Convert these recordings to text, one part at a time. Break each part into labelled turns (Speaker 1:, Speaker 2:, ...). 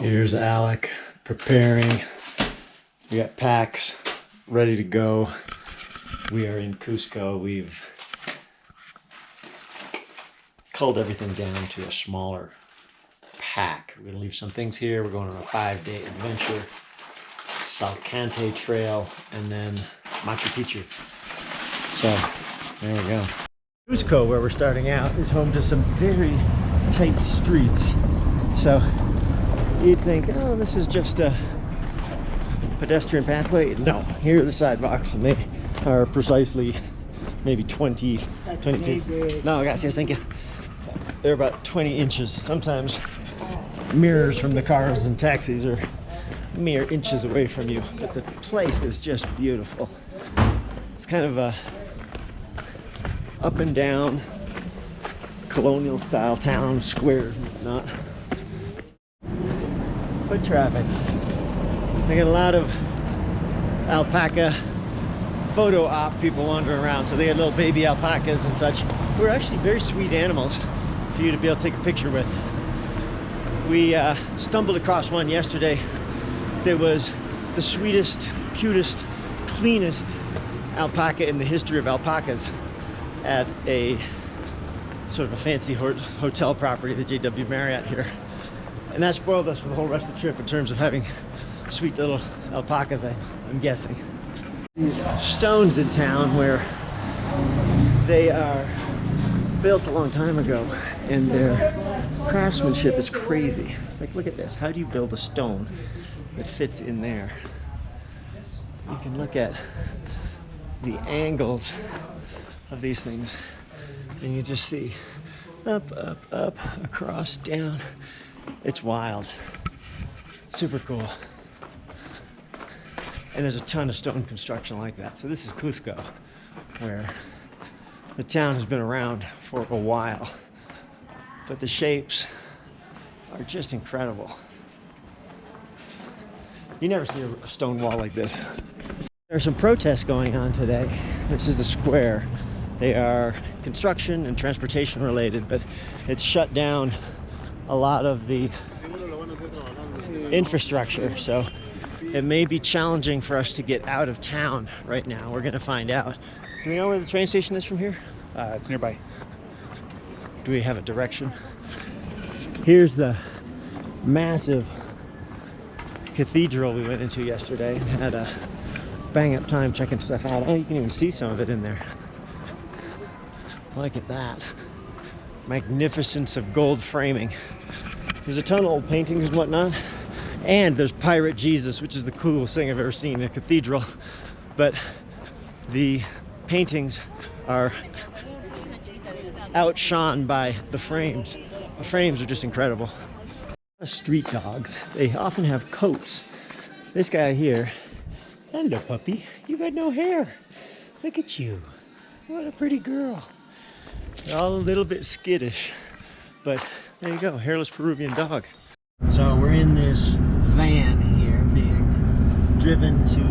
Speaker 1: Here's Alec preparing. We got packs ready to go. We are in Cusco. We've culled everything down to a smaller pack. We're gonna leave some things here. We're going on a 5-day adventure, Salkantay Trail, and then Machu Picchu. So there we go. Cusco, where we're starting out, is home to some very tight streets. So you'd think, oh, this is just a pedestrian pathway. No, here are the sidewalks, and they are precisely maybe 22. No, gracias, thank you. They're about 20 inches. Sometimes mirrors from the cars and taxis are mere inches away from you, but the place is just beautiful. It's kind of a up and down colonial style town, squares and whatnot. Foot traffic. I got a lot of alpaca photo op people wandering around, so they had little baby alpacas and such, who are actually very sweet animals for you to be able to take a picture with. We stumbled across one yesterday that was the sweetest, cutest, cleanest alpaca in the history of alpacas at a sort of a fancy hotel property, the JW Marriott here. And that spoiled us for the whole rest of the trip in terms of having sweet little alpacas, I'm guessing. These stones in town where they are built a long time ago, and their craftsmanship is crazy. Like, look at this. How do you build a stone that fits in there? You can look at the angles of these things, and you just see up, up, up, across, down. It's wild. Super cool. And there's a ton of stone construction like that. So this is Cusco, where the town has been around for a while, but the shapes are just incredible. You never see a stone wall like this. There are some protests going on today. This is the square. They are construction and transportation related, but it's shut down a lot of the infrastructure, so it may be challenging for us to get out of town right now. We're gonna find out. Do we know where the train station is from here?
Speaker 2: It's nearby.
Speaker 1: Do we have a direction? Here's the massive cathedral we went into yesterday. Had a bang up time checking stuff out. Oh, you can even see some of it in there. Look at that. Magnificence of gold framing. There's a ton of old paintings and whatnot. And there's Pirate Jesus, which is the coolest thing I've ever seen in a cathedral. But the paintings are outshone by the frames. The frames are just incredible. Street dogs, they often have coats. This guy here, hello puppy, you got no hair. Look at you, what a pretty girl. They're all a little bit skittish, but there you go, hairless Peruvian dog. So we're in this van here being driven to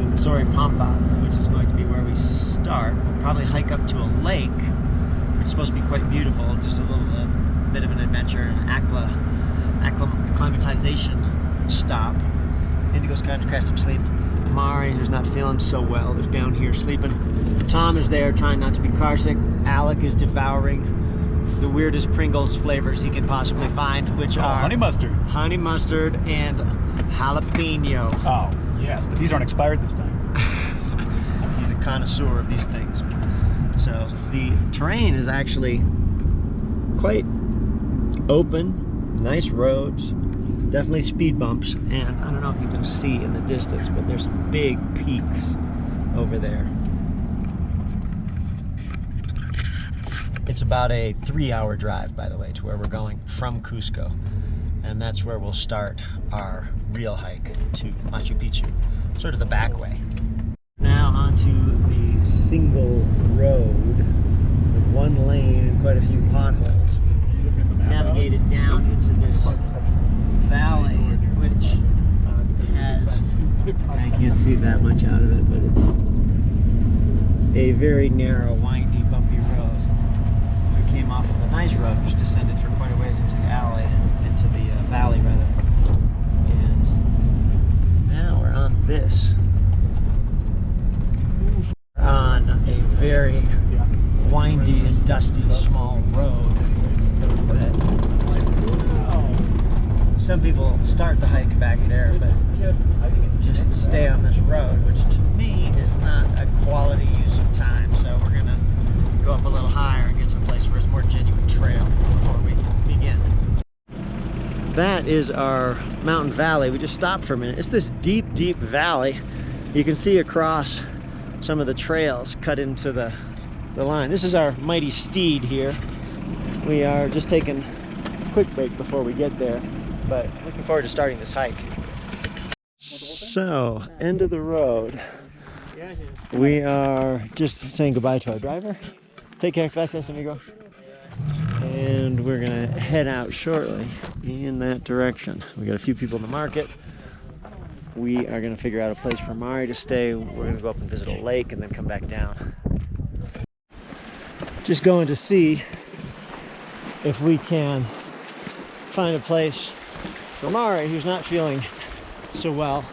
Speaker 1: Pampa, which is going to be where we start. We'll probably hike up to a lake, which is supposed to be quite beautiful, just a little bit of an adventure, an acclimatization stop. Indigo's kind of catch some sleep. Mari, who's not feeling so well, is down here sleeping. Tom is there trying not to be carsick. Alec is devouring the weirdest Pringles flavors he can possibly find, which are honey mustard and jalapeno.
Speaker 2: Oh, yes, but these aren't expired this time.
Speaker 1: He's a connoisseur of these things. So the terrain is actually quite open, nice roads, definitely speed bumps, and I don't know if you can see in the distance, but there's some big peaks over there. It's about a 3-hour drive, by the way, to where we're going from Cusco, and that's where we'll start our real hike to Machu Picchu, sort of the back way. Now onto the single road with one lane and quite a few potholes. Navigated down into this valley, which has, I can't see that much out of it, but it's a very narrow, windy, bumpy road. We came off of a nice road, which descended for quite a ways into the alley, into the valley rather. And don't start the hike back there, but just stay on this road, which to me is not a quality use of time. So we're gonna go up a little higher and get someplace where it's more genuine trail before we begin. That is our mountain valley. We just stopped for a minute. It's this deep, deep valley. You can see across some of the trails cut into the line. This is our mighty steed here. We are just taking a quick break before we get there, but looking forward to starting this hike. So, end of the road. We are just saying goodbye to our driver. Take care, gracias, amigo. And we're gonna head out shortly in that direction. We got a few people in the market. We are gonna figure out a place for Mari to stay. We're gonna go up and visit a lake and then come back down. Just going to see if we can find a place for Mari, who's not feeling so well,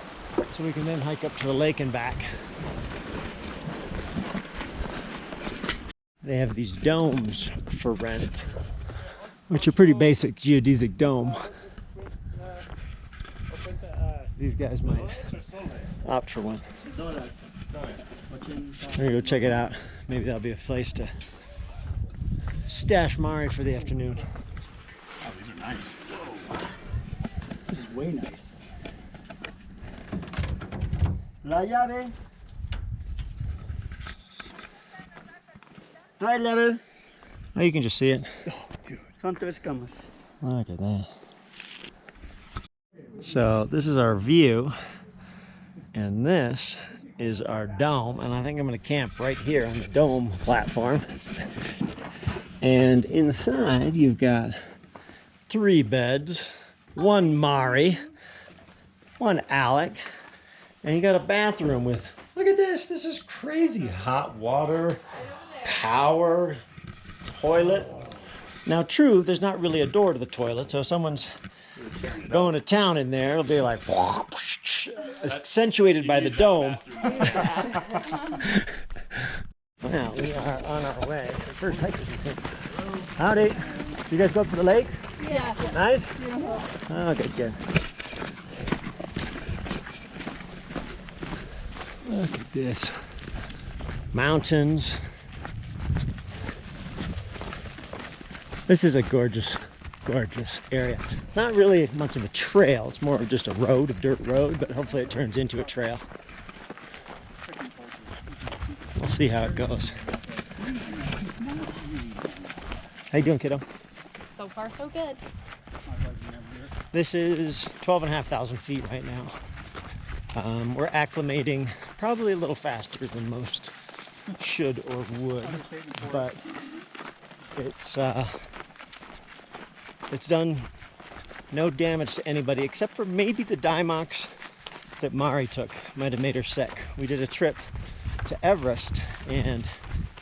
Speaker 1: so we can then hike up to the lake and back. They have these domes for rent, which are pretty basic geodesic dome. These guys might opt for one. We're gonna go check it out. Maybe that'll be a place to stash Mari for the afternoon.
Speaker 2: Oh, these are nice. Whoa. This is way nice.
Speaker 1: La llave. Right level. Oh, you can just see it.
Speaker 2: Oh, dude.
Speaker 3: Son tres camas.
Speaker 1: Look at that. So this is our view, and this is our dome, and I think I'm going to camp right here on the dome platform. And inside you've got 3 beds, 1 Mari, 1 Alec, and you got a bathroom with, look at this, this is crazy, hot water, power, toilet. Now true, there's not really a door to the toilet, so if someone's going to town in there, it'll be like accentuated by the dome. Now we are on our way. The first hikers, we think. Howdy. Did you guys go up to the lake?
Speaker 4: Yeah.
Speaker 1: Nice? Oh, good, good. Look at this. Mountains. This is a gorgeous, gorgeous area. It's not really much of a trail. It's more of just a road, a dirt road, but hopefully it turns into a trail. We'll see how it goes. How you doing, kiddo?
Speaker 4: So far, so good.
Speaker 1: This is 12,500 feet right now. We're acclimating probably a little faster than most should or would, but it's done no damage to anybody except for maybe the Dimox that Mari took. Might have made her sick. We did a trip to Everest and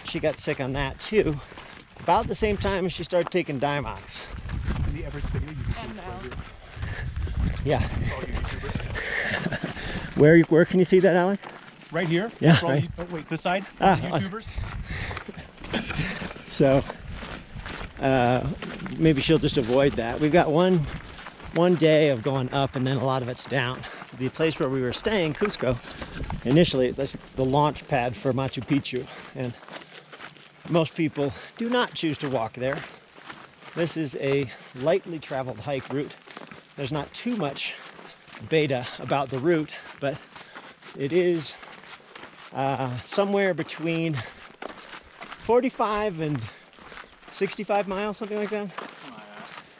Speaker 1: she got sick on that too, about the same time as she started taking Dimox.
Speaker 2: In the Everest video, you can see it right here.
Speaker 1: Yeah.
Speaker 2: All you YouTubers.
Speaker 1: Where can you see that, Alec?
Speaker 2: Right here.
Speaker 1: Yeah,
Speaker 2: All
Speaker 1: right.
Speaker 2: Oh, wait, this side.
Speaker 1: Ah,
Speaker 2: YouTubers.
Speaker 1: So maybe she'll just avoid that. We've got one day of going up and then a lot of it's down. The place where we were staying, Cusco, initially that's the launch pad for Machu Picchu, and most people do not choose to walk there. This is a lightly traveled hike route. There's not too much beta about the route, but it is somewhere between 45 and 65 miles, something like that,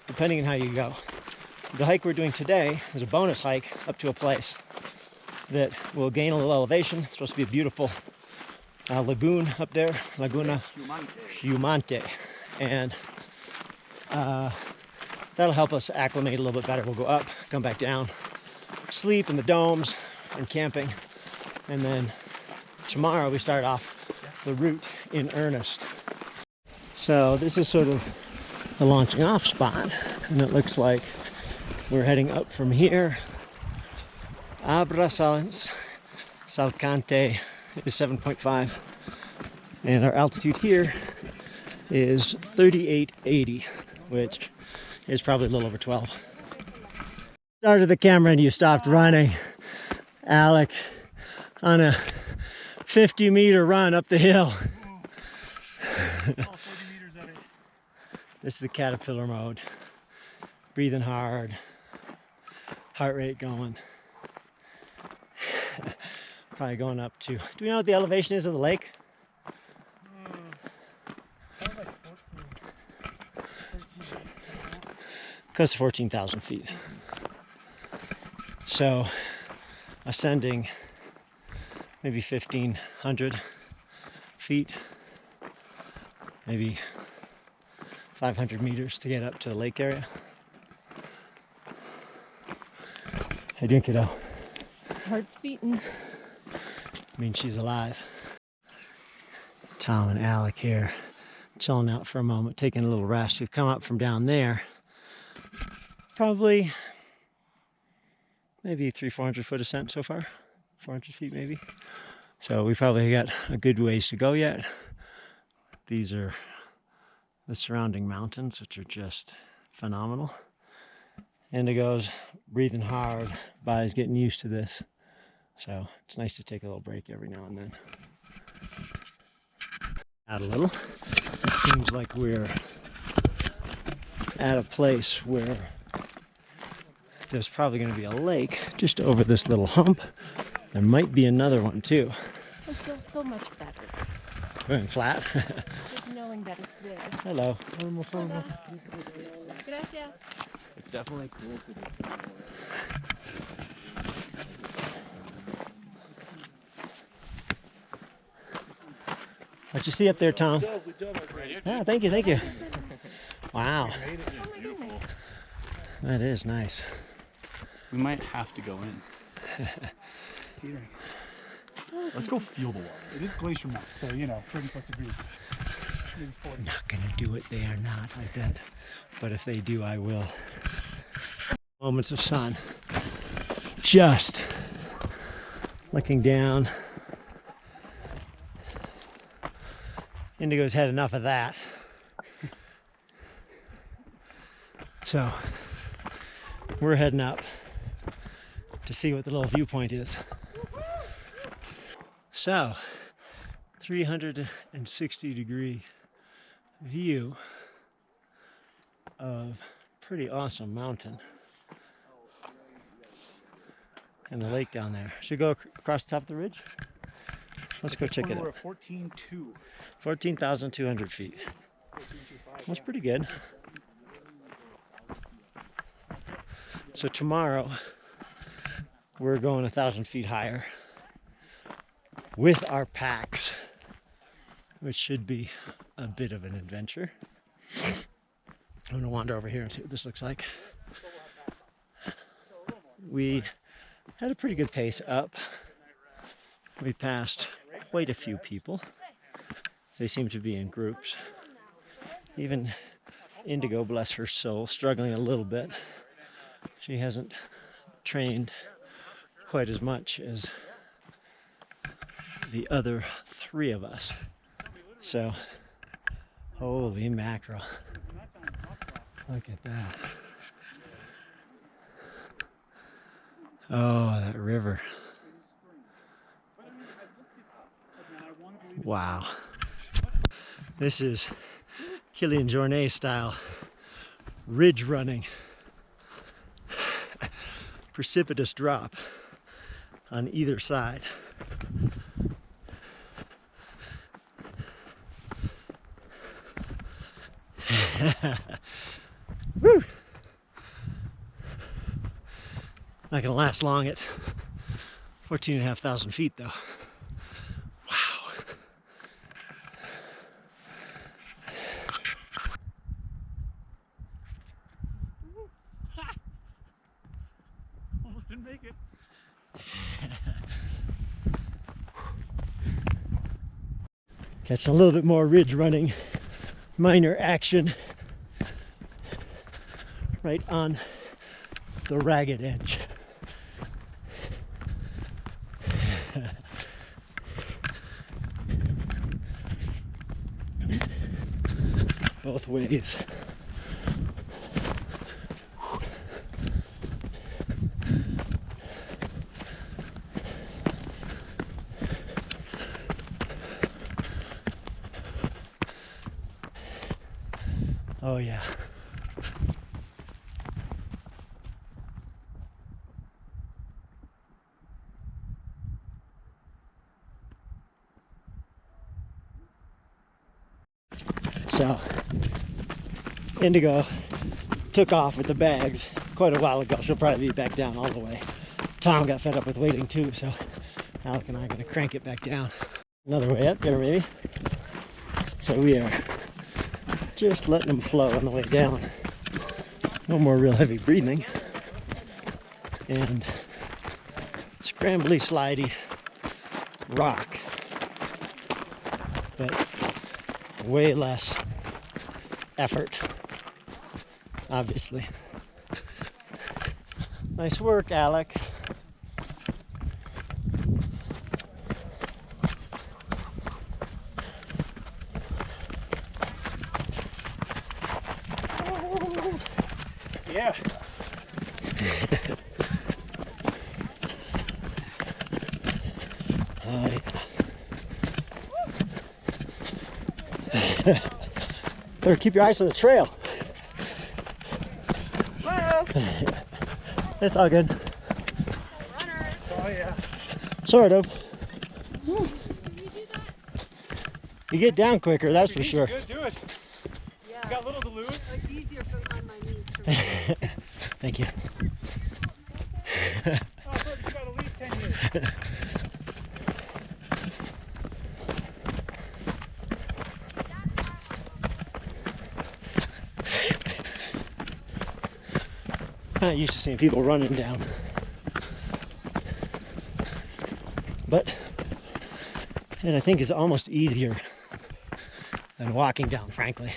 Speaker 1: depending on how you go. The hike we're doing today is a bonus hike up to a place that will gain a little elevation. It's supposed to be a beautiful lagoon up there, Laguna Humante, and that'll help us acclimate a little bit better. We'll go up, come back down, sleep in the domes and camping, and then tomorrow we start off the route in earnest. So this is sort of the launching off spot, and it looks like we're heading up from here. Salkantay is 7.5, and our altitude here is 3880, which is probably a little over 12. Started the camera and you stopped running. Alec, on a 50-meter run up the hill.
Speaker 2: 40 meters of it.
Speaker 1: This is the caterpillar mode. Breathing hard. Heart rate going. Probably going up to... Do we know what the elevation is of the lake? Close to 14,000 feet. So, ascending maybe 1,500 feet, maybe 500 meters to get up to the lake area. How you doing, kiddo?
Speaker 4: Heart's beating.
Speaker 1: Means she's alive. Tom and Alec here, chilling out for a moment, taking a little rest. We've come up from down there. Probably maybe 300-400 foot ascent so far. 400 feet maybe. So we probably got a good ways to go yet. These are the surrounding mountains, which are just phenomenal. Indigo's breathing hard. Body's getting used to this. So it's nice to take a little break every now and then. Out a little. It seems like we're at a place where there's probably going to be a lake just over this little hump. There might be another one too.
Speaker 4: I feel so much better.
Speaker 1: Going flat.
Speaker 4: Just knowing that it's there.
Speaker 1: Hello.
Speaker 4: Gracias.
Speaker 2: It's definitely cool to do.
Speaker 1: What you see up there, Tom? Ah, thank you, thank you. Wow. That is nice.
Speaker 2: We might have to go in. Let's go feel the water. It is glacier melt, so you know, 30+ degrees. Maybe 40.
Speaker 1: Not gonna do it, they are not, I bet. But if they do, I will. Moments of sun. Just looking down. Indigo's had enough of that. So we're heading up to see what the little viewpoint is. So 360-degree view of pretty awesome mountain and the lake down there. Should we go across the top of the ridge? Let's go check it
Speaker 2: We're
Speaker 1: out.
Speaker 2: at 14,200.
Speaker 1: 14,200 feet. That's pretty good. So tomorrow we're going 1,000 feet higher with our packs, which should be a bit of an adventure. I'm gonna wander over here and see what this looks like. We had a pretty good pace up. We passed quite a few people. They seem to be in groups. Even Indigo, bless her soul, struggling a little bit. She hasn't trained quite as much as the other three of us. So, holy mackerel. Look at that. Oh, that river. Wow. This is Kilian Jornet style ridge running. Precipitous drop on either side. Woo! Not gonna last long at 14,500 feet though. Wow.
Speaker 2: Almost didn't make it.
Speaker 1: Catching a little bit more ridge running, minor action right on the ragged edge. Both ways. Oh yeah. So Indigo took off with the bags quite a while ago. She'll probably be back down all the way. Tom got fed up with waiting too, so Alec and I are going to crank it back down. Another way up there maybe. So we are just letting them flow on the way down. No more real heavy breathing. And scrambly, slidey rock. But way less effort, obviously. Nice work, Alec.
Speaker 2: Yeah.
Speaker 1: Better keep your eyes on the trail.
Speaker 4: Whoa!
Speaker 1: It's all good.
Speaker 4: Runners.
Speaker 2: Oh yeah.
Speaker 1: Sort of. You get down quicker, that's for sure.
Speaker 2: Good, do it.
Speaker 4: Yeah.
Speaker 2: You got little to lose.
Speaker 4: It's easier from on my knees to run.
Speaker 1: Thank you.
Speaker 2: Oh, I thought you got at least 10 years.
Speaker 1: I'm not used to seeing people running down. But, and I think it's almost easier than walking down, frankly.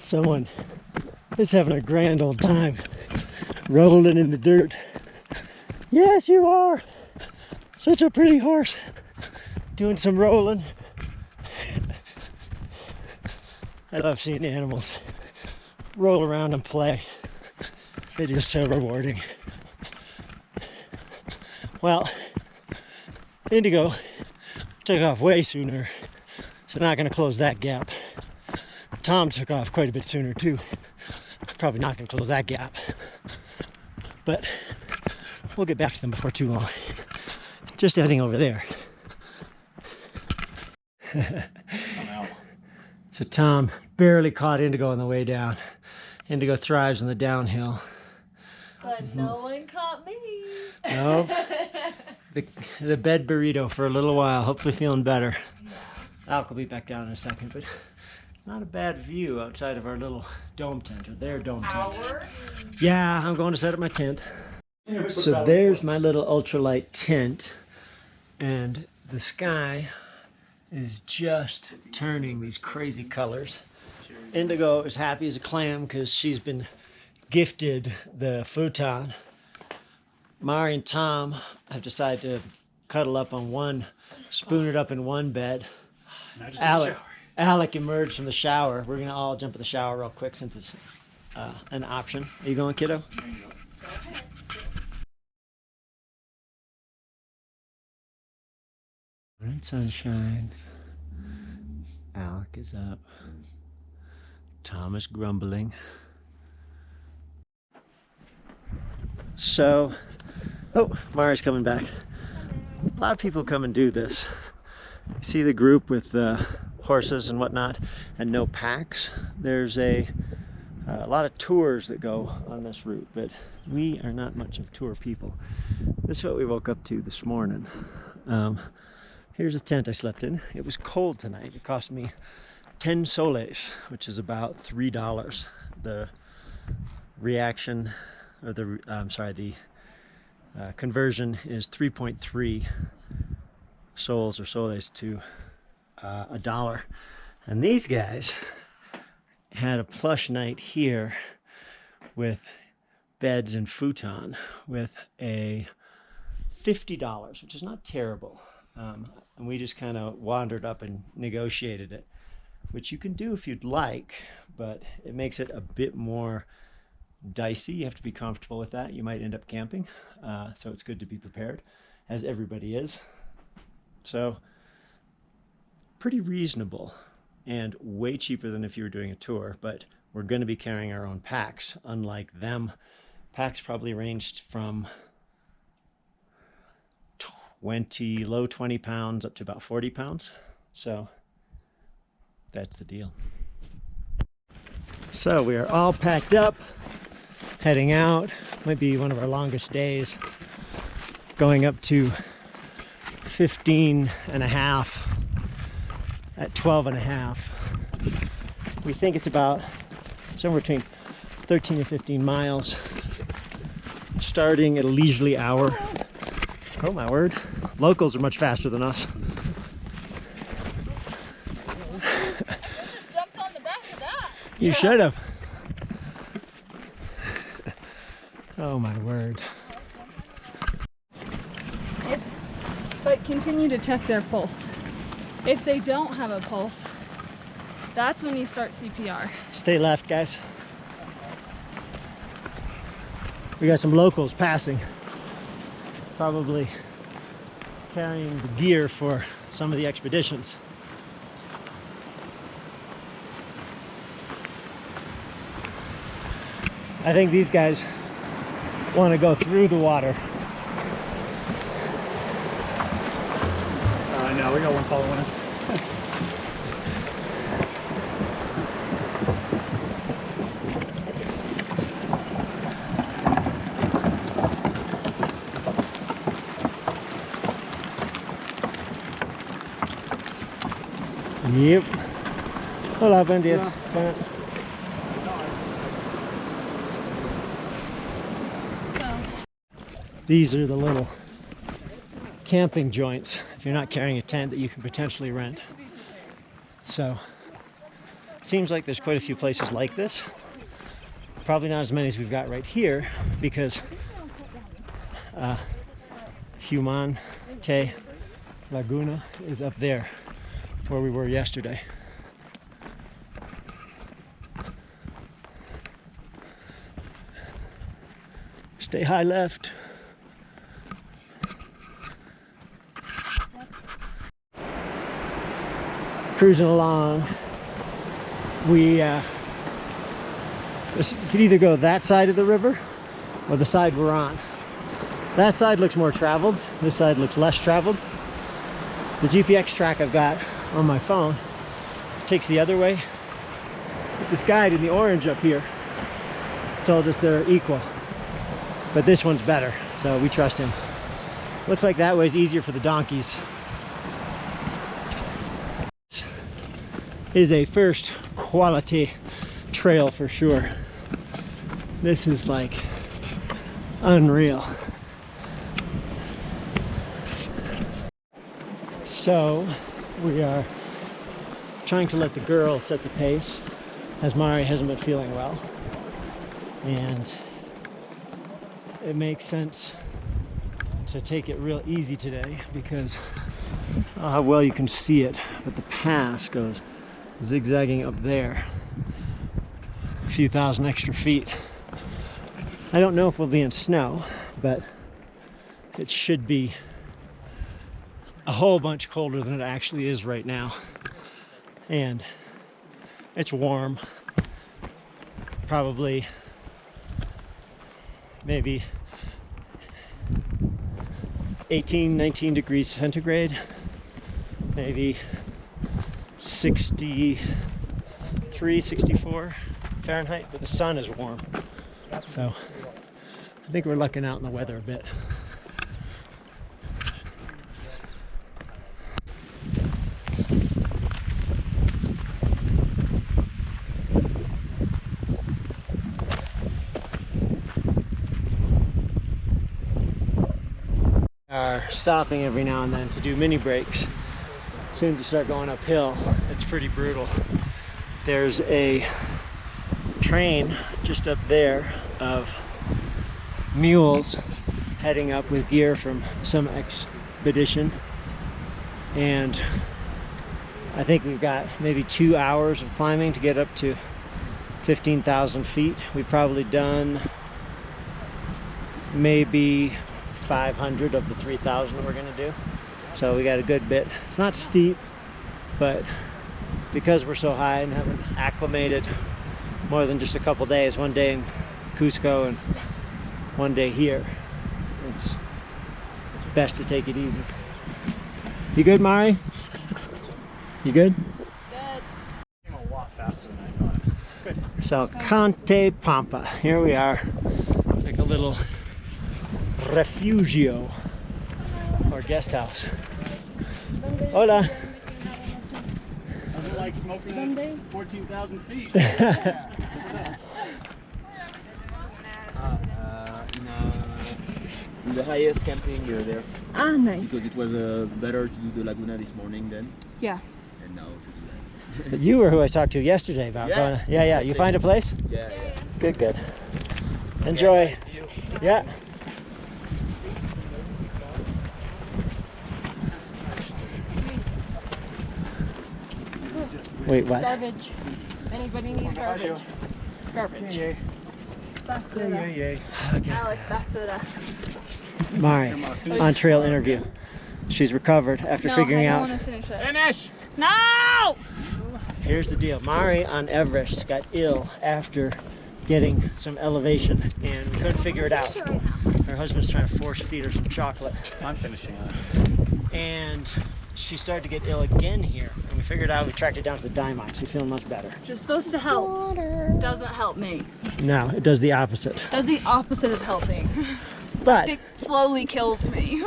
Speaker 1: Someone is having a grand old time rolling in the dirt. Yes, you are. Such a pretty horse. Doing some rolling. I love seeing animals roll around and play. It is so rewarding. Well, Indigo took off way sooner, so not going to close that gap. Tom took off quite a bit sooner too. Probably not going to close that gap. But we'll get back to them before too long. Just heading over there. So Tom barely caught Indigo on the way down. Indigo thrives in the downhill.
Speaker 3: But no one caught me.
Speaker 1: Nope. The bed burrito for a little while, hopefully feeling better. Alec will be back down in a second, but not a bad view outside of our little dome tent, or their dome tent. Yeah, I'm going to set up my tent. So there's my little ultralight tent, and the sky is just turning these crazy colors. Indigo is happy as a clam because she's been gifted the futon. Mari and Tom have decided to cuddle up on one, spoon it up in one bed. Alec emerged from the shower. We're gonna all jump in the shower real quick since it's an option. Are you going, kiddo? Morning sun shines. Alec is up. Tom is grumbling. So, oh, Mari's coming back. A lot of people come and do this. You see the group with the horses and whatnot, and no packs. There's a lot of tours that go on this route, but we are not much of tour people. This is what we woke up to this morning. Here's the tent I slept in. It was cold tonight. It cost me 10 soles, which is about $3. The reaction, or the conversion is 3.3 soles or soles to a dollar. And these guys had a plush night here with beds and futon with a $50, which is not terrible. And we just kind of wandered up and negotiated it, which you can do if you'd like, but it makes it a bit more dicey. You have to be comfortable with that. You might end up camping, so it's good to be prepared, as everybody is. So pretty reasonable. and way cheaper than if you were doing a tour, but we're going to be carrying our own packs. Unlike them, packs probably ranged from low 20 pounds up to about 40 pounds. So that's the deal. So we are all packed up, heading out. Might be one of our longest days, going up to 15 and a half at 12 and a half. We think it's about somewhere between 13 and 15 miles, starting at a leisurely hour. Oh my word, locals are much faster than us.
Speaker 4: Just jumped on the back of that.
Speaker 1: You should have. Oh my word.
Speaker 5: But continue to check their pulse. If they don't have a pulse, that's when you start CPR.
Speaker 1: Stay left, guys. We got some locals passing, probably carrying the gear for some of the expeditions. I think these guys want to go through the water.
Speaker 2: No, we got one following us.
Speaker 1: Yep. Hola, buen día. These are the little camping joints, if you're not carrying a tent, that you can potentially rent. So it seems like there's quite a few places like this. Probably not as many as we've got right here, because Humante Laguna is up there where we were yesterday. Stay high left. Cruising along. We could either go that side of the river or the side we're on. That side looks more traveled. This side looks less traveled. The GPX track I've got on my phone takes the other way. But this guide in the orange up here told us they're equal, but this one's better, so we trust him. Looks like that way's easier for the donkeys. Is a first quality trail for sure. This is like unreal. So we are trying to let the girls set the pace, as Mari hasn't been feeling well, and it makes sense to take it real easy today because how well you can see it, but the pass goes zigzagging up there, a few thousand extra feet. I don't know if we'll be in snow, but it should be a whole bunch colder than it actually is right now, and it's warm, probably maybe 18-19 degrees centigrade, maybe 63-64 Fahrenheit, but the sun is warm, so I think we're lucking out in the weather a bit. Are stopping every now and then to do mini breaks. As soon as you start going uphill, it's pretty brutal. There's a train just up there of mules heading up with gear from some expedition, and I think we've got maybe 2 hours of climbing to get up to 15,000 feet. We've probably done maybe 500 of the 3,000 we're going to do, so we got a good bit. It's not steep, but because we're so high and haven't acclimated more than just a couple days, one day in Cusco and one day here, it's best to take it easy. You good, Mari? You good?
Speaker 5: Good.
Speaker 2: Came a lot faster than I thought. Good.
Speaker 1: Salkantay Pampa. Here we are. It's like a little refugio or guest house. Hola.
Speaker 2: Doesn't like smoking at 14,000 feet.
Speaker 6: In the highest camping there,
Speaker 5: Ah, nice.
Speaker 6: because it was better to do the Laguna this morning then,
Speaker 5: Yeah.
Speaker 6: and now to do that.
Speaker 1: You were who I talked to yesterday about
Speaker 6: Yeah.
Speaker 1: going. Yeah. You find a place?
Speaker 6: Yeah.
Speaker 1: Good. Enjoy. Yeah. Wait, what?
Speaker 5: Garbage. Anybody need garbage? Garbage. Basura. I like basura.
Speaker 1: Mari, on trail interview. She's recovered after figuring
Speaker 5: I
Speaker 1: out.
Speaker 5: don't want to finish it.
Speaker 2: Finish!
Speaker 5: No!
Speaker 1: Here's the deal. Mari on Everest got ill after getting some elevation and couldn't figure it out. Her husband's trying to force feed her some chocolate.
Speaker 2: I'm finishing up.
Speaker 1: And she started to get ill again here. And we figured out, we tracked it down to the Daimai. She's feeling much better.
Speaker 5: Which is supposed to help. Doesn't help me.
Speaker 1: No, it does the opposite.
Speaker 5: Does the opposite of helping.
Speaker 1: But,
Speaker 5: It slowly kills me.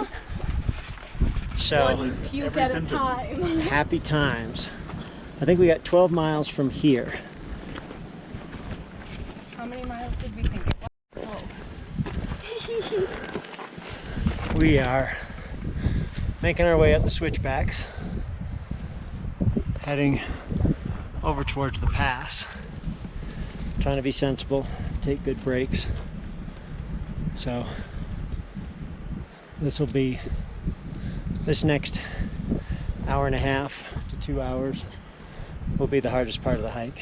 Speaker 1: so,
Speaker 5: One puke at a time.
Speaker 1: happy times. I think we got 12 miles from here.
Speaker 5: How many miles did we think it was? Oh.
Speaker 1: We are making our way up the switchbacks, heading over towards the pass. Trying to be sensible, take good breaks. So this next hour and a half to 2 hours will be the hardest part of the hike.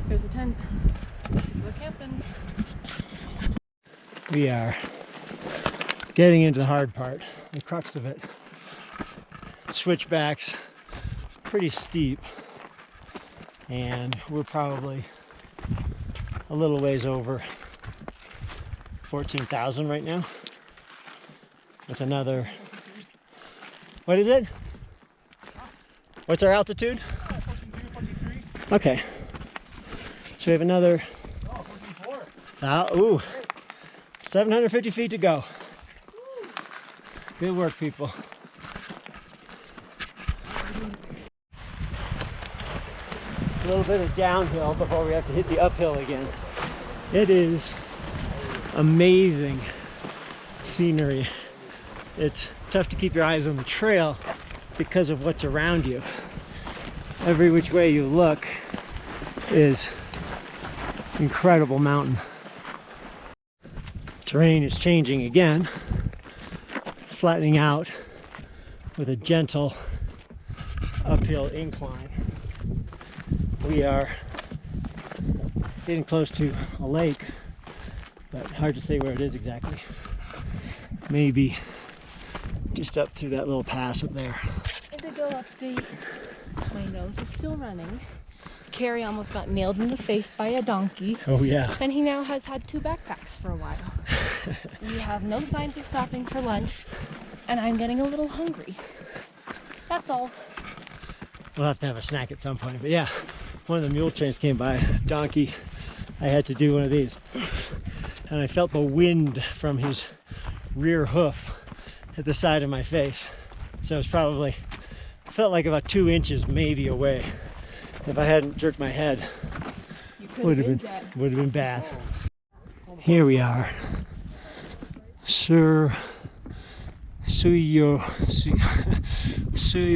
Speaker 5: Here's a tent. We're camping.
Speaker 1: We are getting into the hard part, the crux of it. Switchbacks, pretty steep, and we're probably a little ways over 14,000 right now, with another, what is it? What's our altitude?
Speaker 2: 42, 43.
Speaker 1: Okay, so we have another,
Speaker 2: Oh, 44.
Speaker 1: ooh, 750 feet to go. Good work, people. A little bit of downhill before we have to hit the uphill again. It is amazing scenery. It's tough to keep your eyes on the trail because of what's around you. Every which way you look is incredible mountain. Terrain is changing again, flattening out with a gentle uphill incline. We are getting close to a lake, but hard to say where it is exactly. Maybe just up through that little pass up there.
Speaker 4: Indigo update. My nose is still running. Carrie almost got nailed in the face by a donkey.
Speaker 1: Oh yeah.
Speaker 4: And he now has had 2 backpacks for a while. We have no signs of stopping for lunch, and I'm getting a little hungry. That's all.
Speaker 1: We'll have to have a snack at some point, but yeah, one of the mule trains came by, donkey. I had to do one of these, and I felt the wind from his rear hoof at the side of my face. So it's probably felt like about 2 inches maybe away. If I hadn't jerked my head, would have been bad. Here we are, Sur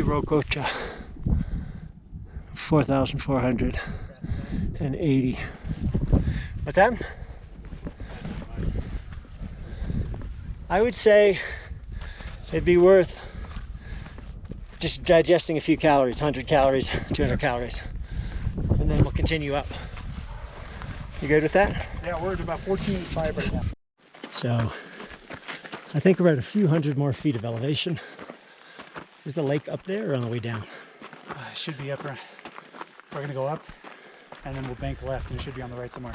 Speaker 1: Rococha, 4,480. What's that? I would say it'd be worth just digesting a few calories, 100 calories, 200 calories, and then we'll continue up. You good with that?
Speaker 2: Yeah, we're at about 14.5 right now.
Speaker 1: So I think we're at a few hundred more feet of elevation. Is the lake up there or on the way down?
Speaker 2: Should be up We're gonna go up, and then we'll bank left, and it should be on the right somewhere.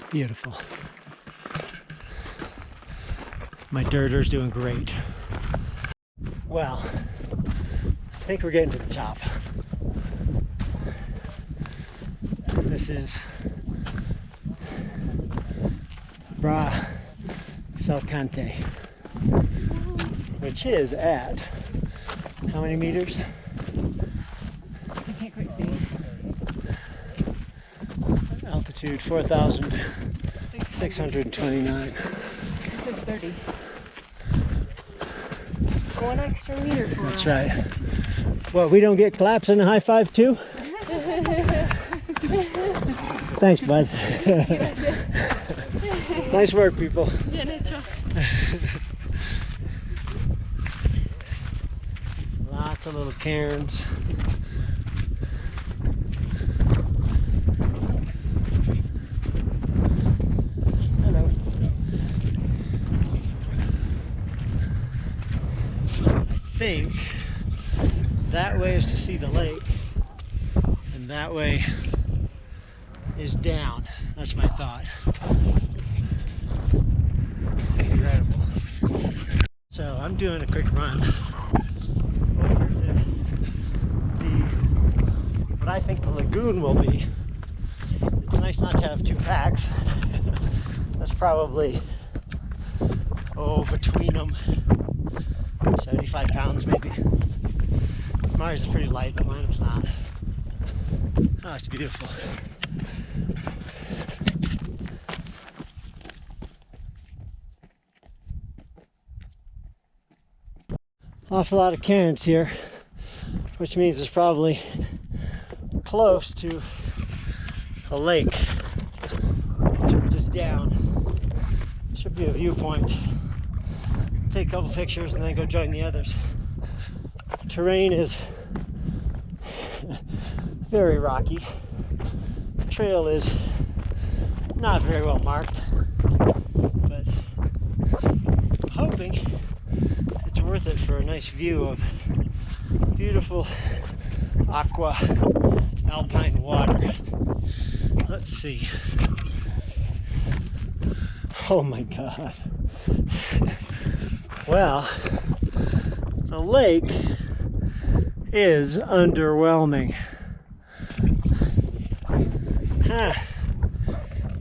Speaker 1: Beautiful. My dirter's doing great. Well, I think we're getting to the top. This is Salkantay, which is at how many meters?
Speaker 5: I can't quite see.
Speaker 1: Altitude 4,629.
Speaker 4: This is 30. 1 extra meter for
Speaker 1: That's
Speaker 4: us.
Speaker 1: right. Well, we don't get claps and a high five too? Thanks, bud. Nice work, people.
Speaker 5: Yeah, no trust.
Speaker 1: Lots of little cairns. Hello. I think that way is to see the lake, and that way is down. That's my thought. Incredible. So I'm doing a quick run over to what I think the lagoon will be. It's nice not to have two packs. That's probably, between them 75 pounds maybe. Mine is pretty light, but mine is not. Oh, it's beautiful. Awful lot of cairns here, which means it's probably close to a lake, which is just down. Should be a viewpoint. Take a couple pictures and then go join the others. Terrain is very rocky. The trail is not very well marked, but I'm hoping it's worth it for a nice view of beautiful aqua alpine water. Let's see. Oh my God. Well, the lake is underwhelming.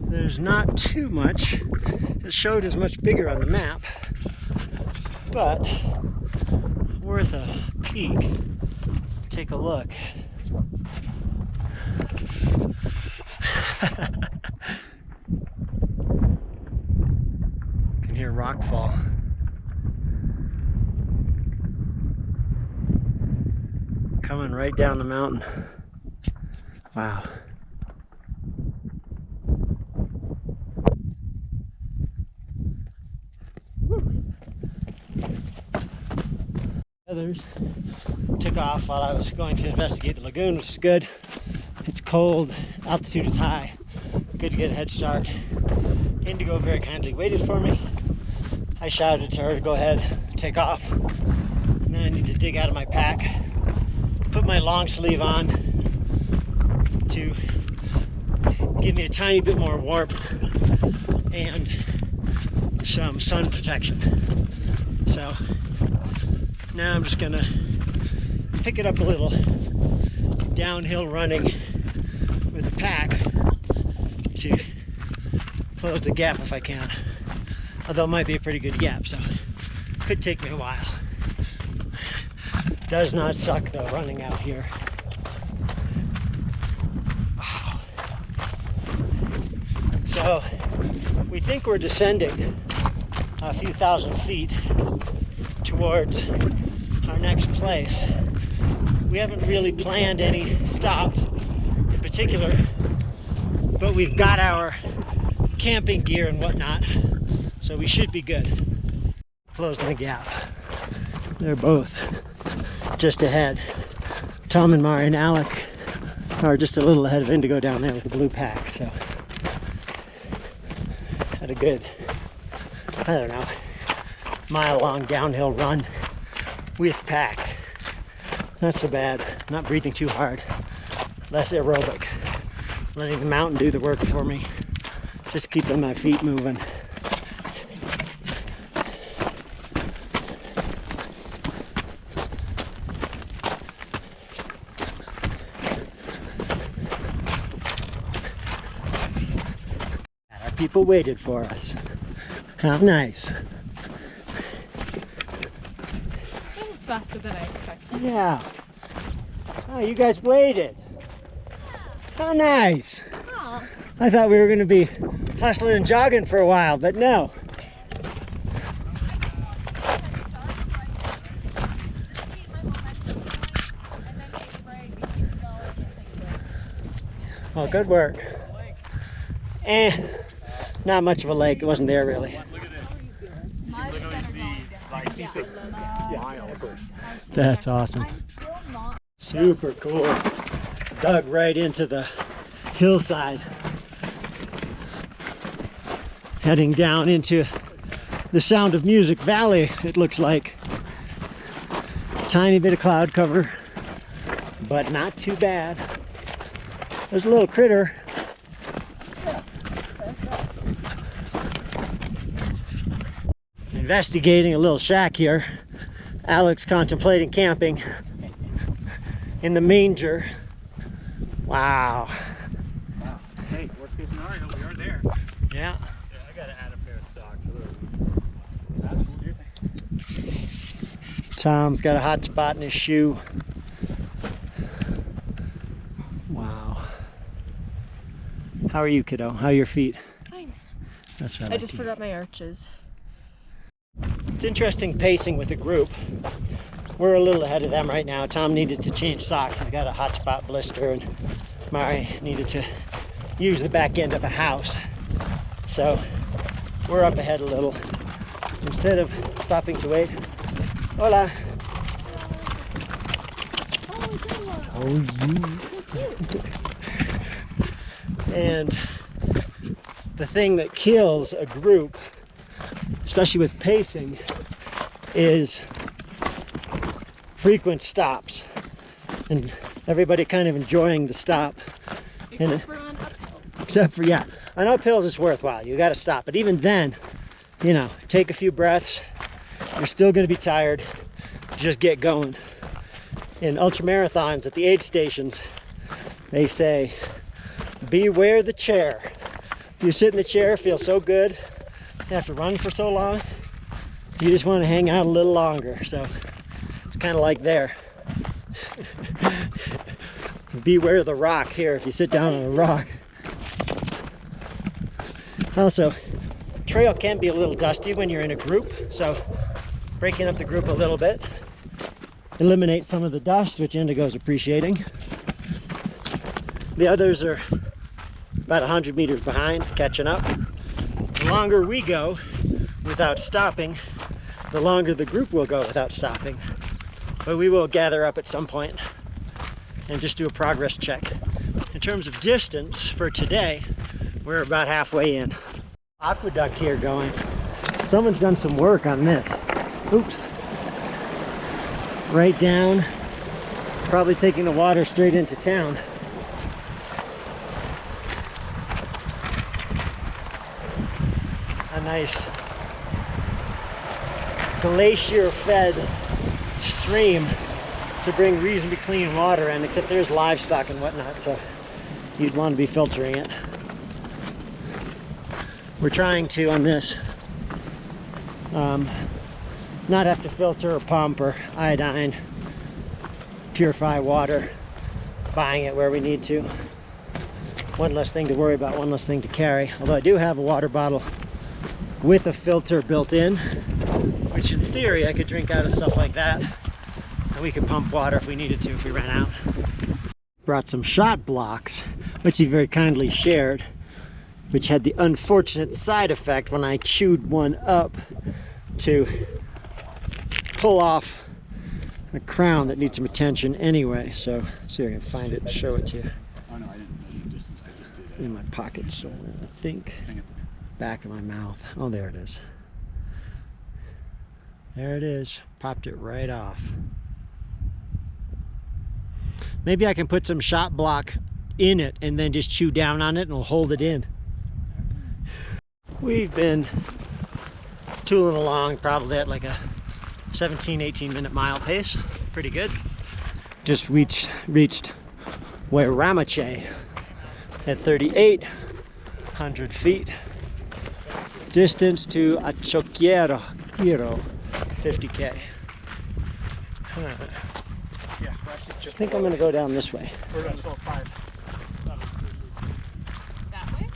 Speaker 1: There's not too much. It showed as much bigger on the map, but worth a peek. Take a look. You can hear rock fall. Coming right down the mountain. Wow. Others took off while I was going to investigate the lagoon, which is good. It's cold, altitude is high, good to get a head start. Indigo very kindly waited for me. I shouted to her to go ahead, take off. And then I need to dig out of my pack, put my long sleeve on to give me a tiny bit more warmth and some sun protection. So now I'm just gonna pick it up a little, downhill running with the pack to close the gap if I can. Although it might be a pretty good gap, so it could take me a while. Does not suck though, running out here. Wow. So we think we're descending a few thousand feet towards our next place. We haven't really planned any stop in particular, but we've got our camping gear and whatnot, so we should be good. Closing the gap. They're both just ahead. Tom and Mari and Alec are just a little ahead of Indigo down there with the blue pack, so had a good, I don't know, mile-long downhill run with pack. Not so bad. Not breathing too hard. less aerobic. Letting the mountain do the work for me. Just keeping my feet moving. Our people waited for us. How nice.
Speaker 5: This is faster than I expected.
Speaker 1: Yeah. Oh, you guys waited. How nice.
Speaker 5: Oh.
Speaker 1: I thought we were going to be hustling and jogging for a while, but no. Well, good work. And not much of a lake. It wasn't there really.
Speaker 2: Look at this. You can literally see like miles.
Speaker 1: That's awesome. Super cool. Dug right into the hillside. Heading down into the Sound of Music Valley, it looks like. Tiny bit of cloud cover, but not too bad. There's a little critter. Investigating a little shack here. Alex contemplating camping in the manger. Wow.
Speaker 2: Wow. Hey, worst case scenario, we are there.
Speaker 1: Yeah.
Speaker 2: Yeah, I gotta add a pair of socks. That's cool. Do your thing.
Speaker 1: Tom's got a hot spot in his shoe. Wow. How are you, kiddo? How are your feet?
Speaker 4: Fine.
Speaker 1: That's right.
Speaker 4: I just forgot my arches.
Speaker 1: It's interesting pacing with a group. We're a little ahead of them right now. Tom needed to change socks. He's got a hot spot blister, and Mari needed to use the back end of a house. So we're up ahead a little. Instead of stopping to wait. Hola. Oh, you. And the thing that kills a group, especially with pacing, is frequent stops and everybody kind of enjoying the stop.
Speaker 5: Except for on uphill.
Speaker 1: Except for, yeah, on uphills it's worthwhile. You got to stop. But even then, you know, take a few breaths. You're still going to be tired. Just get going. In ultra marathons at the aid stations, they say, beware the chair. If you sit in the chair, feel so good. After running for so long, you just want to hang out a little longer. So it's kind of like there. Beware the rock here if you sit down on a rock. Also, trail can be a little dusty when you're in a group, so breaking up the group a little bit, eliminate some of the dust, which Indigo's appreciating. The others are about 100 meters behind, catching up. The longer we go without stopping, the longer the group will go without stopping. But we will gather up at some point and just do a progress check. In terms of distance for today, we're about halfway in. Aqueduct here going. Someone's done some work on this. Oops. Right down, probably taking the water straight into town. A nice glacier-fed stream to bring reasonably clean water in, except there's livestock and whatnot, so you'd want to be filtering it. We're trying to, on this, not have to filter or pump or iodine, purify water, buying it where we need to. One less thing to worry about, one less thing to carry. Although I do have a water bottle with a filter built in, which in theory I could drink out of stuff like that, and we could pump water if we needed to, if we ran out. Brought some shot blocks, which he very kindly shared, which had the unfortunate side effect when I chewed one up to pull off a crown that needs some attention anyway. So see if I can find it and show it to you.
Speaker 2: Oh no, I didn't measure distance. I just did
Speaker 1: In my pocket somewhere, I think. Back of my mouth. Oh, there it is. There it is. Popped it right off. Maybe I can put some shot block in it and then just chew down on it and it'll hold it in. We've been tooling along probably at like a 17-18 minute mile pace. Pretty good. Just reached Huaramache at 3,800 feet. Distance to Achoquiero, 50K.
Speaker 2: Yeah, we're actually
Speaker 1: I
Speaker 2: just
Speaker 1: think I'm gonna go down this way.
Speaker 2: We're at 12.5.
Speaker 4: That way?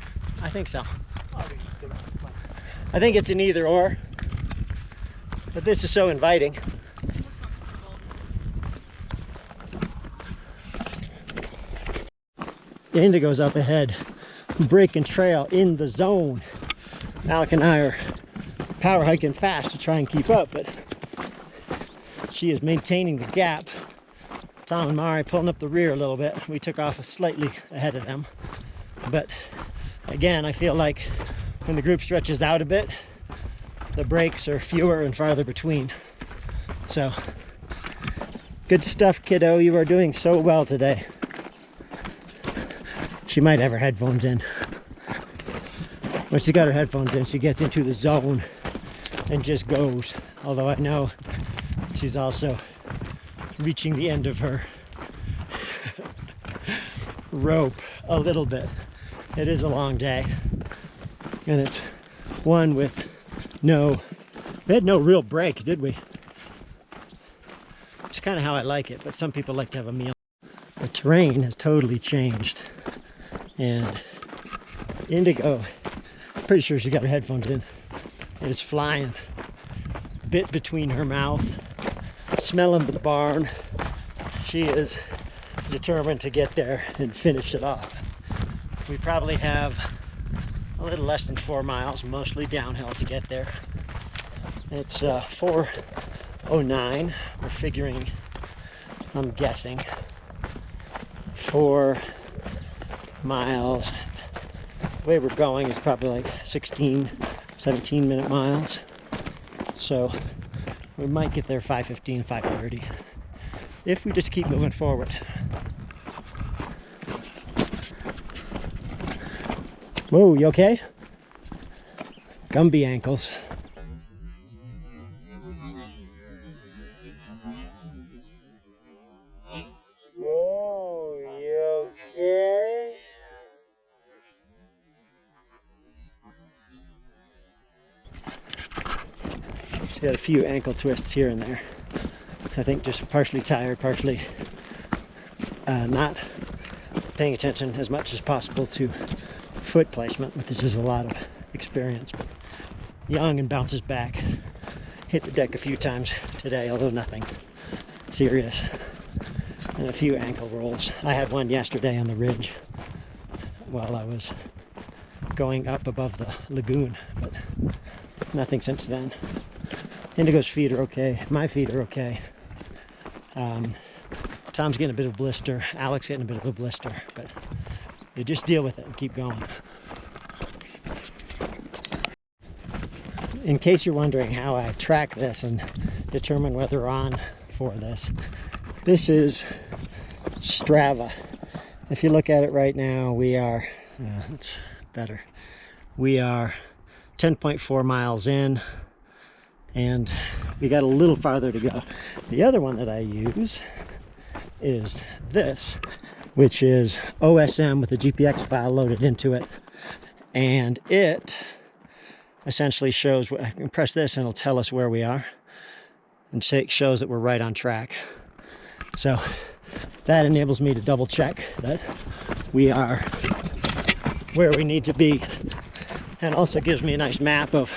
Speaker 1: I think so.
Speaker 2: Oh, okay, take it. Fine.
Speaker 1: I think it's an either or, but this is so inviting. The Indigo's up ahead, breaking trail in the zone. Alec and I are power hiking fast to try and keep up, but she is maintaining the gap. Tom and Mari pulling up the rear a little bit. We took off slightly ahead of them, but again, I feel like when the group stretches out a bit, the breaks are fewer and farther between. So, good stuff, kiddo. You are doing so well today. She might have her headphones in. When she got her headphones in, she gets into the zone and just goes. Although I know she's also reaching the end of her rope a little bit. It is a long day, and it's one with we had no real break, did we? It's kind of how I like it, but some people like to have a meal. The terrain has totally changed, and Indigo, pretty sure she got her headphones in, is flying, bit between her mouth, smelling the barn. She is determined to get there and finish it off. We probably have a little less than 4 miles, mostly downhill to get there. It's 4:09. We're figuring, I'm guessing, 4 miles. The way we're going is probably like 16, 17 minute miles. So we might get there 5:15, 5:30 if we just keep moving forward. Whoa, you okay? Gumby ankles. Whoa, you okay? She's got a few ankle twists here and there. I think just partially tired, partially not paying attention as much as possible to foot placement, which is a lot of experience. But young and bounces back. Hit the deck a few times today, although nothing serious. And a few ankle rolls. I had one yesterday on the ridge while I was going up above the lagoon, but nothing since then. Indigo's feet are okay. My feet are okay. Tom's getting a bit of a blister. Alec's getting a bit of a blister, but you just deal with it and keep going. In case you're wondering how I track this and determine whether we're on for this, this is Strava. If you look at it right now, we are, it's better. We are 10.4 miles in, and we got a little farther to go. The other one that I use is this, which is OSM with a GPX file loaded into it, and it essentially shows, I can press this and it'll tell us where we are, and it shows that we're right on track. So that enables me to double check that we are where we need to be, and also gives me a nice map of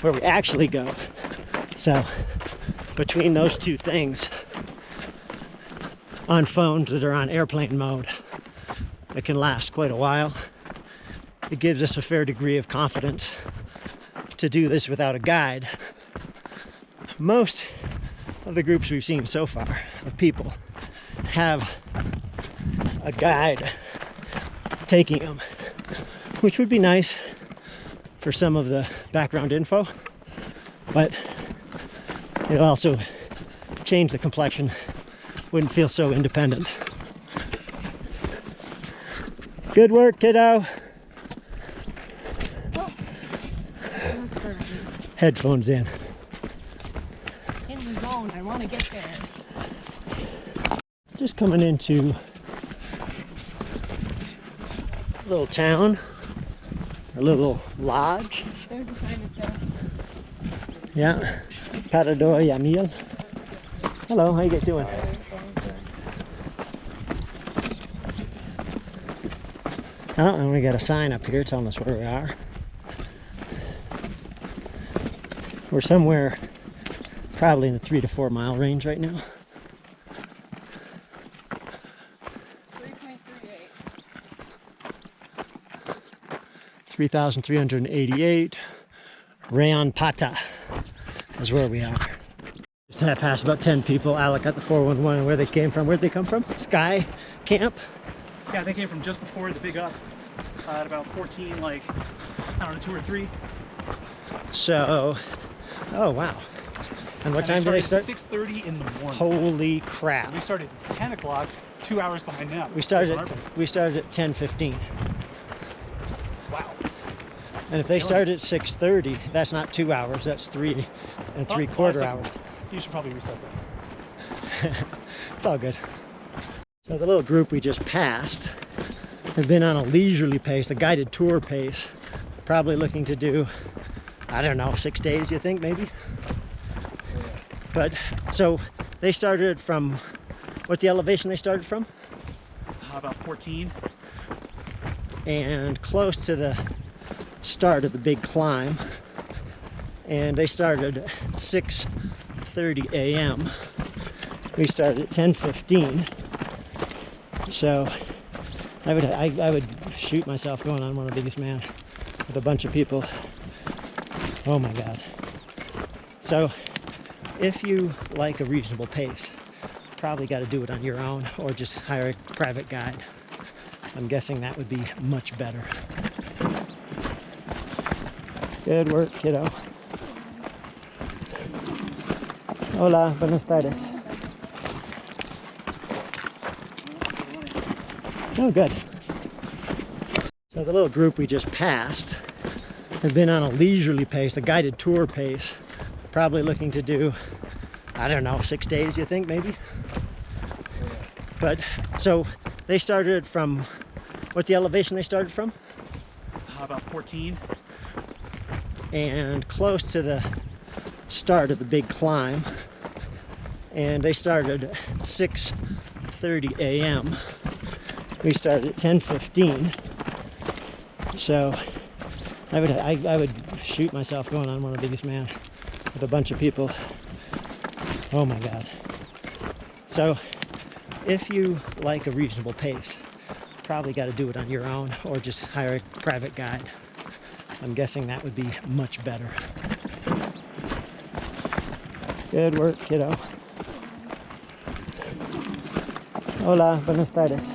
Speaker 1: where we actually go. So between those two things, on phones that are on airplane mode, it can last quite a while. It gives us a fair degree of confidence to do this without a guide. Most of the groups we've seen so far of people have a guide taking them, which would be nice for some of the background info, but it'll also change the complexion. Wouldn't feel so independent. Good work, kiddo. Headphones in.
Speaker 4: In the zone, I want to get there.
Speaker 1: Just coming into a little town, a little lodge.
Speaker 4: There's a sign up there.
Speaker 1: Yeah, Parador Yamil. Hello, how you guys doing? Oh, and we got a sign up here telling us where we are. We're somewhere probably in the 3 to 4 mile range right now. 3,388. Rayon Pata is where we are. Just had passed about 10 people. Alec got the 411 and where they came from. Where'd they come from? Sky Camp?
Speaker 2: Yeah, they came from just before the big up. At about 14, like, I don't know, 2 or 3.
Speaker 1: So, oh wow. And what time do they start?
Speaker 2: 6:30 in the morning.
Speaker 1: Holy crap.
Speaker 2: We started at 10 o'clock, 2 hours behind them.
Speaker 1: We started at 10:15.
Speaker 2: Wow.
Speaker 1: And if they start at 6:30, that's not 2 hours, that's 3 and 3/4 hours.
Speaker 2: You should probably reset that.
Speaker 1: It's all good. So the little group we just passed has been on a leisurely pace, a guided tour pace, probably looking to do, I don't know, 6 days, you think, maybe? But, so they started from, what's the elevation they started from?
Speaker 2: About 14.
Speaker 1: And close to the start of the big climb. And they started at 6:30 a.m. We started at 10:15. So I would shoot myself going on one of these, man, with a bunch of people. Oh my God. So if you like a reasonable pace, probably got to do it on your own or just hire a private guide. I'm guessing that would be much better. Good work, kiddo. Hola, buenas tardes. Oh, good. So the little group we just passed has been on a leisurely pace, a guided tour pace, probably looking to do, I don't know, 6 days, you think, maybe? But, so they started from, what's the elevation they started from?
Speaker 2: About 14.
Speaker 1: And close to the start of the big climb. And they started at 6:30 a.m. We started at 10:15. So I would shoot myself going on one of these, man, with a bunch of people. Oh my God. So if you like a reasonable pace, probably got to do it on your own or just hire a private guide. I'm guessing that would be much better. Good work, kiddo. Hola, buenas tardes.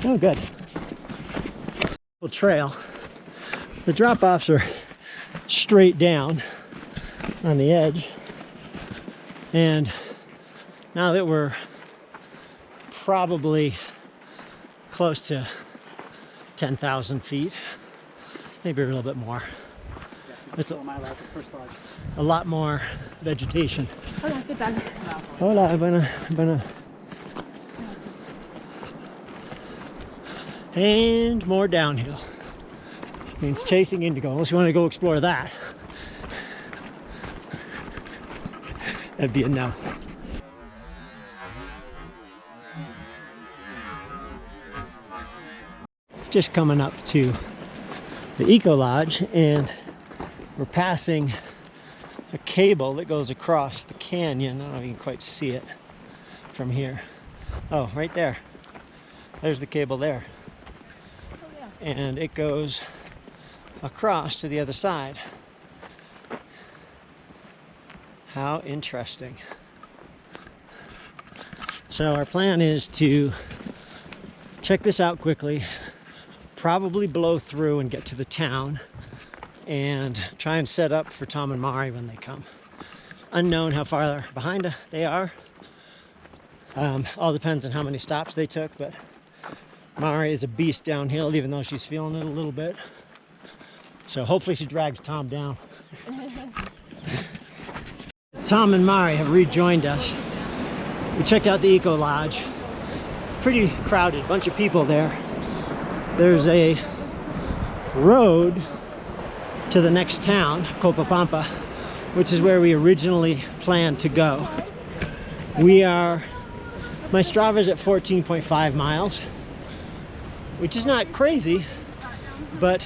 Speaker 1: Oh, good. Trail. The drop-offs are straight down on the edge. And now that we're probably close to 10,000 feet, maybe a little bit more. It's a lot more vegetation.
Speaker 4: Hola, ¿qué tal?
Speaker 1: Hola, buena. And more downhill. Means chasing indigo, unless you want to go explore that. That'd be a no. Just coming up to the Eco Lodge, and we're passing a cable that goes across the canyon. I don't know if you can quite see it from here. Oh, right there. There's the cable there. And it goes across to the other side. How interesting. So our plan is to check this out quickly, probably blow through and get to the town and try and set up for Tom and Mari when they come. Unknown how far behind they are. All depends on how many stops they took, but Mari is a beast downhill, even though she's feeling it a little bit. So hopefully she drags Tom down. Tom and Mari have rejoined us. We checked out the Eco Lodge. Pretty crowded, bunch of people there. There's a road to the next town, Copapampa, which is where we originally planned to go. My Strava's at 14.5 miles, which is not crazy, but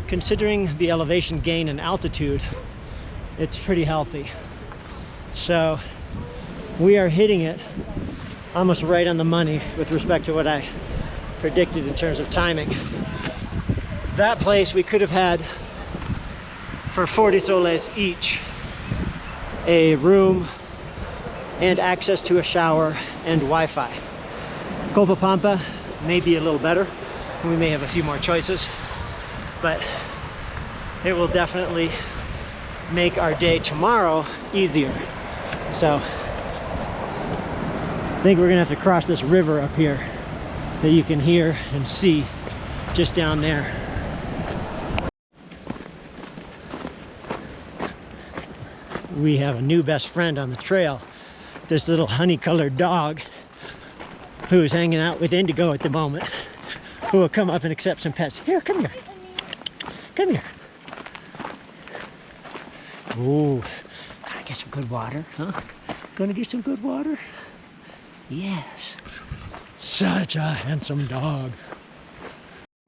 Speaker 1: considering the elevation gain and altitude, it's pretty healthy. So we are hitting it almost right on the money with respect to what I predicted in terms of timing. That place we could have had for 40 soles each, a room and access to a shower and Wi-Fi. Copapampa may be a little better. We may have a few more choices, but it will definitely make our day tomorrow easier. So I think we're gonna have to cross this river up here that you can hear and see just down there. We have a new best friend on the trail, this little honey-colored dog who's hanging out with Indigo at the moment, who will come up and accept some pets. Here, come here. Come here. Ooh, gotta get some good water, huh? Gonna get some good water? Yes. Such a handsome dog.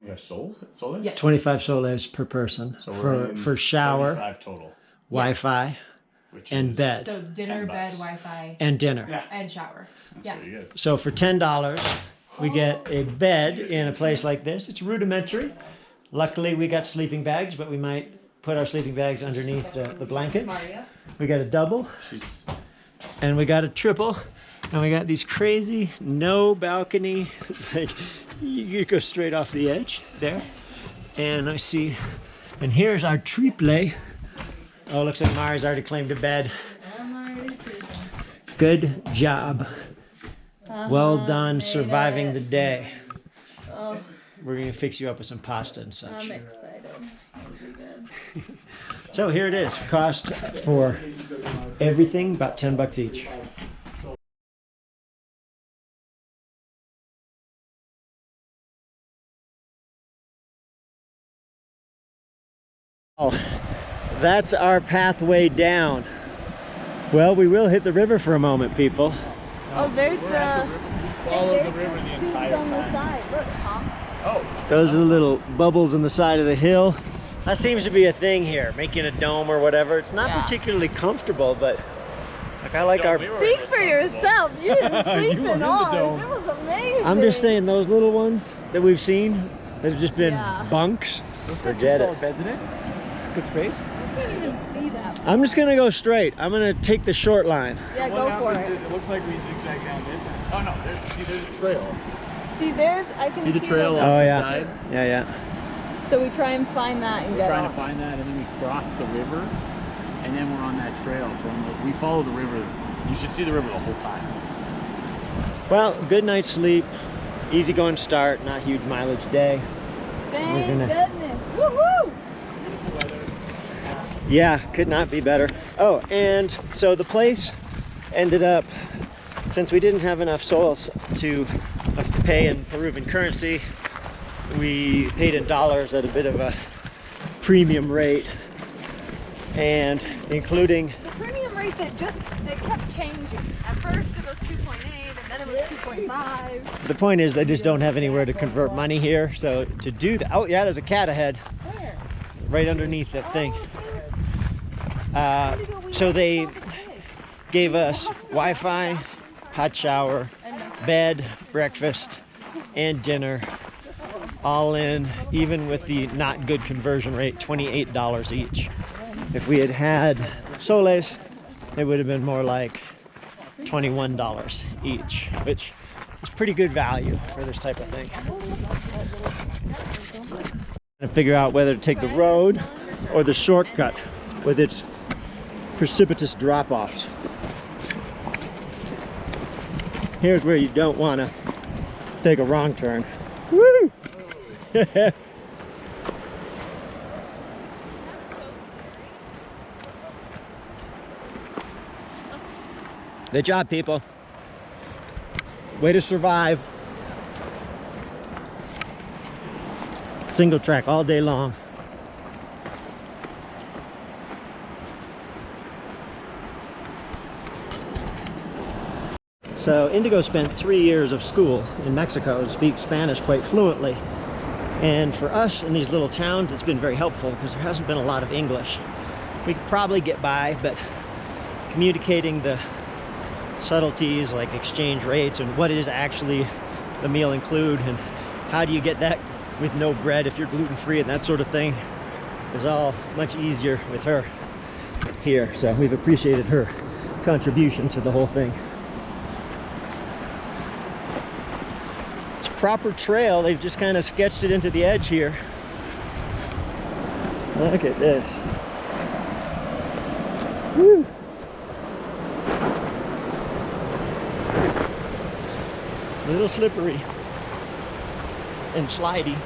Speaker 2: We have soles?
Speaker 4: Yeah.
Speaker 1: 25 soles per person for shower,
Speaker 2: 35 total.
Speaker 1: Wi-Fi,
Speaker 2: Which
Speaker 1: and
Speaker 2: is
Speaker 1: bed.
Speaker 4: So dinner,
Speaker 2: $10.
Speaker 4: bed, Wi-Fi,
Speaker 1: And dinner.
Speaker 2: Yeah.
Speaker 4: and shower. Yeah.
Speaker 2: Pretty good.
Speaker 1: So for $10, we get a bed in a place like this. It's rudimentary. Luckily, we got sleeping bags, but we might put our sleeping bags underneath the blankets. We got a double, and we got a triple, and we got these crazy no balcony. It's like you go straight off the edge there. And I see, and here's our triple. Oh, looks like Mari's already claimed a bed. Good job. Well done surviving the day.
Speaker 3: Oh,
Speaker 1: We're gonna fix you up with some pasta and such.
Speaker 3: I'm excited. It'll be good.
Speaker 1: So here it is. Cost for everything about $10 each. Oh, that's our pathway down. Well, we will hit the river for a moment, people.
Speaker 5: Oh, there's the
Speaker 2: Follow the river the
Speaker 5: tubes
Speaker 2: entire
Speaker 5: on the
Speaker 2: time.
Speaker 5: side. Look, Tom.
Speaker 2: Oh,
Speaker 1: Those are the little bubbles on the side of the hill. That seems to be a thing here, making a dome or whatever. It's not
Speaker 5: Yeah.
Speaker 1: particularly comfortable, but like I like our.
Speaker 5: Speak for yourself. You didn't sleep
Speaker 2: You were in
Speaker 5: in
Speaker 2: the
Speaker 5: ours.
Speaker 2: dome.
Speaker 5: It was amazing.
Speaker 1: I'm just saying those little ones that we've seen, they've just been
Speaker 5: Yeah.
Speaker 1: bunks.
Speaker 2: those got
Speaker 1: Forget
Speaker 2: two
Speaker 1: it.
Speaker 2: solid beds in it. Good space.
Speaker 5: I can't even see that.
Speaker 1: I'm just gonna go straight. I'm gonna take the short line.
Speaker 5: Yeah,
Speaker 2: What
Speaker 5: go for
Speaker 2: happens
Speaker 5: it.
Speaker 2: is it looks like we zigzag down this. Oh no, there's a trail.
Speaker 5: See, I can
Speaker 2: See the trail
Speaker 5: it.
Speaker 2: on
Speaker 1: Oh,
Speaker 2: the
Speaker 1: yeah.
Speaker 2: side?
Speaker 1: Yeah, yeah.
Speaker 5: So we try and find that and
Speaker 2: We're
Speaker 5: get
Speaker 2: trying
Speaker 5: off.
Speaker 2: to find that, and then we cross the river, and then we're on that trail. We follow the river. You should see the river the whole time.
Speaker 1: Well, good night's sleep. Easy going start. Not huge mileage day.
Speaker 5: Thank
Speaker 1: gonna-
Speaker 5: goodness. Woohoo!
Speaker 1: Yeah, could not be better. Oh, and so the place ended up, since we didn't have enough soles to pay in Peruvian currency, we paid in dollars at a bit of a premium rate, and including
Speaker 5: The premium rate that kept changing. At first it was 2.8 and then it was 2.5.
Speaker 1: the point is they just don't have anywhere to convert money here, so to do that, oh yeah, there's a cat ahead
Speaker 5: Where?
Speaker 1: right underneath that thing. So they gave us Wi-Fi, hot shower, bed, breakfast, and dinner, all in, even with the not good conversion rate, $28 each. If we had had soles, it would have been more like $21 each, which is pretty good value for this type of thing. And figure out whether to take the road or the shortcut with its precipitous drop-offs. Here's where you don't want to take a wrong turn. Woo! Good job, people. Way to survive. Single track all day long. So Indigo spent 3 years of school in Mexico and speaks Spanish quite fluently. And for us in these little towns, it's been very helpful because there hasn't been a lot of English. We could probably get by, but communicating the subtleties like exchange rates and what is actually the meal include and how do you get that with no bread if you're gluten-free and that sort of thing is all much easier with her here. So we've appreciated her contribution to the whole thing. It's a proper trail. They've just kind of sketched it into the edge here. Look at this. Woo! A little slippery and slidey,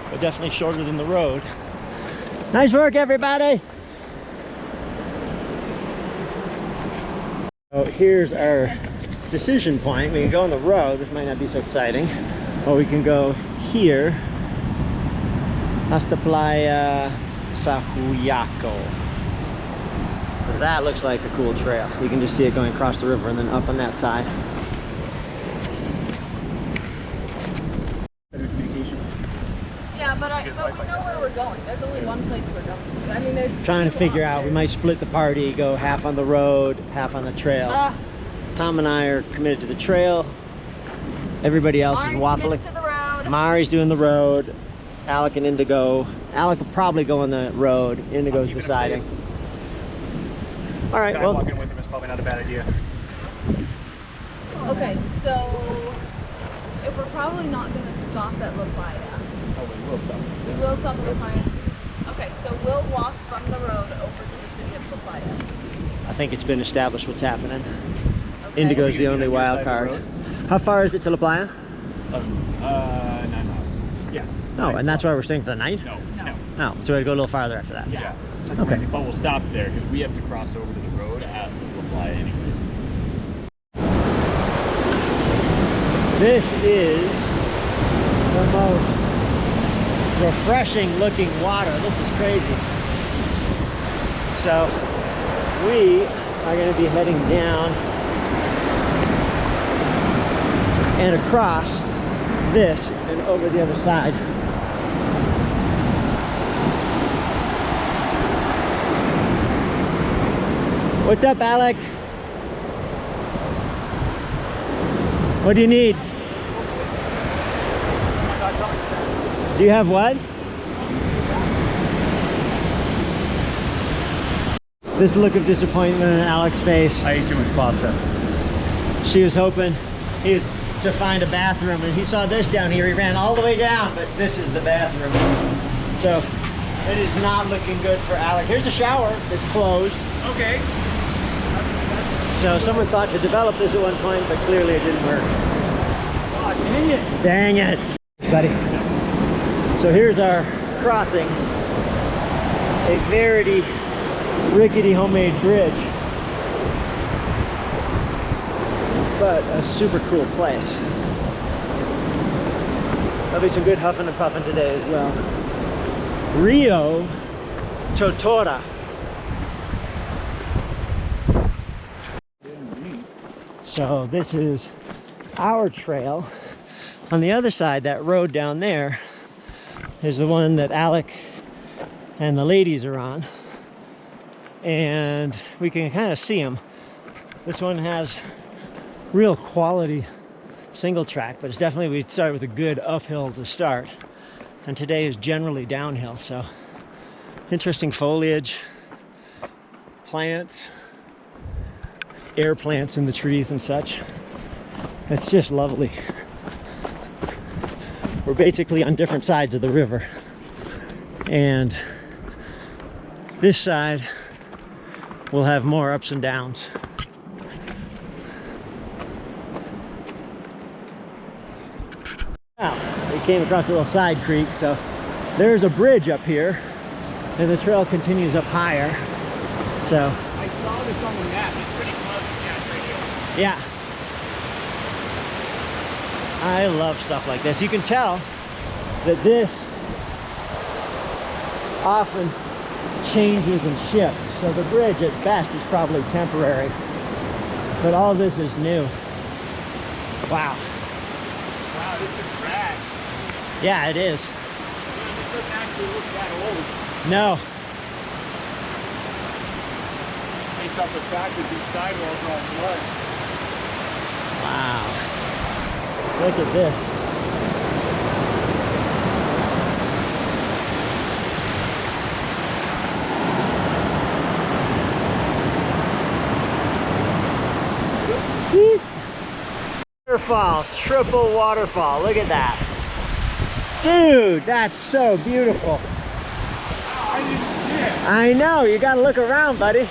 Speaker 1: but definitely shorter than the road. Nice work, everybody! So here's our decision point. We can go on the road, which might not be so exciting, or we can go here, hasta Playa Sahuyaco. That looks like a cool trail. You can just see it going across the river and then up on that side.
Speaker 5: Yeah, but we know where we're going. There's only one place we're going. I mean, there's
Speaker 1: Trying to
Speaker 5: two
Speaker 1: figure out, we
Speaker 5: options.
Speaker 1: might split the party, go half on the road, half on the trail. Tom and I are committed to the trail. Everybody else
Speaker 5: Mari's
Speaker 1: is waffling.
Speaker 5: committed to the road.
Speaker 1: Mari's doing the road. Alec and Indigo. Alec will probably go on the road. Indigo's
Speaker 2: keeping him
Speaker 1: deciding. All right,
Speaker 2: Guy
Speaker 1: well,
Speaker 2: walking with him is probably not a bad idea.
Speaker 5: Okay, so if we're probably not going to stop at La Playa.
Speaker 2: Oh, we will stop.
Speaker 5: We will stop at La Playa. Okay, so we'll walk from the road over to the city of La Playa.
Speaker 1: I think it's been established what's happening.
Speaker 5: Okay.
Speaker 1: Indigo's the
Speaker 2: You
Speaker 1: only
Speaker 2: can
Speaker 1: wild
Speaker 2: do the
Speaker 1: card.
Speaker 2: side
Speaker 1: How far is it to La Playa?
Speaker 2: 9 miles. Yeah.
Speaker 1: No, and that's why we're staying for the night?
Speaker 2: No.
Speaker 1: Oh, so we go a little farther after that.
Speaker 2: Yeah.
Speaker 1: Okay.
Speaker 2: But we'll stop there because we have to cross over to the road at La Playa anyways.
Speaker 1: This is the most refreshing looking water. This is crazy. So we are going to be heading down and across this and over the other side. What's up, Alec? What do you need? Do you have what? This look of disappointment on Alec's face.
Speaker 2: I ate too much pasta.
Speaker 1: She was hoping to find a bathroom, and he saw this down here. He ran all the way down, but this is the bathroom. So it is not looking good for Alec. Here's a shower that's closed.
Speaker 2: Okay.
Speaker 1: So someone thought to develop this at one point, but clearly it didn't work.
Speaker 2: Oh, dang it.
Speaker 1: Dang it, buddy. So here's our crossing. A very rickety homemade bridge. But a super cool place. There'll be some good huffing and puffing today as well. Rio Totora. So this is our trail. On the other side, that road down there is the one that Alec and the ladies are on. And we can kind of see them. This one has real quality single track, but it's definitely, we start with a good uphill to start. And today is generally downhill, so interesting foliage, plants, air plants in the trees and such. It's just lovely. We're basically on different sides of the river. And this side will have more ups and downs. Wow, we came across a little side creek, so there's a bridge up here, and the trail continues up higher. So
Speaker 2: I saw this on the map. It's pretty close. Yeah, it's right here.
Speaker 1: yeah, I love stuff like this. You can tell that this often changes and shifts. So the bridge at best is probably temporary, but all this is new. Wow.
Speaker 2: Wow, this is rad.
Speaker 1: Yeah, it is.
Speaker 2: This doesn't actually look that old.
Speaker 1: No.
Speaker 2: Based off the fact that these sidewalls are all mud.
Speaker 1: Wow. Look at this. Waterfall, triple waterfall. Look at that. Dude, that's so beautiful.
Speaker 2: I didn't see it.
Speaker 1: I know, you gotta look around, buddy.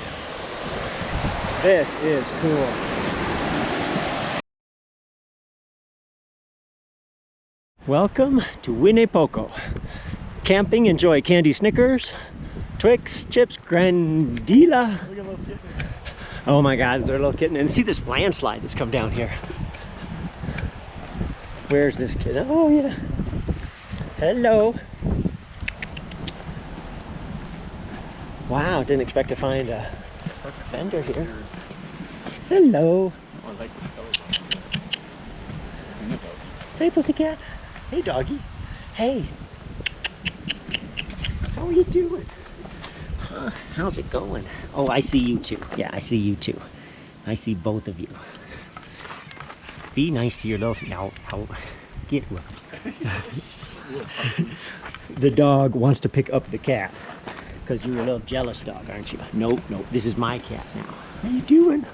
Speaker 1: This is cool. Welcome to Winnepoco. Camping, enjoy candy Snickers, Twix, chips, Grandila.
Speaker 2: Look at little kitten.
Speaker 1: Oh my God, they're a little kitten. And see this landslide that's come down here. Where's this kid? Oh yeah. Hello. Wow, didn't expect to find a fender here. Hello.
Speaker 2: Oh, I like this color.
Speaker 1: Hey, pussycat. Hey, doggy. Hey. How are you doing? Huh? How's it going? Oh, I see you too. Yeah, I see you too. I see both of you. Be nice to your little... No, no. Get with him. The dog wants to pick up the cat. Because you're a little jealous dog, aren't you? Nope, nope. This is my cat now. How you doing?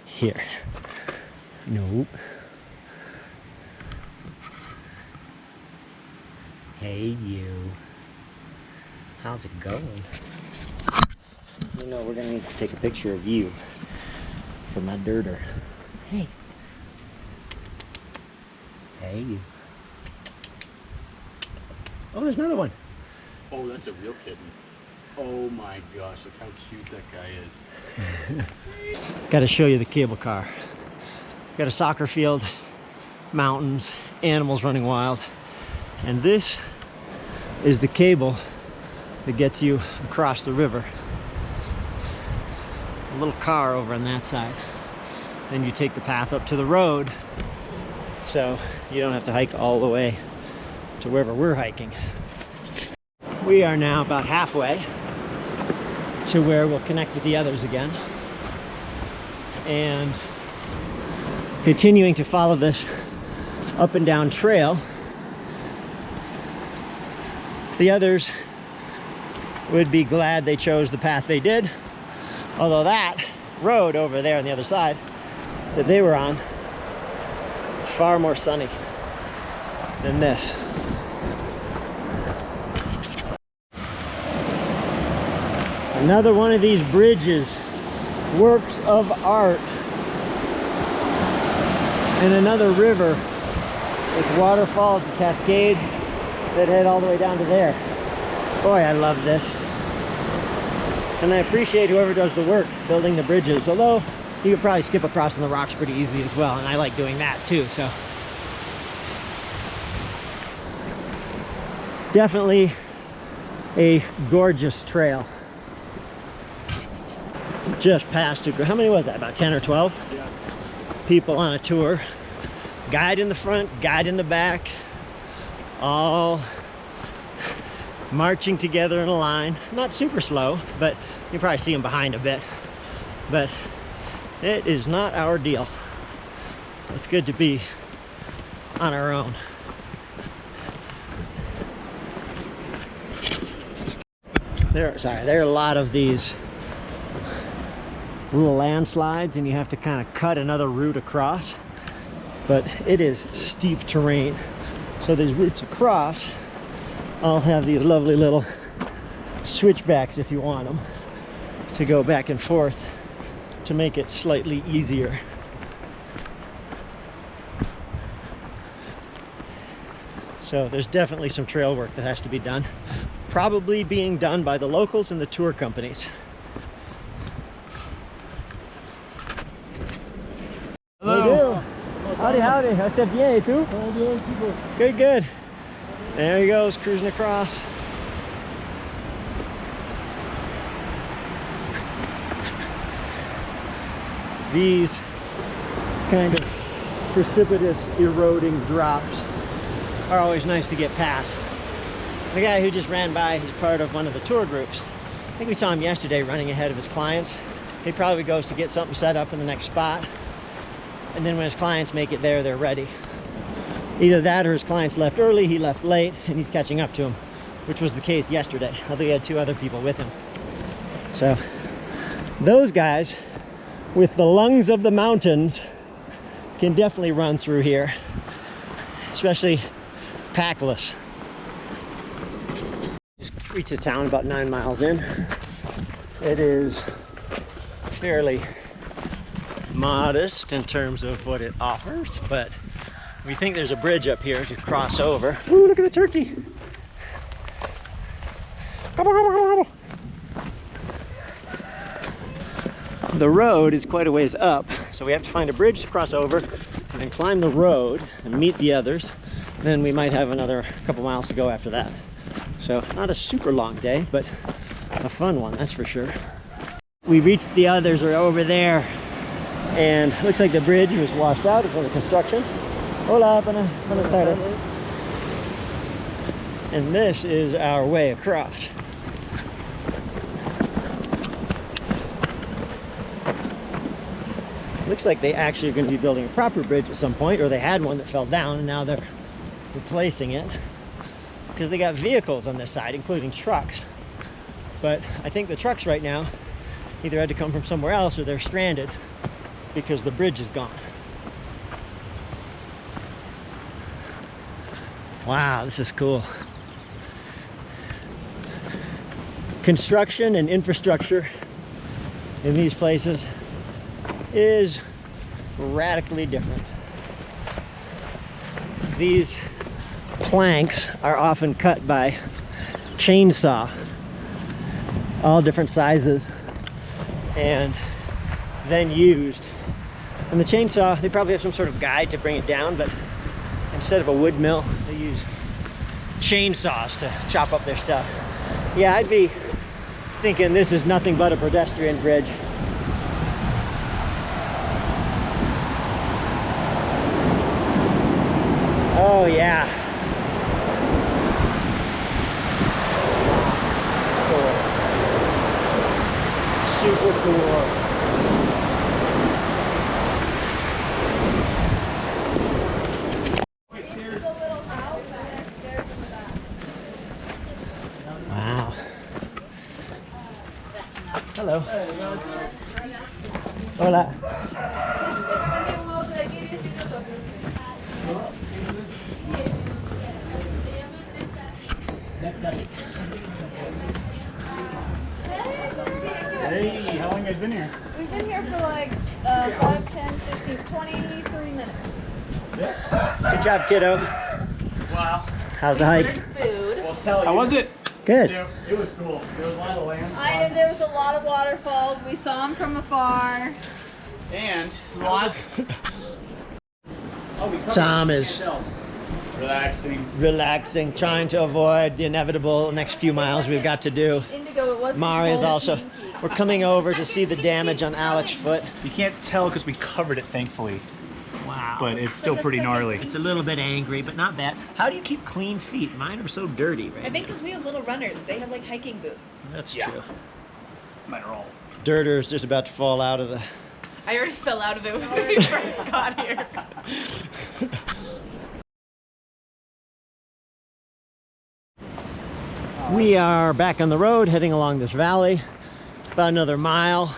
Speaker 1: Here. Nope. Hey, you. How's it going? You know, we're gonna need to take a picture of you for my dirter. Hey. Hey, you. Oh, there's another one.
Speaker 2: Oh, that's a real kitten. Oh my gosh, look how cute that guy is.
Speaker 1: Got to show you the cable car. Got a soccer field, mountains, animals running wild. And this is the cable that gets you across the river. A little car over on that side. Then you take the path up to the road, so you don't have to hike all the way to wherever we're hiking. We are now about halfway to where we'll connect with the others again. And continuing to follow this up and down trail. The others would be glad they chose the path they did, although that road over there on the other side that they were on, far more sunny than this. Another one of these bridges, works of art. And another river with waterfalls and cascades that head all the way down to there. Boy, I love this. And I appreciate whoever does the work building the bridges, although you could probably skip across on the rocks pretty easily as well, and I like doing that too, so. Definitely a gorgeous trail. Just passed, how many was that, about 10 or 12?
Speaker 2: Yeah.
Speaker 1: People on a tour. Guide in the front, guide in the back, all marching together in a line. Not super slow, but you can probably see them behind a bit. But it is not our deal. It's good to be on our own. There are a lot of these little landslides, and you have to kind of cut another route across. But it is steep terrain, so these routes across all have these lovely little switchbacks if you want them to go back and forth to make it slightly easier. So there's definitely some trail work that has to be done. Probably being done by the locals and the tour companies.
Speaker 2: Hello.
Speaker 1: Howdy, howdy. How's bien, et tu? Good, good. There he goes, cruising across. These kind of precipitous, eroding drops are always nice to get past. The guy who just ran by, he's part of one of the tour groups. I think we saw him yesterday running ahead of his clients. He probably goes to get something set up in the next spot. And then when his clients make it there, they're ready. Either that or his clients left early, he left late, and he's catching up to him, which was the case yesterday. Although he had 2 other people with him. So those guys with the lungs of the mountains can definitely run through here, especially packless. Just reached the town about 9 miles in. It is fairly modest in terms of what it offers, but we think there's a bridge up here to cross over. Ooh, look at the turkey. Come on, come on, come on. The road is quite a ways up, so we have to find a bridge to cross over and then climb the road and meet the others. Then we might have another couple miles to go after that. So not a super long day, but a fun one, that's for sure. We reached the others, are over there, and looks like the bridge was washed out for the construction. Hola, buenas tardes. And this is our way across. Looks like they actually are going to be building a proper bridge at some point, or they had one that fell down and now they're replacing it, because they got vehicles on this side, including trucks. But I think the trucks right now either had to come from somewhere else or they're stranded because the bridge is gone. Wow, this is cool. Construction and infrastructure in these places is radically different. These planks are often cut by chainsaw, all different sizes, and then used. And the chainsaw, they probably have some sort of guide to bring it down, but instead of a wood mill, they use chainsaws to chop up their stuff. Yeah, I'd be thinking this is nothing but a pedestrian bridge. Oh yeah. Cool. Super cool. Wow. Hello. Hola.
Speaker 2: Hey, how long you guys been here?
Speaker 5: We've been here for like 5, 10, 15, 23 minutes.
Speaker 1: Good job, kiddo.
Speaker 2: Wow.
Speaker 1: How's the hike?
Speaker 3: Food.
Speaker 2: Well, tell you.
Speaker 7: How was it?
Speaker 1: Good.
Speaker 2: It was cool. There was a lot of land.
Speaker 5: There was a lot of waterfalls. We saw them from afar.
Speaker 2: And lots.
Speaker 1: Tom is
Speaker 2: Relaxing.
Speaker 1: trying to avoid the inevitable next few miles we've got to do.
Speaker 5: Indigo, it wasn't
Speaker 1: Mari is
Speaker 5: small.
Speaker 1: also, we're coming over to see the damage on Alex's foot.
Speaker 7: You can't tell because we covered it, thankfully,
Speaker 1: Wow.
Speaker 7: but it's still pretty gnarly.
Speaker 1: It's a little bit angry, but not bad. How do you keep clean feet? Mine are so dirty right
Speaker 3: I think
Speaker 1: now.
Speaker 3: because we have little runners, they have like hiking boots.
Speaker 1: That's
Speaker 7: Yeah.
Speaker 1: true.
Speaker 7: Mine are all.
Speaker 1: Dirter's just about to fall out of the...
Speaker 3: I already fell out of it when we first got here.
Speaker 1: We are back on the road, heading along this valley. About another mile.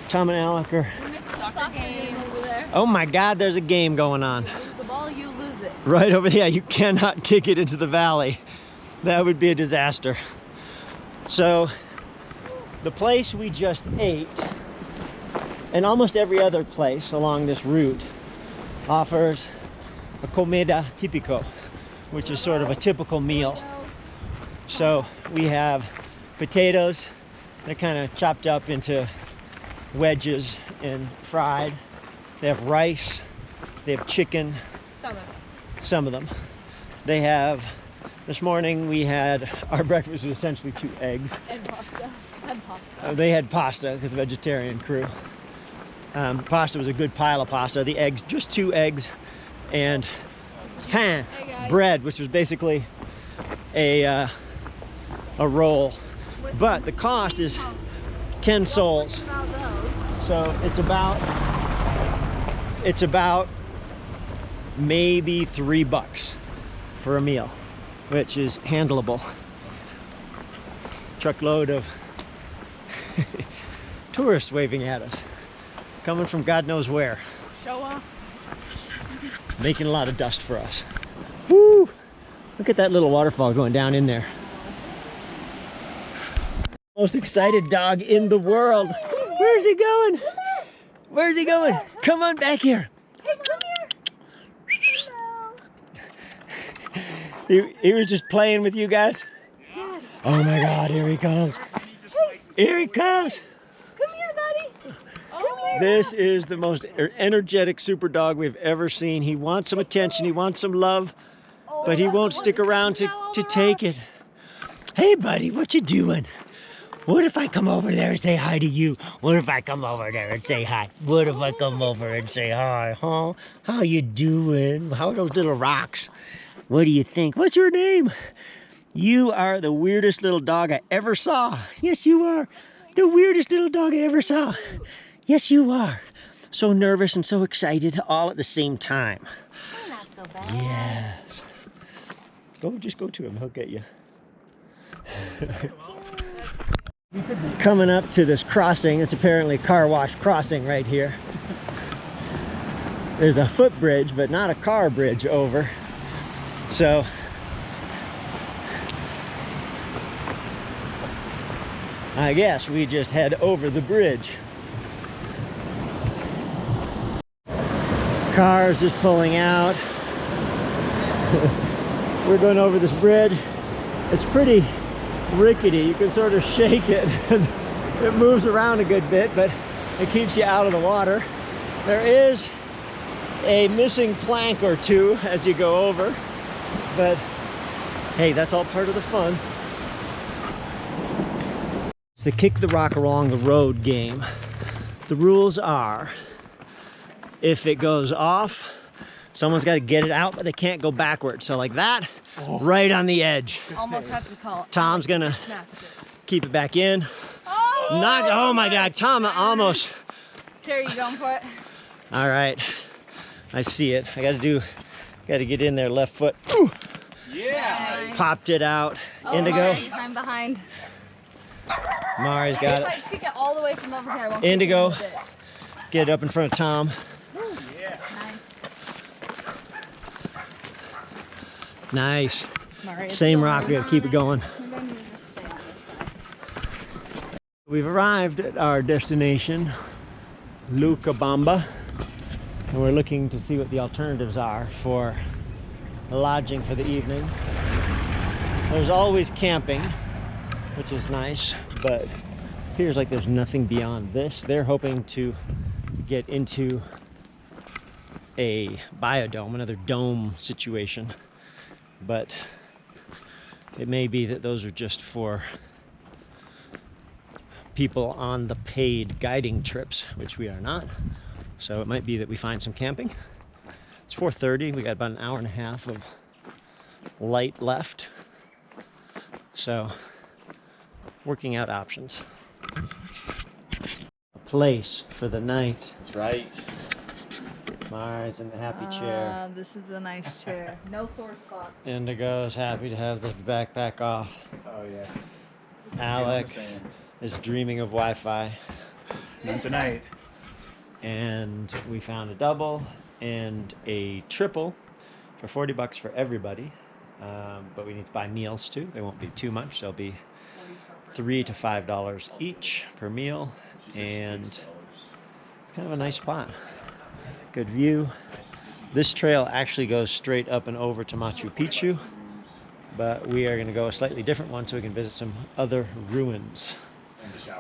Speaker 1: Tom and Alec are...
Speaker 5: We missed a soccer game over there.
Speaker 1: Oh my God, there's a game going on.
Speaker 5: Lose the ball, you lose it.
Speaker 1: Right over there, you cannot kick it into the valley. That would be a disaster. So, the place we just ate, and almost every other place along this route, offers a comida típico, which is sort of a typical meal. So we have potatoes. They're kind of chopped up into wedges and fried. They have rice. They have chicken. Some of them. They have, this morning we had, our breakfast was essentially 2 eggs.
Speaker 5: And pasta. And pasta.
Speaker 1: They had pasta because the vegetarian crew. Pasta was a good pile of pasta. The eggs, just 2 eggs and pain, bread, which was basically a roll. But the cost is 10 sols. So it's about maybe $3 for a meal, which is handleable. Truckload of tourists waving at us, coming from God knows where.
Speaker 5: Show off.
Speaker 1: Making a lot of dust for us. Woo! Look at that little waterfall going down in there. Most excited dog in the world. Where's he going? Where's he going? Come on back here.
Speaker 5: Hey, come here.
Speaker 1: He was just playing with you guys? Oh my God, here he comes. Here he comes.
Speaker 5: Come here, buddy. Come here.
Speaker 1: This is the most energetic super dog we've ever seen. He wants some attention, he wants some love, but he won't stick around to take it. Hey buddy, what you doing? What if I come over there and say hi to you? What if I come over there and say hi? What if I come over and say hi, huh? How you doing? How are those little rocks? What do you think? What's your name? You are the weirdest little dog I ever saw. Yes, you are. The weirdest little dog I ever saw. Yes, you are. So nervous and so excited all at the same time.
Speaker 4: Oh, not so bad.
Speaker 1: Yes. Just go to him. He'll get you. Coming up to this crossing. It's apparently car wash crossing right here. There's a footbridge, but not a car bridge over. So I guess we just head over the bridge. Cars just pulling out. We're going over this bridge. It's pretty rickety. You can sort of shake it. It moves around a good bit, but it keeps you out of the water. There is a missing plank or two as you go over, but hey, that's all part of the fun. It's the kick the rock along the road game. The rules are, if it goes off, someone's got to get it out, but they can't go backwards. So like that, right on the edge.
Speaker 5: Almost had to call.
Speaker 1: Tom's gonna keep it back in. Oh my God, Tom almost.
Speaker 5: Carrie, you going for it?
Speaker 1: All right, I see it. I got to get in there, left foot. Ooh.
Speaker 7: Yeah.
Speaker 5: Nice.
Speaker 1: Popped it out. Indigo.
Speaker 5: I'm behind.
Speaker 1: Mari's got it.
Speaker 5: If I kick it all the way from over here, I won't
Speaker 1: Indigo.
Speaker 5: kick it in the ditch.
Speaker 1: Get it up in front of Tom.
Speaker 5: Nice.
Speaker 1: Nice. Same rock, we gotta keep it going. We've arrived at our destination, Lucabamba, and we're looking to see what the alternatives are for lodging for the evening. There's always camping, which is nice, but appears like there's nothing beyond this. They're hoping to get into a biodome, another dome situation, but it may be that those are just for people on the paid guiding trips, which we are not. So it might be that we find some camping. It's 4:30, we got about an hour and a half of light left. So, working out options. A place for the night.
Speaker 2: That's right.
Speaker 1: Mars in the happy chair.
Speaker 5: This is a nice chair. No sore spots.
Speaker 1: Indigo's happy to have the backpack off.
Speaker 7: Oh yeah.
Speaker 1: Alec is dreaming of Wi-Fi.
Speaker 7: None tonight.
Speaker 1: And we found a double and a triple for 40 bucks for everybody. But we need to buy meals too. They won't be too much. They'll be $3 to $5 each per meal. And it's kind of a nice spot. Good view. This trail actually goes straight up and over to Machu Picchu, but we are going to go a slightly different one so we can visit some other ruins.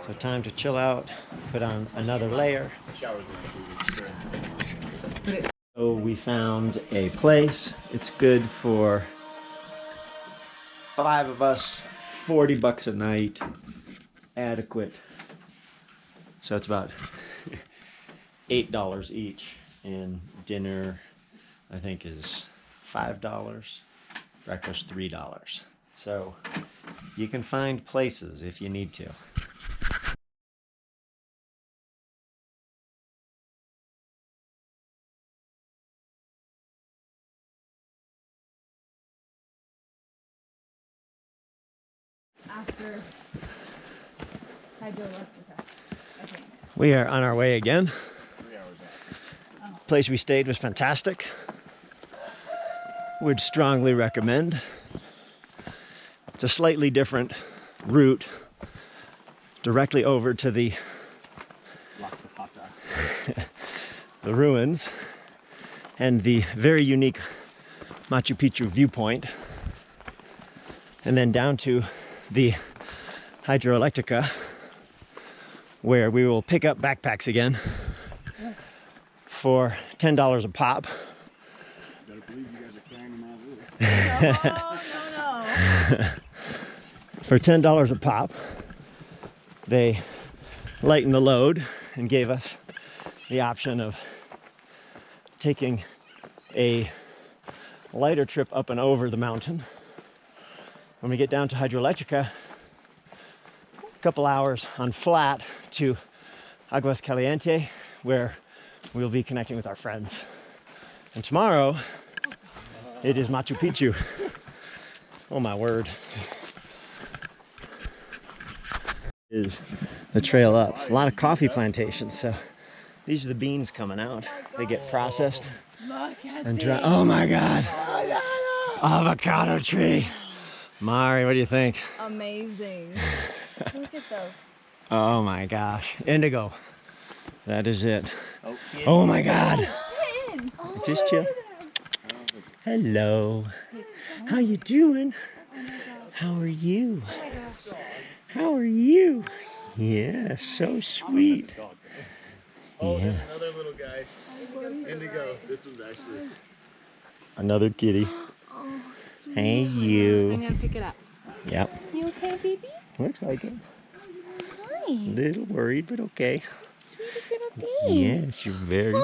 Speaker 1: So time to chill out, put on another layer. So we found a place. It's good for 5 of us, 40 bucks a night, adequate. So it's about $8 each, and dinner I think is $5, breakfast $3. So you can find places if you need to.
Speaker 5: After hydroelectric, I think.
Speaker 1: We are on our way again. The place we stayed was fantastic. Would strongly recommend. It's a slightly different route directly over to the ruins and the very unique Machu Picchu viewpoint, and then down to the hydroelectrica, where we will pick up backpacks again for $10 a pop.
Speaker 2: Better believe you guys are carrying them out.
Speaker 3: No.
Speaker 1: For $10 a pop, they lightened the load and gave us the option of taking a lighter trip up and over the mountain. When we get down to hydroelectrica, a couple hours on flat to Argos Caliente, where we'll be connecting with our friends. And tomorrow, it is Machu Picchu. Oh my word. Is the trail up. A lot of coffee plantations, so these are the beans coming out. They get processed and dry. Oh my God. Avocado tree. Mari, what do you think?
Speaker 5: Amazing. Look at those.
Speaker 1: Oh my gosh. Indigo. That is it. Oh my God. Just chill. Hello. How you doing? How are you? How are you? Yeah, so sweet.
Speaker 2: Oh,
Speaker 1: Yeah.
Speaker 2: there's another little guy. Indigo. This one's actually.
Speaker 1: Another kitty.
Speaker 4: Oh, sweet.
Speaker 1: Hey,
Speaker 4: I'm
Speaker 1: you.
Speaker 4: gonna pick it up.
Speaker 1: Yep.
Speaker 4: You okay, baby?
Speaker 1: Looks like it.
Speaker 4: Hi.
Speaker 1: Little worried, but okay.
Speaker 4: Sweetest little thing.
Speaker 1: Yes, you're very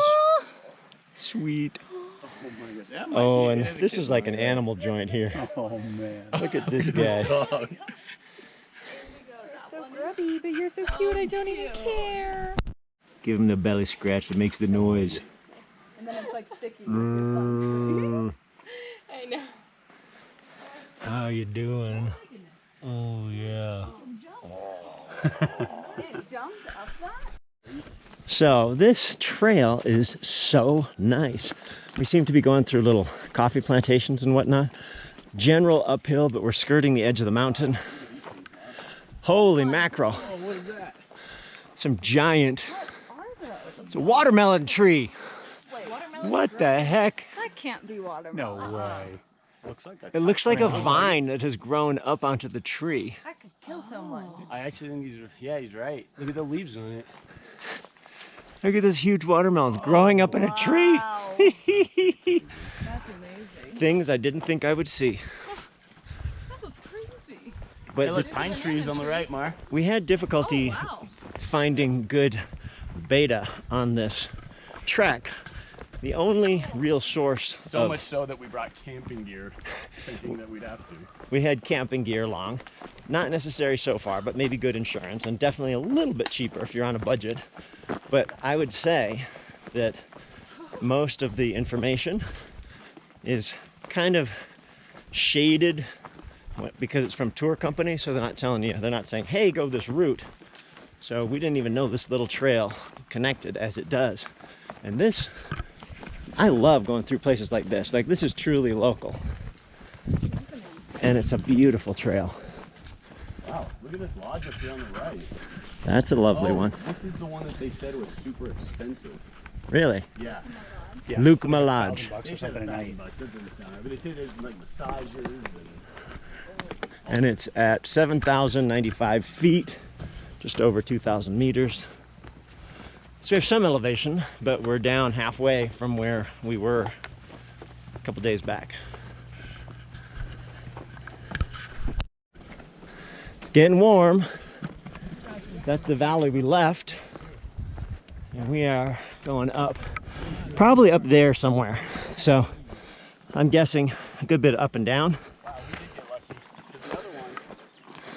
Speaker 1: sweet.
Speaker 2: Oh my gosh. That might
Speaker 1: Oh,
Speaker 2: be-
Speaker 1: and
Speaker 2: it is a
Speaker 1: this
Speaker 2: kid
Speaker 1: is like an
Speaker 2: right there.
Speaker 1: animal joint here.
Speaker 2: Oh man.
Speaker 1: Look at this guy.
Speaker 2: Dog.
Speaker 4: So grubby, but you're so cute. I don't even care.
Speaker 1: Give him the belly scratch that makes the noise.
Speaker 5: And then it's like sticky with your sunscreen.
Speaker 4: I know.
Speaker 1: How you doing? Oh yeah.
Speaker 5: It jumped up that?
Speaker 1: So this trail is so nice. We seem to be going through little coffee plantations and whatnot. General uphill, but we're skirting the edge of the mountain. Holy mackerel.
Speaker 2: Oh, what is that?
Speaker 1: Some giant, it's a watermelon tree.
Speaker 5: Wait, watermelon?
Speaker 1: What the heck?
Speaker 5: That can't be watermelon.
Speaker 2: No way. Looks like a
Speaker 1: It looks like a vine that has grown up onto the tree.
Speaker 3: That could kill someone.
Speaker 2: I actually think he's right. Look at the leaves on it.
Speaker 1: Look at this huge watermelons growing up in a tree.
Speaker 5: Wow. That's amazing.
Speaker 1: Things I didn't think I would see.
Speaker 5: That was crazy.
Speaker 1: But
Speaker 2: Hey, look, pine trees on the right, Mar.
Speaker 1: we had difficulty
Speaker 5: Wow.
Speaker 1: finding good beta on this trek. The only real source
Speaker 2: So
Speaker 1: of,
Speaker 2: much so that we brought camping gear, thinking that we'd have to.
Speaker 1: we had camping gear along. Not necessary so far, but maybe good insurance, and definitely a little bit cheaper if you're on a budget. But I would say that most of the information is kind of shaded because it's from tour companies, so they're not telling you, they're not saying, hey, go this route. So we didn't even know this little trail connected as it does. And this, I love going through places like this. Like, this is truly local. And it's a beautiful trail.
Speaker 2: Wow, look at this lodge up here on the right.
Speaker 1: That's a lovely one.
Speaker 2: This is the one that they said was super expensive.
Speaker 1: Really?
Speaker 2: Yeah.
Speaker 7: Yeah,
Speaker 1: Lucuma
Speaker 7: it's
Speaker 1: Lodge.
Speaker 7: $1,000 or something a night.
Speaker 6: But they say there's like massages
Speaker 1: And it's at 7,095 feet, just over 2,000 meters. So we have some elevation, but we're down halfway from where we were a couple days back. It's getting warm. That's the valley we left. And we are going up, probably up there somewhere. So I'm guessing a good bit up and down.
Speaker 2: Wow, we did get lucky. Because the other one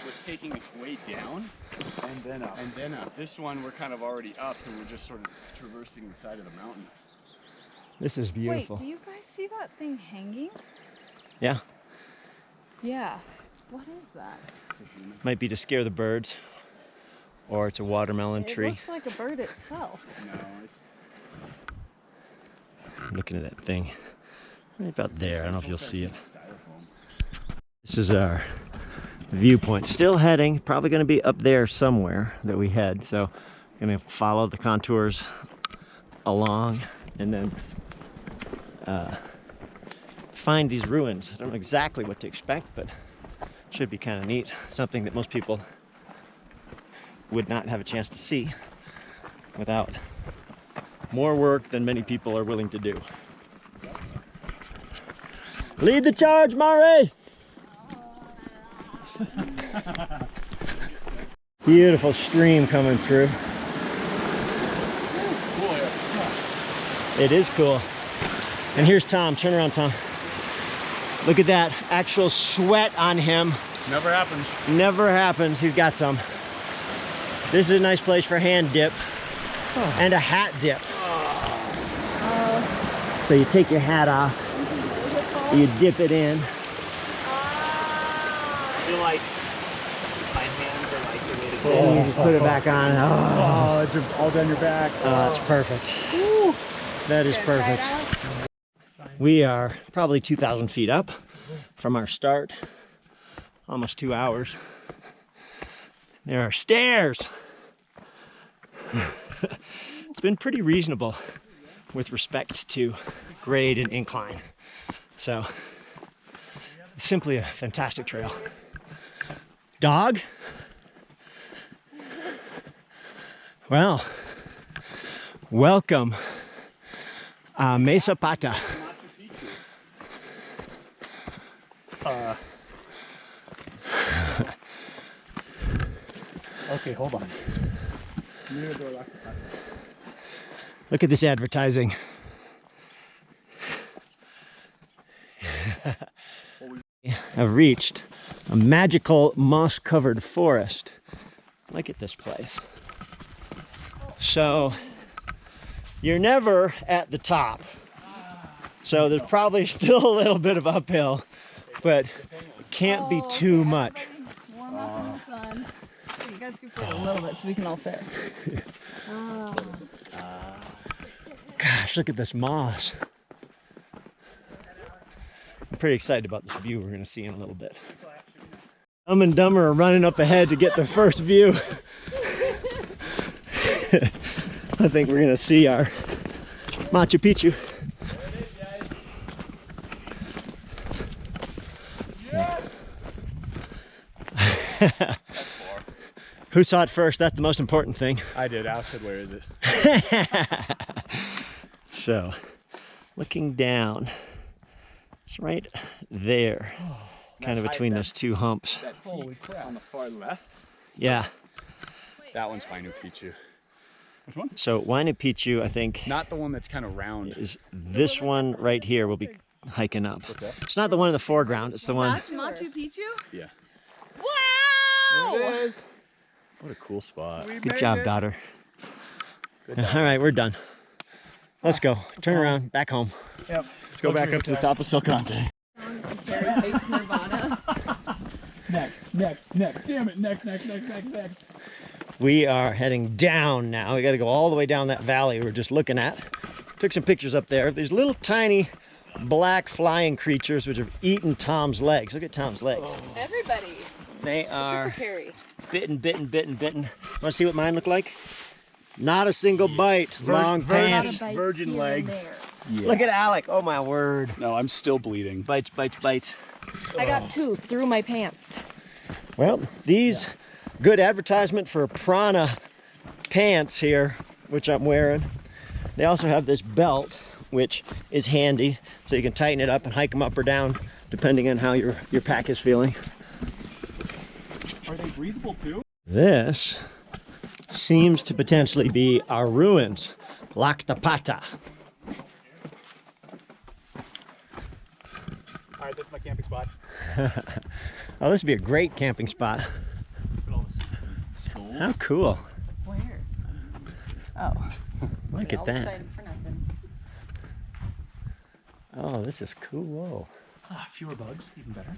Speaker 2: was taking us way down.
Speaker 7: And then up.
Speaker 2: And then up. This one, we're kind of already up and we're just sort of traversing the side of the mountain.
Speaker 1: This is beautiful.
Speaker 5: Wait, do you guys see that thing hanging?
Speaker 1: Yeah,
Speaker 5: Yeah. What is that?
Speaker 1: might be to scare the birds, or it's a watermelon
Speaker 5: It
Speaker 1: tree.
Speaker 5: looks like a bird itself.
Speaker 2: No, it's
Speaker 1: I'm looking at that thing right about there. I don't know if you'll see it.
Speaker 2: styrofoam.
Speaker 1: This is our viewpoint. Still heading, probably going to be up there somewhere that we head. So I'm going to follow the contours along and then find these ruins. I don't know exactly what to expect, but it should be kind of neat. Something that most people would not have a chance to see without more work than many people are willing to do. Lead the charge, Mari! Beautiful stream coming through. It is cool. And here's Tom. Turn around, Tom. Look at that. Actual sweat on him.
Speaker 2: Never happens.
Speaker 1: Never happens. He's got some. This is a nice place for hand dip and a hat dip. So you take your hat off, you dip it in.
Speaker 6: I feel like my hands are like the way to go.
Speaker 1: And you just put it back on.
Speaker 7: Oh, it drips all down your back.
Speaker 1: Oh, that's perfect. That is perfect. We are probably 2,000 feet up from our start. Almost 2 hours. There are stairs. It's been pretty reasonable with respect to grade and incline. So, it's simply a fantastic trail. Dog? Well, welcome, Mesa Pata.
Speaker 7: Okay, hold on.
Speaker 1: Look at this advertising. I've reached a magical moss-covered forest. Look at this place. So, you're never at the top. So there's probably still a little bit of uphill, but it can't be too much.
Speaker 5: Warm up in the sun. You guys can put a little bit so we can all fit.
Speaker 1: Gosh, look at this moss. I'm pretty excited about this view we're going to see in a little bit. Dumb and Dumber are running up ahead to get the first view. I think we're going to see our Machu Picchu. Who saw it first? That's the most important thing.
Speaker 7: I did. Alex said, where is it?
Speaker 1: So, looking down, it's right there, kind of between those two humps.
Speaker 2: That holy crap. On the far left,
Speaker 1: Yeah,
Speaker 2: that one's Machu Picchu.
Speaker 7: Which one?
Speaker 1: so Huayna Picchu, I think,
Speaker 2: Not the one that's kind of round.
Speaker 1: is this one right here we'll be hiking up.
Speaker 2: What's that?
Speaker 1: It's not the one in the foreground, it's the one.
Speaker 5: That's Machu Picchu?
Speaker 2: Yeah.
Speaker 5: Wow!
Speaker 2: There it is. What a cool spot.
Speaker 1: Good job, daughter. All right, we're done. Let's go. Turn around, back home.
Speaker 7: Yep.
Speaker 2: Let's go back up to the top of Salkantay.
Speaker 5: Carrie hates Nirvana.
Speaker 7: Next. Damn it. Next.
Speaker 1: We are heading down now. We got to go all the way down that valley we were just looking at. Took some pictures up there. There's little tiny black flying creatures which have eaten Tom's legs. Look at Tom's legs.
Speaker 3: Everybody.
Speaker 1: They
Speaker 3: Except
Speaker 1: are
Speaker 3: for Carrie.
Speaker 1: bitten. Want to see what mine look like? Not a single bite. Long pants.
Speaker 7: Virgin legs. Yeah.
Speaker 1: Look at Alec. Oh my word.
Speaker 7: No, I'm still bleeding.
Speaker 1: Bites, bites, bites.
Speaker 4: I got 2 through my pants.
Speaker 1: Well, these good advertisement for prana pants here, which I'm wearing. They also have this belt, which is handy, so you can tighten it up and hike them up or down, depending on how your pack is feeling.
Speaker 7: Are they breathable too?
Speaker 1: This seems to potentially be our ruins, Lactapata.
Speaker 7: All right, this is my camping spot.
Speaker 1: Oh, this would be a great camping spot. How cool.
Speaker 3: Where? Oh.
Speaker 1: Look at
Speaker 3: All
Speaker 1: that.
Speaker 3: excited for nothing.
Speaker 1: Oh, this is cool.
Speaker 7: Fewer bugs, even better.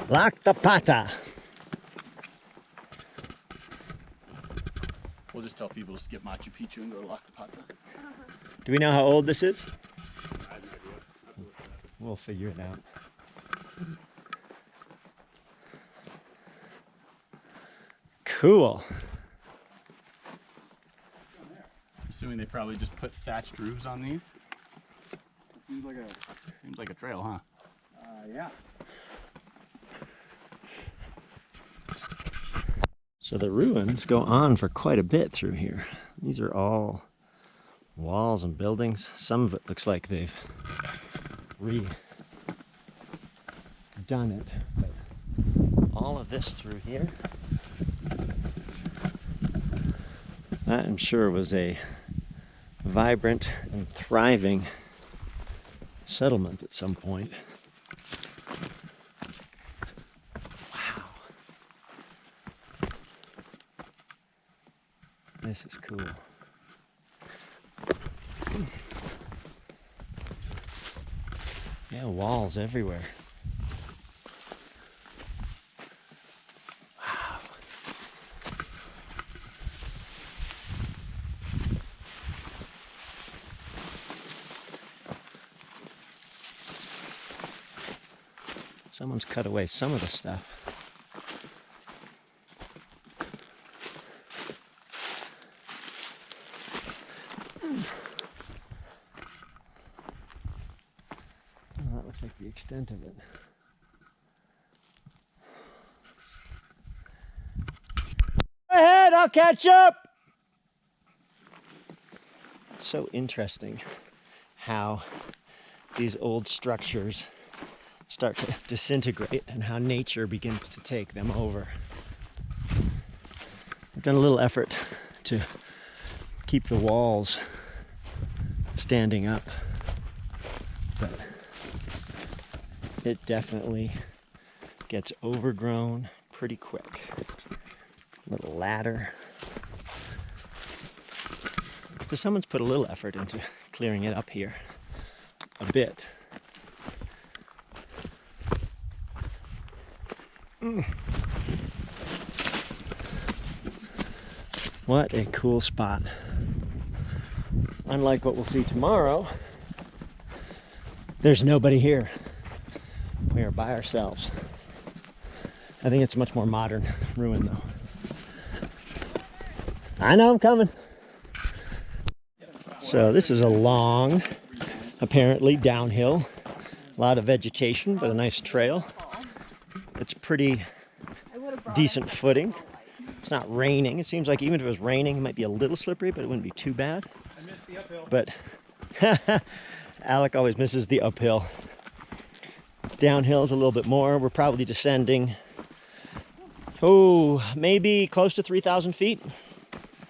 Speaker 1: Lactapata.
Speaker 7: We'll just tell people to skip Machu Picchu and go to Lactapata.
Speaker 1: Do we know how old this is? We'll figure it out. Cool.
Speaker 7: Assuming they probably just put thatched roofs on these. Seems like a trail, huh? Yeah.
Speaker 1: So the ruins go on for quite a bit through here. These are all walls and buildings. Some of it looks like they've redone it, but all of this through here, that I'm sure was a vibrant and thriving settlement at some point. Wow. This is cool. Yeah, walls everywhere. Wow. Someone's cut away some of the stuff. Oh, that looks like the extent of it. Go ahead, I'll catch up. It's so interesting how these old structures start to disintegrate and how nature begins to take them over. I've done a little effort to keep the walls standing up, but it definitely gets overgrown pretty quick. Little ladder. So someone's put a little effort into clearing it up here a bit. What a cool spot. Unlike what we'll see tomorrow, there's nobody here. We are by ourselves. I think it's a much more modern ruin though. I know I'm coming. So this is a long, apparently downhill. A lot of vegetation, but a nice trail. It's pretty decent footing. It's not raining. It seems like even if it was raining, it might be a little slippery, but it wouldn't be too bad.
Speaker 7: I missed the uphill.
Speaker 1: But Alec always misses the uphill. Downhill is a little bit more. We're probably descending, oh, maybe close to 3,000 feet.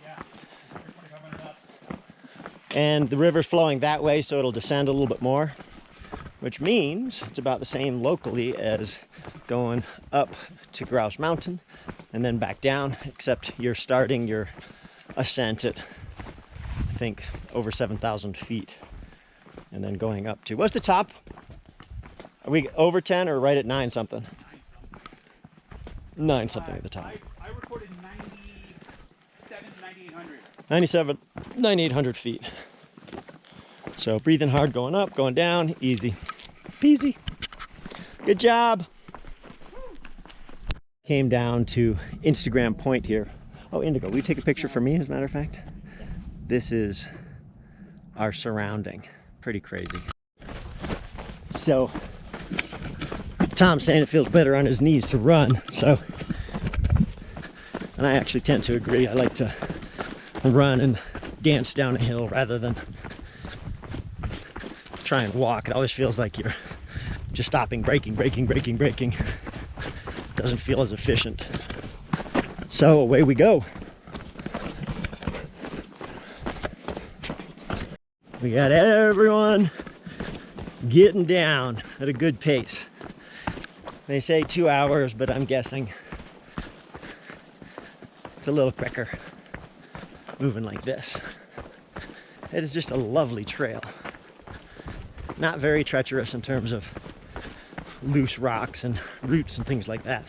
Speaker 7: Yeah, 2,500 up.
Speaker 1: And the river's flowing that way, so it'll descend a little bit more, which means it's about the same locally as going up to Grouse Mountain and then back down, except you're starting your ascent at, I think, over 7,000 feet and then going up to, what's the top? Are we over 10 or right at 9 something? 9 something at the top.
Speaker 7: I recorded 97 to 9,800.
Speaker 1: 97, 9,800 feet. So breathing hard, going up, going down, easy peasy. Good job. Came down to Instagram Point here. Oh, Indigo, will you take a picture for me, as a matter of fact? This is our surrounding. Pretty crazy. So, Tom's saying it feels better on his knees to run, so, and I actually tend to agree. I like to run and dance down a hill rather than try and walk. It always feels like you're just stopping, braking. Doesn't feel as efficient. So away we go. We got everyone getting down at a good pace. They say 2 hours, but I'm guessing it's a little quicker moving like this. It is just a lovely trail. Not very treacherous in terms of loose rocks and roots and things like that.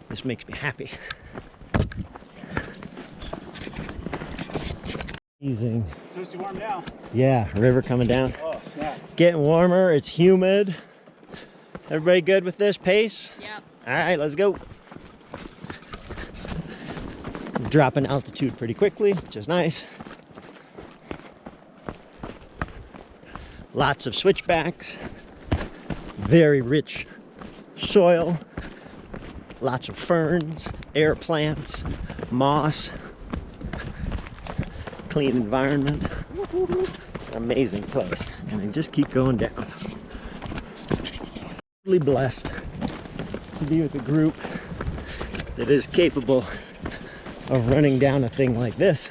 Speaker 1: This makes me happy. Amazing.
Speaker 7: Toasty warm now.
Speaker 1: Yeah, river coming down.
Speaker 7: Oh, snap.
Speaker 1: Getting warmer, it's humid. Everybody good with this pace?
Speaker 3: Yep.
Speaker 1: All right, let's go. Dropping altitude pretty quickly, which is nice. Lots of switchbacks. Very rich soil. Lots of ferns, air plants, moss. Clean environment. It's an amazing place. And then just keep going down. Really blessed to be with a group that is capable of running down a thing like this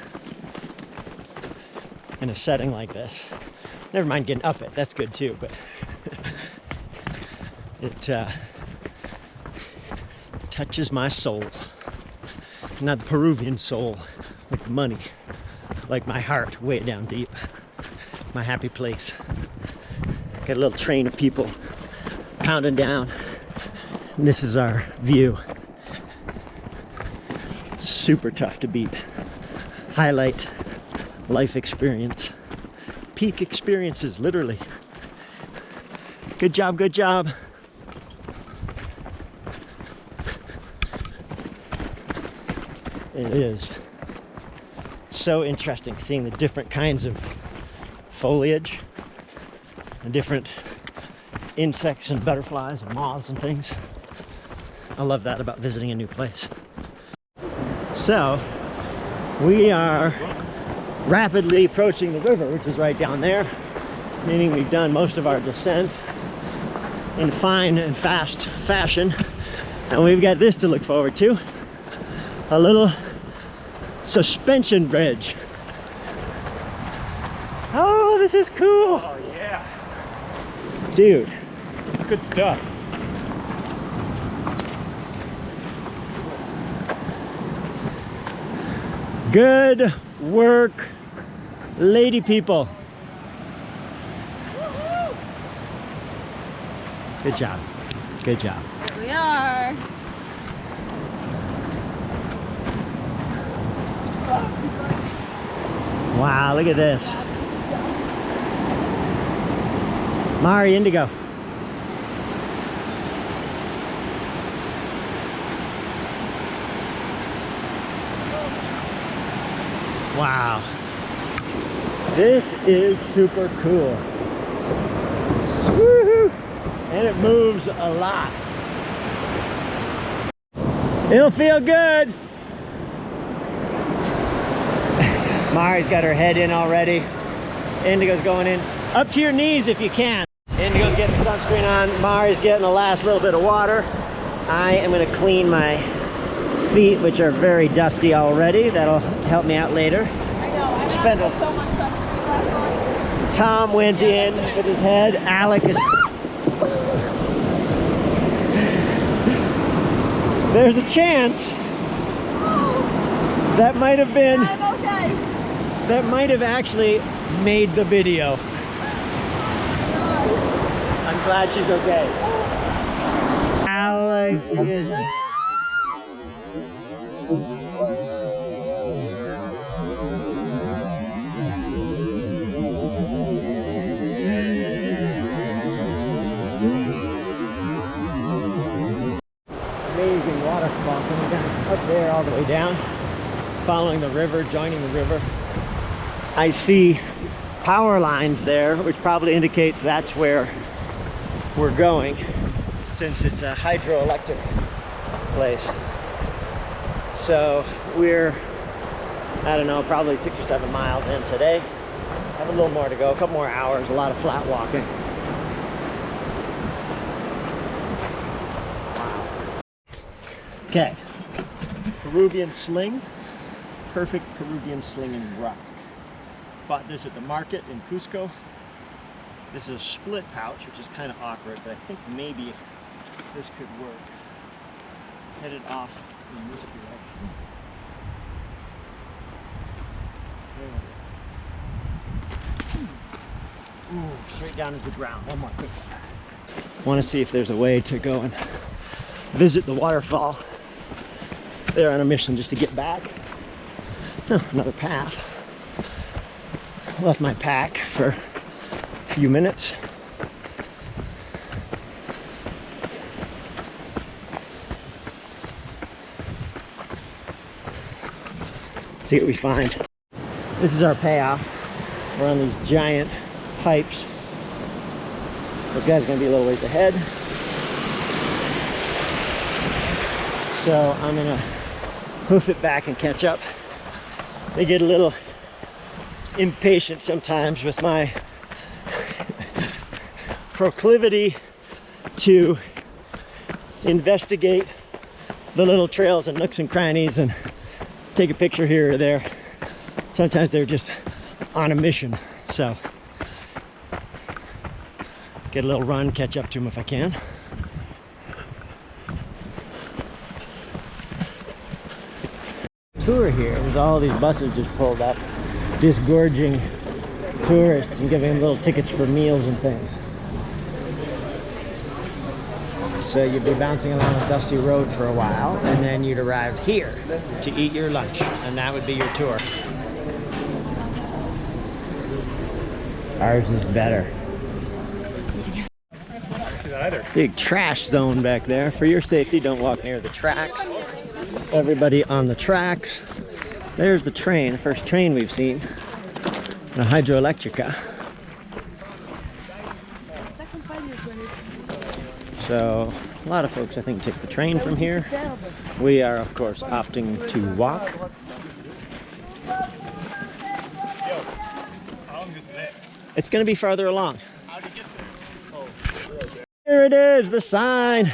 Speaker 1: in a setting like this. Never mind getting up it, that's good too, but it touches my soul. Not the Peruvian soul with the money, like my heart way down deep. My happy place. Got a little train of people pounding down. And this is our view. Super tough to beat. Highlight life experience. Peak experiences, literally. Good job, good job. It is so interesting seeing the different kinds of foliage and different insects and butterflies and moths and things. I love that about visiting a new place. So we are rapidly approaching the river, which is right down there, meaning we've done most of our descent in fine and fast fashion, and we've got this to look forward to, a little suspension bridge. Oh, this is cool.
Speaker 7: Oh, yeah.
Speaker 1: Dude,
Speaker 7: Good stuff.
Speaker 1: good work, lady people. Good job. Good job.
Speaker 5: Here we are.
Speaker 1: Wow, look at this. Mari, Indigo. Wow. This is super cool. Woohoo! And it moves a lot. It'll feel good. Mari's got her head in already. Indigo's going in. Up to your knees if you can. Indigo's getting the sunscreen on. Mari's getting the last little bit of water. I am going to clean my feet, which are very dusty already. That'll help me out later.
Speaker 5: I know, I
Speaker 1: Spend
Speaker 5: had
Speaker 1: a-
Speaker 5: so much sunscreen last night.
Speaker 1: Tom went in with his head. Alec is... There's a chance that might have been...
Speaker 5: I'm okay.
Speaker 1: That might have actually made the video. I'm glad she's okay. Alec is... Amazing waterfall coming down. following the river, joining the river. I see power lines there, which probably indicates that's where we're going, since it's a hydroelectric place. So we're, I don't know, probably 6 or 7 miles in today. Have a little more to go, a couple more hours, a lot of flat walking. Okay, Peruvian sling, perfect Peruvian slinging rock. Bought this at the market in Cusco. This is a split pouch, which is kind of awkward, but I think maybe this could work. Headed off in this direction. Ooh, straight down into the ground. One more quick one. Want to see if there's a way to go and visit the waterfall. They're on a mission just to get back. Oh, another path. Left my pack for a few minutes. See what we find. This is our payoff. We're on these giant pipes. This guy's gonna be a little ways ahead. So I'm gonna hoof it back and catch up. They get a little impatient sometimes with my proclivity to investigate the little trails and nooks and crannies and take a picture here or there. Sometimes they're just on a mission, so get a little run, catch up to them if I can. Tour here, there's all these buses just pulled up, disgorging tourists and giving them little tickets for meals and things. So you'd be bouncing along a dusty road for a while, and then you'd arrive here to eat your lunch, and that would be your tour. Ours is better. Big trash zone back there. For your safety, don't walk near the tracks. Everybody on the tracks. There's the train, the first train we've seen. The hydroelectrica. So a lot of folks, I think, take the train from here. We are, of course, opting to walk. It's going to be farther along. Here it is, the sign.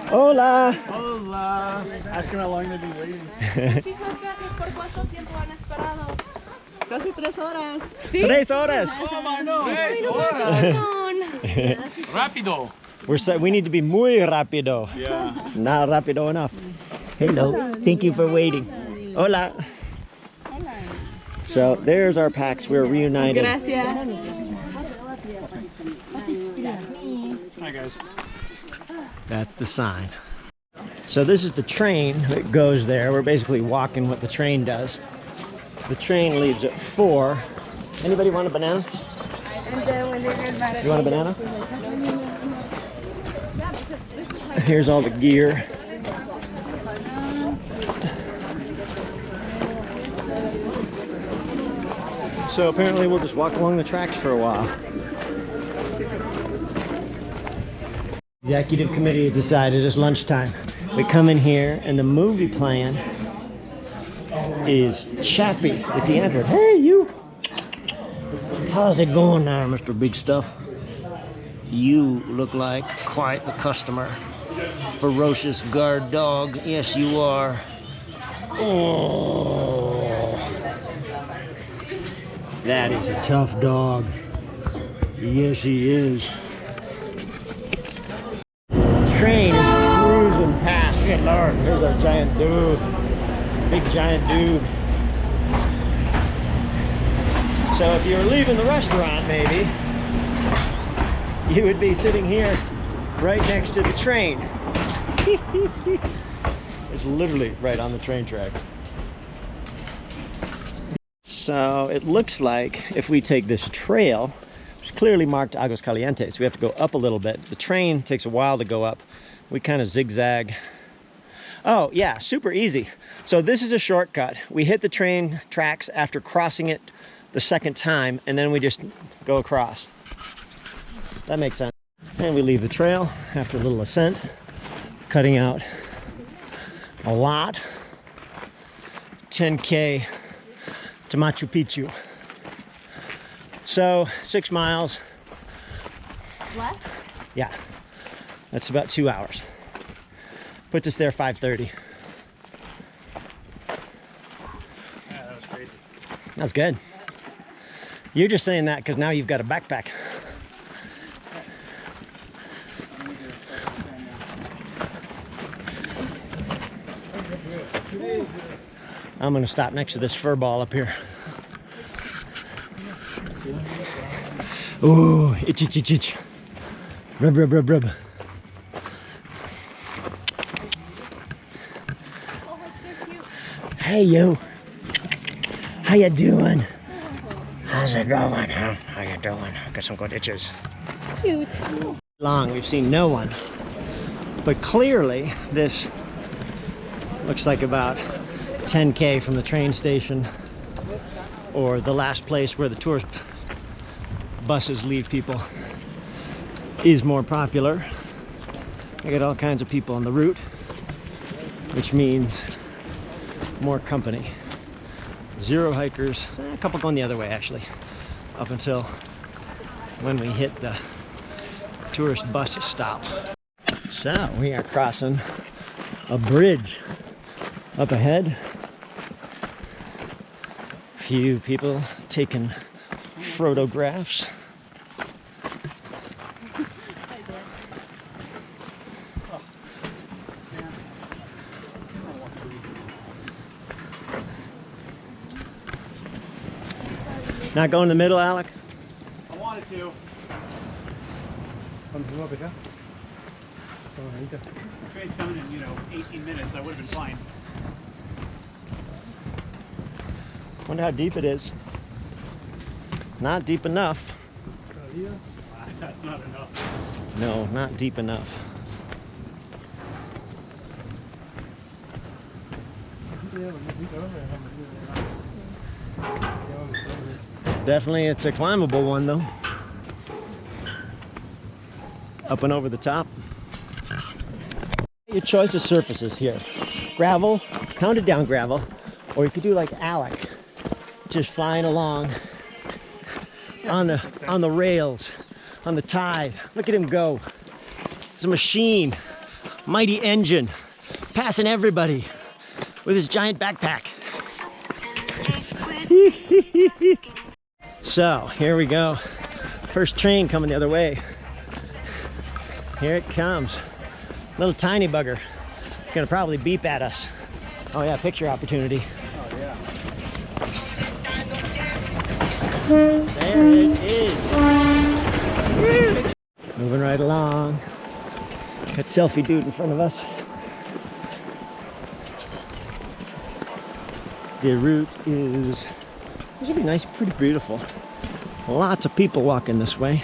Speaker 1: Hola.
Speaker 7: Hola. Asking how long they've been waiting.
Speaker 3: Muchísimas gracias por cuánto tiempo han esperado.
Speaker 5: Casi 3 horas.
Speaker 3: ¿Sí?
Speaker 1: 3 horas.
Speaker 7: Oh my no. Rápido.
Speaker 1: We need to be muy rápido.
Speaker 7: Yeah.
Speaker 1: Not rápido enough. Hello. Thank you for waiting. Hola. So there's our packs. We're reunited.
Speaker 7: Hi guys.
Speaker 1: That's the sign. So this is the train that goes there. We're basically walking what the train does. The train leaves at 4. Anybody want a banana? You want a banana? Here's all the gear. So apparently we'll just walk along the tracks for a while. Executive committee has decided it's lunchtime. We come in here and the movie plan is Chappie with the Android. Hey, you! How's it going there, Mr. Big Stuff? You look like quite the customer. Ferocious guard dog. Yes, you are. Oh, that is a tough dog. Yes, he is. Train is cruising past. Good Lord, there's our giant dude. Big giant dude. So if you were leaving the restaurant, maybe, you would be sitting here right next to the train. It's literally right on the train tracks. So it looks like if we take this trail, it's clearly marked Argos Caliente, so we have to go up a little bit. The train takes a while to go up. We kind of zigzag Oh yeah, super easy. So this is a shortcut. We hit the train tracks after crossing it the second time, and then we just go across. That makes sense. And we leave the trail after a little ascent, cutting out a lot. 10K to Machu Picchu. So 6 miles.
Speaker 4: Left?
Speaker 1: Yeah, that's about 2 hours. Put us there 5:30.
Speaker 7: Yeah, that was crazy.
Speaker 1: That's good. You're just saying that because now you've got a backpack. I'm gonna stop next to this fur ball up here. Ooh, itch, itch, itch, itch. Rub, rub, rub, rub.
Speaker 4: Oh, it's so cute.
Speaker 1: Hey, you. How you doing? How's it going, huh? How you doing? Got some good itches.
Speaker 4: Cute.
Speaker 1: Long, we've seen no one. But clearly, this looks like about 10K from the train station or the last place where the tourist buses leave people is more popular. I got all kinds of people on the route, which means more company. 0 hikers, a couple going the other way actually, up until when we hit the tourist bus stop. So we are crossing a bridge up ahead. Few people taking photographs. Not going in the middle, Alec?
Speaker 7: I wanted to. The train's coming in, 18 minutes. I would have been fine.
Speaker 1: Wonder how deep it is. Not deep enough.
Speaker 7: That's not enough.
Speaker 1: No, not deep enough. Definitely, it's a climbable one though. Up and over the top. Your choice of surfaces here. Gravel, pounded down gravel, or you could do like Alec, just flying along on the rails, on the ties. Look at him go. It's a machine, mighty engine, passing everybody with his giant backpack. So here we go. First train coming the other way. Here it comes. Little tiny bugger. It's gonna probably beep at us. Oh yeah, picture opportunity.
Speaker 7: Oh, yeah.
Speaker 1: There it is. Moving right along. Got selfie dude in front of us. The route is, it should be nice, pretty beautiful. Lots of people walking this way.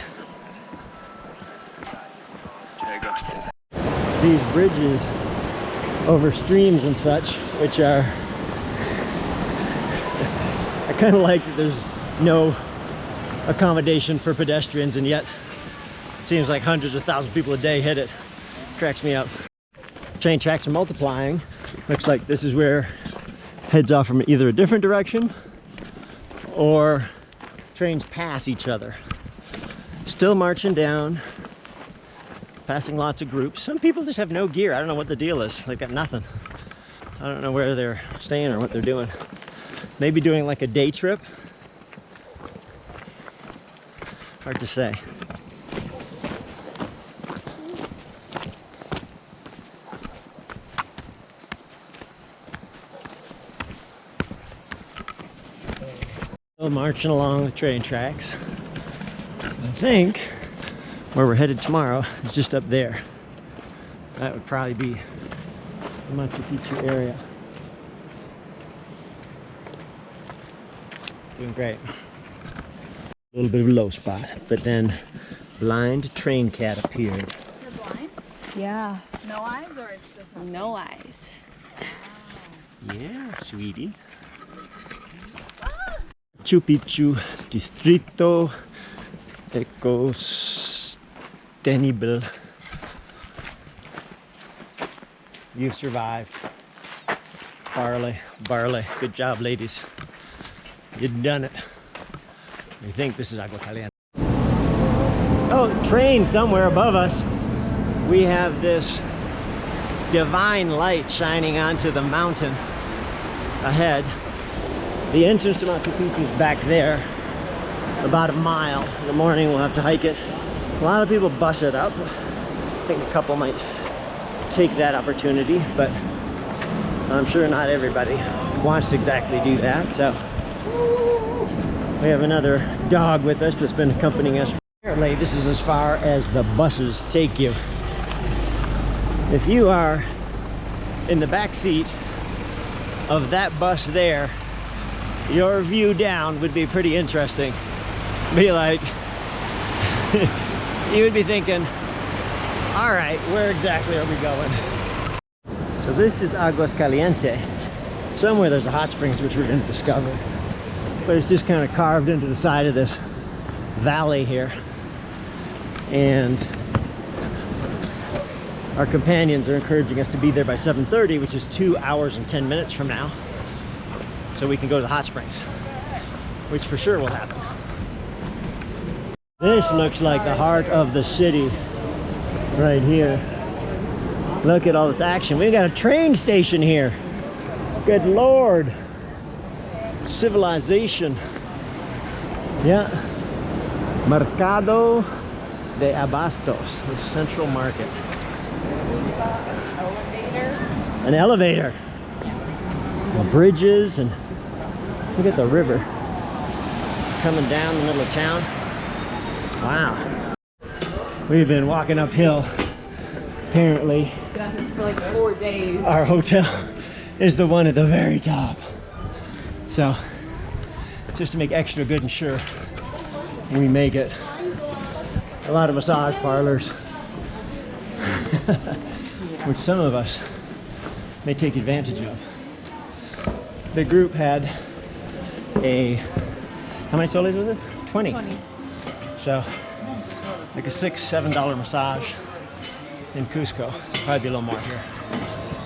Speaker 1: These bridges over streams and such, which are, I kind of like that there's no accommodation for pedestrians, and yet it seems like hundreds of thousands of people a day hit it. Cracks me up. Train tracks are multiplying. Looks like this is where heads off from either a different direction or trains pass each other. Still marching down, passing lots of groups. Some people just have no gear. I don't know what the deal is. They've got nothing. I don't know where they're staying or what they're doing. Maybe doing like a day trip. Hard to say. Still marching along the train tracks. I think where we're headed tomorrow is just up there. That would probably be the Machu Picchu area. Doing great. A little bit of a low spot, but then blind train cat appeared.
Speaker 5: You're blind?
Speaker 4: Yeah.
Speaker 5: No eyes, or it's just not?
Speaker 3: No eyes.
Speaker 1: Yeah, sweetie. Machu Picchu Distrito Ecosostenible. You've survived. Barley, barley. Good job, ladies. You've done it. I think this is Agua Caliente. Oh, train somewhere above us. We have this divine light shining onto the mountain ahead. The entrance to Machu Picchu is back there, about a mile. In the morning we'll have to hike it. A lot of people bus it up. I think a couple might take that opportunity, but I'm sure not everybody wants to exactly do that. So we have another dog with us that's been accompanying us. Apparently this is as far as the buses take you. If you are in the back seat of that bus there, your view down would be pretty interesting. Be like, you would be thinking, all right, where exactly are we going? So this is Argos Caliente. Somewhere there's a hot springs, which we're going to discover. But it's just kind of carved into the side of this valley here. And our companions are encouraging us to be there by 7:30, which is 2 hours and 10 minutes from now. So we can go to the hot springs, which for sure will happen. This looks like the heart of the city right here. Look at all this action. We've got a train station here. Good Lord. Civilization. Yeah. Mercado de Abastos, the central market.
Speaker 3: We saw an elevator.
Speaker 1: An elevator. And bridges, and look at the river coming down the middle of town. Wow. We've been walking uphill. Apparently,
Speaker 3: For like 4 days.
Speaker 1: our hotel is the one at the very top. So, just to make extra good and sure we make it. A lot of massage parlors, which some of us may take advantage of. The group had a, how many soles was it? 20.
Speaker 3: 20.
Speaker 1: So, like a $6–7 massage in Cusco. Probably be a little more here.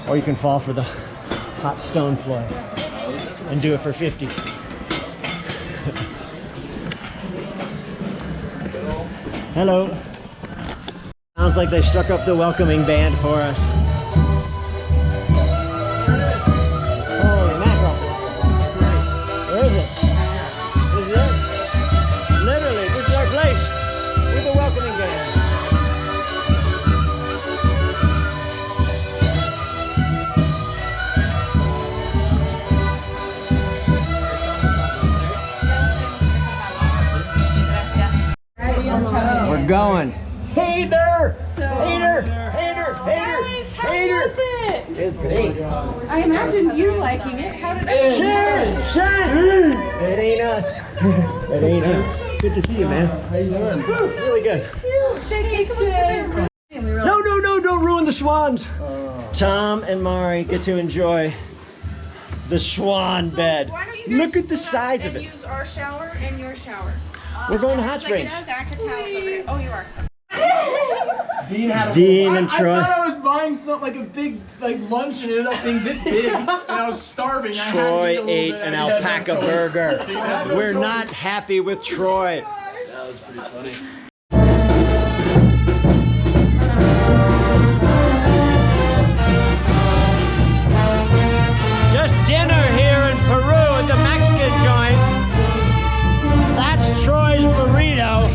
Speaker 1: Or you can fall for the hot stone floor and do it for 50. Hello. Sounds like they struck up the welcoming band for us. Holy mackerel. Where is it? This is it? Literally, this is our place with the welcoming band. We're going. Hey there! Hater! Hater! Hater! Hater! It's great.
Speaker 3: I imagined you liking it. How did I?
Speaker 1: Shit! Shit! It ain't us. It ain't us. Good to see you, man. How you doing? Really good. No, don't ruin the swans. Tom and Mari get to enjoy the swan bed.
Speaker 3: Why don't you
Speaker 1: Look
Speaker 3: guys
Speaker 1: at the size of it.
Speaker 3: use our shower and your shower?
Speaker 1: We're going to hot springs.
Speaker 3: Oh, you are.
Speaker 1: Dean and Troy.
Speaker 6: I thought I was buying something like a big lunch and it ended up being this big, and I was starving.
Speaker 1: Troy ate an alpaca burger. We're not happy with Troy.
Speaker 6: That was pretty funny.
Speaker 1: Just dinner here in Peru at the Mexican joint. That's Troy's burrito.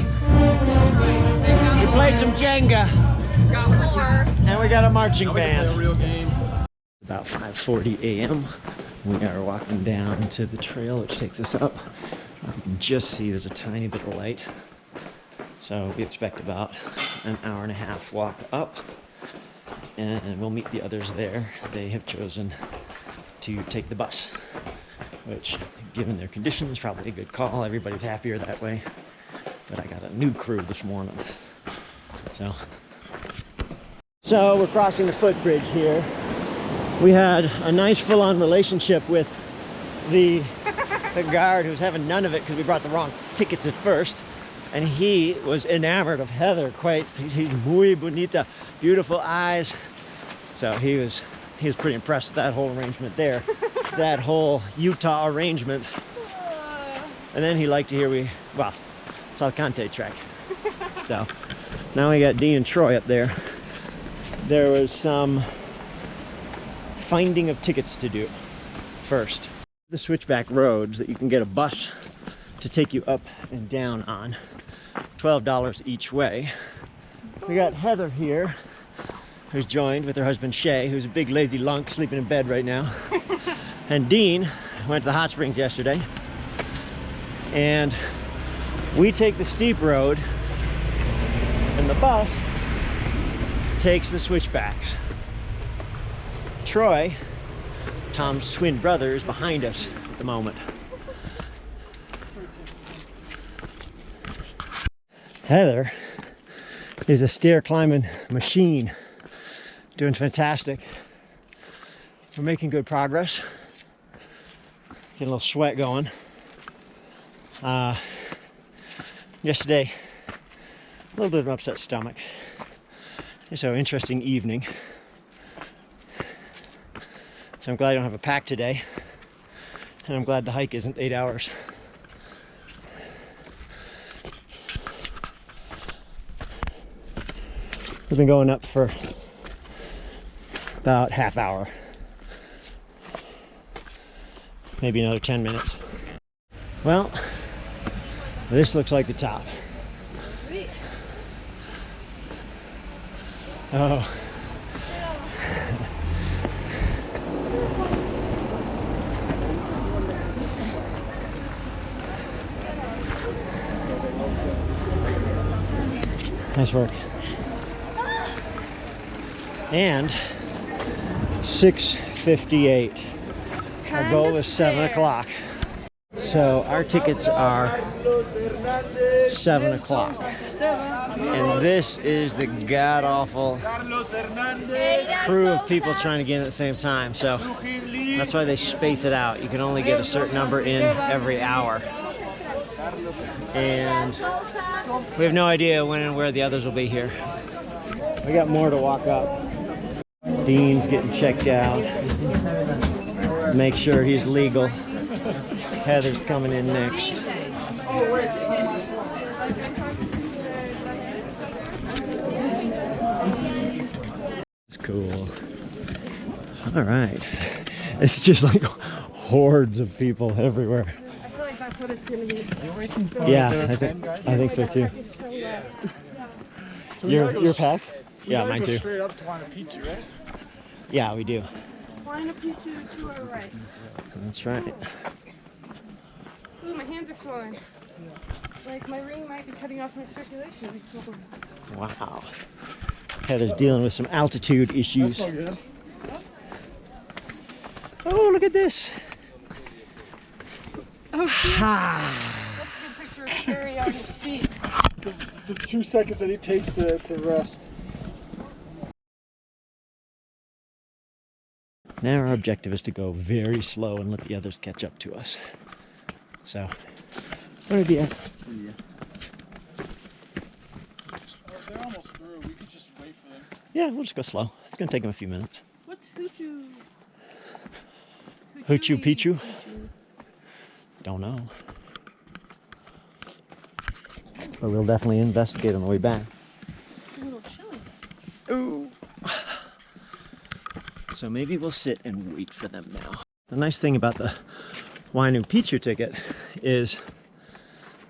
Speaker 1: We played some Jenga.
Speaker 3: Got more.
Speaker 1: And we got a marching
Speaker 6: A
Speaker 1: band.
Speaker 6: real game.
Speaker 1: About 5:40 a.m. We are walking down to the trail which takes us up. You can just see there's a tiny bit of light. So we expect about an hour and a half walk up. And we'll meet the others there. They have chosen to take the bus, which, given their condition, is probably a good call. Everybody's happier that way. But I got a new crew this morning. So we're crossing the footbridge here. We had a nice full-on relationship with the guard, who's having none of it because we brought the wrong tickets at first. And he was enamored of Heather. He's muy bonita, beautiful eyes. So he was pretty impressed with that whole arrangement there. That whole Utah arrangement. And then he liked to hear Salkantay Trek. So now we got Dean and Troy up there. There was some finding of tickets to do first. The switchback roads that you can get a bus to take you up and down on. $12 each way. We got Heather here, who's joined with her husband Shay, who's a big lazy lunk sleeping in bed right now. And Dean went to the hot springs yesterday. And we take the steep road, and the bus takes the switchbacks. Troy, Tom's twin brother, is behind us at the moment. Heather is a stair climbing machine, doing fantastic. We're making good progress. Getting a little sweat going. Yesterday, a little bit of an upset stomach. So interesting evening. So I'm glad I don't have a pack today. And I'm glad the hike isn't 8 hours. We've been going up for about half hour. Maybe another 10 minutes. Well, this looks like the top.
Speaker 5: Sweet.
Speaker 1: Oh. Nice work. And 6:58. Our goal is 7 o'clock. So our tickets are 7 o'clock. And this is the god-awful crew of people trying to get in at the same time. So that's why they space it out. You can only get a certain number in every hour. And we have no idea when and where the others will be here. We got more to walk up. Dean's getting checked out. Make sure he's legal. Heather's coming in next. It's cool. All right. It's just like hordes of people everywhere.
Speaker 5: I feel like that's what it's gonna be.
Speaker 1: Yeah, I think so too.
Speaker 6: So
Speaker 1: Your pack? Yeah, mine too.
Speaker 6: Straight up to Machu Picchu, right?
Speaker 1: Yeah, we do.
Speaker 5: Machu Picchu to our right.
Speaker 1: That's right.
Speaker 5: Ooh, my hands are swollen. Like my ring might be cutting off my circulation. It's swollen.
Speaker 1: Wow. Heather's dealing with some altitude issues.
Speaker 6: That's not good.
Speaker 1: Oh, look at this.
Speaker 5: Oh, shit.
Speaker 1: Ha!
Speaker 5: That's a good picture of Terry on his feet.
Speaker 6: The 2 seconds that he takes to rest.
Speaker 1: Now our objective is to go very slow and let the others catch up to us. So, what are the
Speaker 6: They're almost through. We could just wait for them.
Speaker 1: Yeah, we'll just go slow. It's gonna take them a few minutes.
Speaker 5: What's Hoochoo?
Speaker 1: Machu Picchu? Don't know. But we'll definitely investigate on the way back.
Speaker 5: It's a little chilly.
Speaker 1: Ooh. So maybe we'll sit and wait for them now. The nice thing about the Machu Picchu ticket is